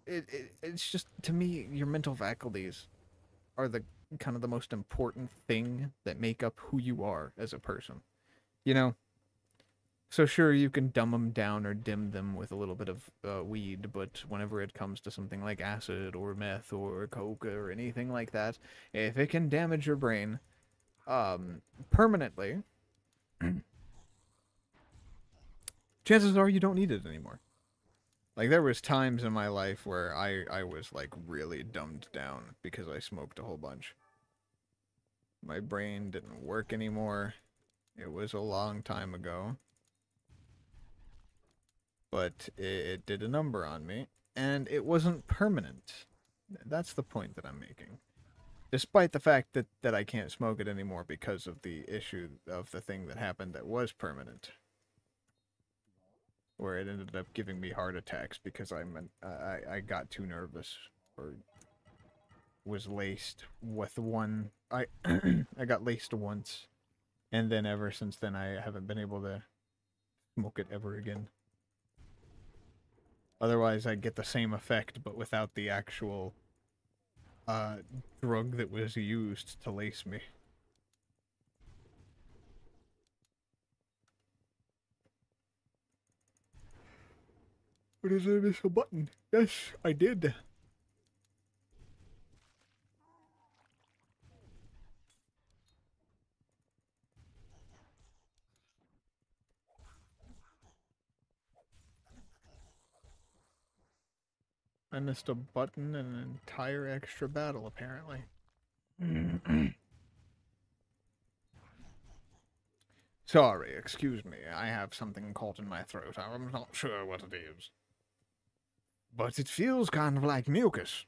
It's just, to me, your mental faculties are the kind of the most important thing that make up who you are as a person. You know? So sure, you can dumb them down or dim them with a little bit of weed, but whenever it comes to something like acid or meth or coke or anything like that, if it can damage your brain permanently, chances are you don't need it anymore. Like, there was times in my life where I was, like, really dumbed down because I smoked a whole bunch. My brain didn't work anymore. It was a long time ago. But it did a number on me, and it wasn't permanent. That's the point that I'm making. Despite the fact that I can't smoke it anymore because of the issue of the thing that happened that was permanent. Where it ended up giving me heart attacks because I got too nervous or was laced with one. I got laced once, and then ever since then I haven't been able to smoke it ever again. Otherwise, I get the same effect, but without the actual drug that was used to lace me. What is it? Miss a button? Yes, I did. I missed a button and an entire extra battle, apparently. Sorry, excuse me. I have something caught in my throat. I'm not sure what it is. But it feels kind of like mucus.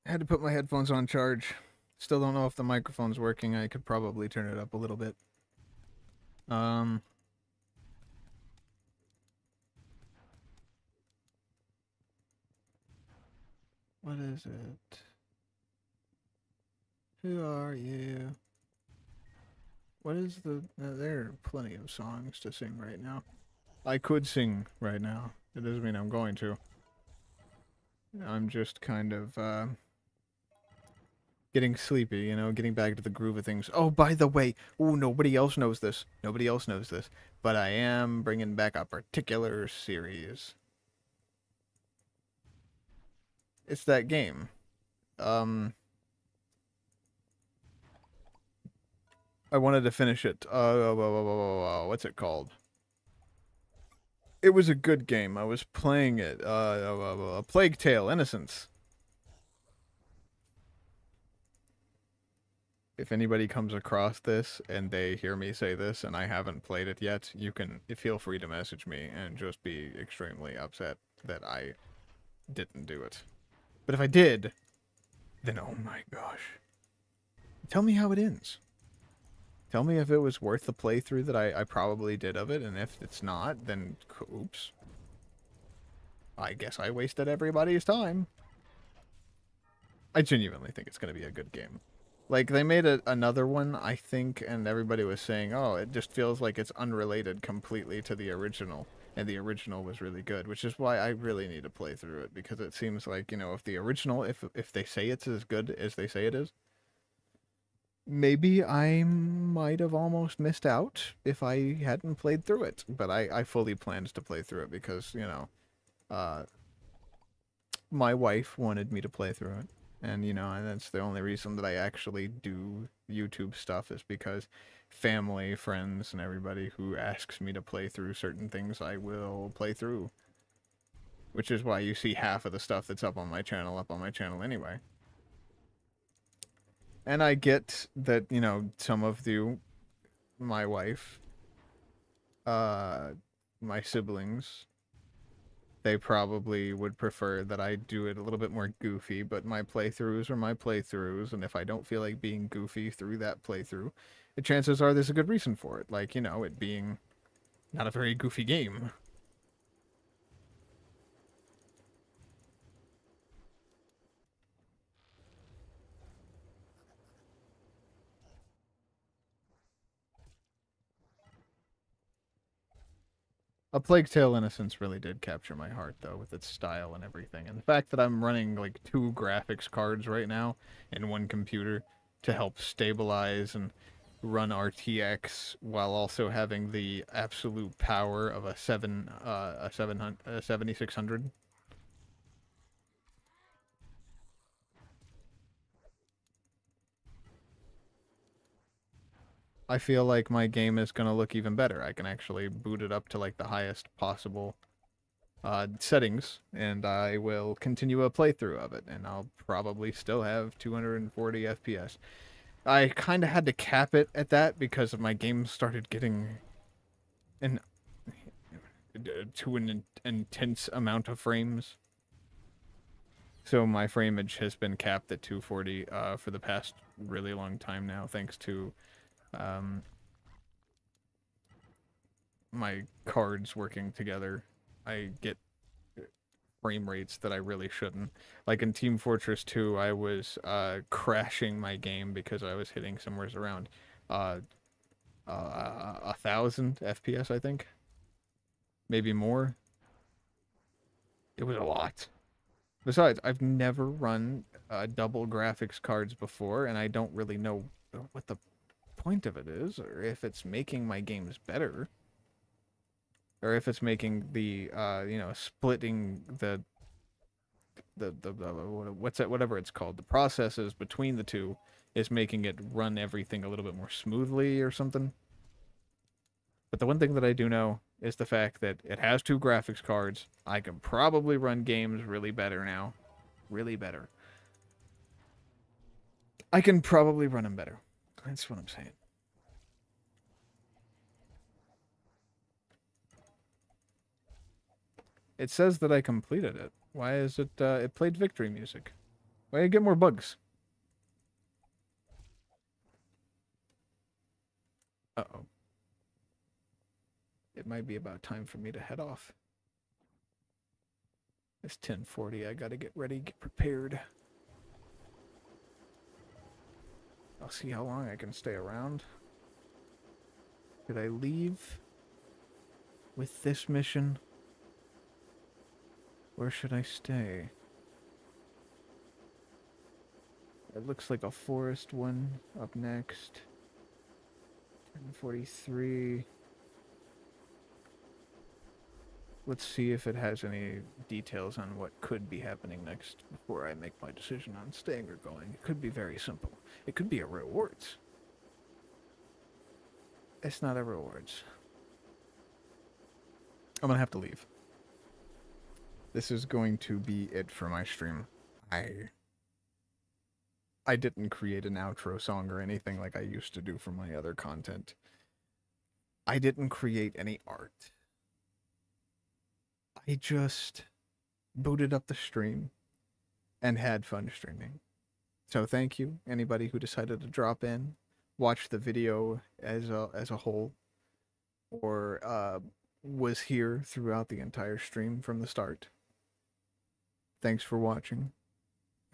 I had to put my headphones on charge. Still don't know if the microphone's working. I could probably turn it up a little bit. Um... What is it? Who are you? What is the... there are plenty of songs to sing right now. I could sing right now. It doesn't mean I'm going to. I'm just kind of, getting sleepy, you know, getting back to the groove of things. Oh, by the way, oh, nobody else knows this. Nobody else knows this. But I am bringing back a particular series. It's that game. I wanted to finish it. What's it called? It was a good game. I was playing it. Plague Tale: Innocence. If anybody comes across this and they hear me say this and I haven't played it yet, you can feel free to message me and just be extremely upset that I didn't do it. But if I did, then oh my gosh. Tell me how it ends. Tell me if it was worth the playthrough that I probably did of it, and if it's not, then oops. I guess I wasted everybody's time. I genuinely think it's going to be a good game. Like, they made another one, I think, and everybody was saying, oh, it just feels like it's unrelated completely to the original. And the original was really good, which is why I really need to play through it, because it seems like, you know, if the original, if they say it's as good as they say it is, maybe I might have almost missed out if I hadn't played through it. But I fully planned to play through it because, you know, my wife wanted me to play through it. And, you know, and that's the only reason that I actually do YouTube stuff is because family, friends, and everybody who asks me to play through certain things, I will play through. Which is why you see half of the stuff that's up on my channel anyway. And I get that, you know, some of you, my wife, my siblings, they probably would prefer that I do it a little bit more goofy, but my playthroughs are my playthroughs, and if I don't feel like being goofy through that playthrough, the chances are there's a good reason for it. Like, you know, it being not a very goofy game. A Plague Tale: Innocence really did capture my heart, though, with its style and everything. And the fact that I'm running, like, 2 graphics cards right now in one computer to help stabilize and run RTX while also having the absolute power of a 7600. I feel like my game is going to look even better. I can actually boot it up to, like, the highest possible settings, and I will continue a playthrough of it, and I'll probably still have 240 FPS. I kind of had to cap it at that because my game started getting an to an intense amount of frames. So my frameage has been capped at 240 for the past really long time now, thanks to my cards working together. I get frame rates that I really shouldn't. Like in Team Fortress 2, I was crashing my game because I was hitting somewhere around 1,000 FPS, I think. Maybe more. It was a lot. Besides, I've never run double graphics cards before, and I don't really know what the point of it is, or if it's making my games better, or if it's making the you know, splitting the what's that, whatever it's called, the processes between the two is making it run everything a little bit more smoothly or something. But the one thing that I do know is the fact that it has 2 graphics cards. I can probably run games really better now. Really better. I can probably run them better. That's what I'm saying. It says that I completed it. Why is it, it played victory music? Why do I get more bugs? Uh-oh. It might be about time for me to head off. It's 10:40. I gotta get ready, get prepared. I'll see how long I can stay around. Did I leave with this mission? Where should I stay? It looks like a forest one up next. 1043. Let's see if it has any details on what could be happening next before I make my decision on staying or going. It could be very simple. It could be a rewards. It's not a rewards. I'm gonna have to leave. This is going to be it for my stream. I didn't create an outro song or anything like I used to do for my other content. I didn't create any art. I just booted up the stream and had fun streaming. So thank you, anybody who decided to drop in, watch the video as a whole, or was here throughout the entire stream from the start. Thanks for watching.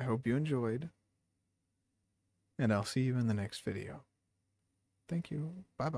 I hope you enjoyed, and I'll see you in the next video. Thank you. Bye-bye.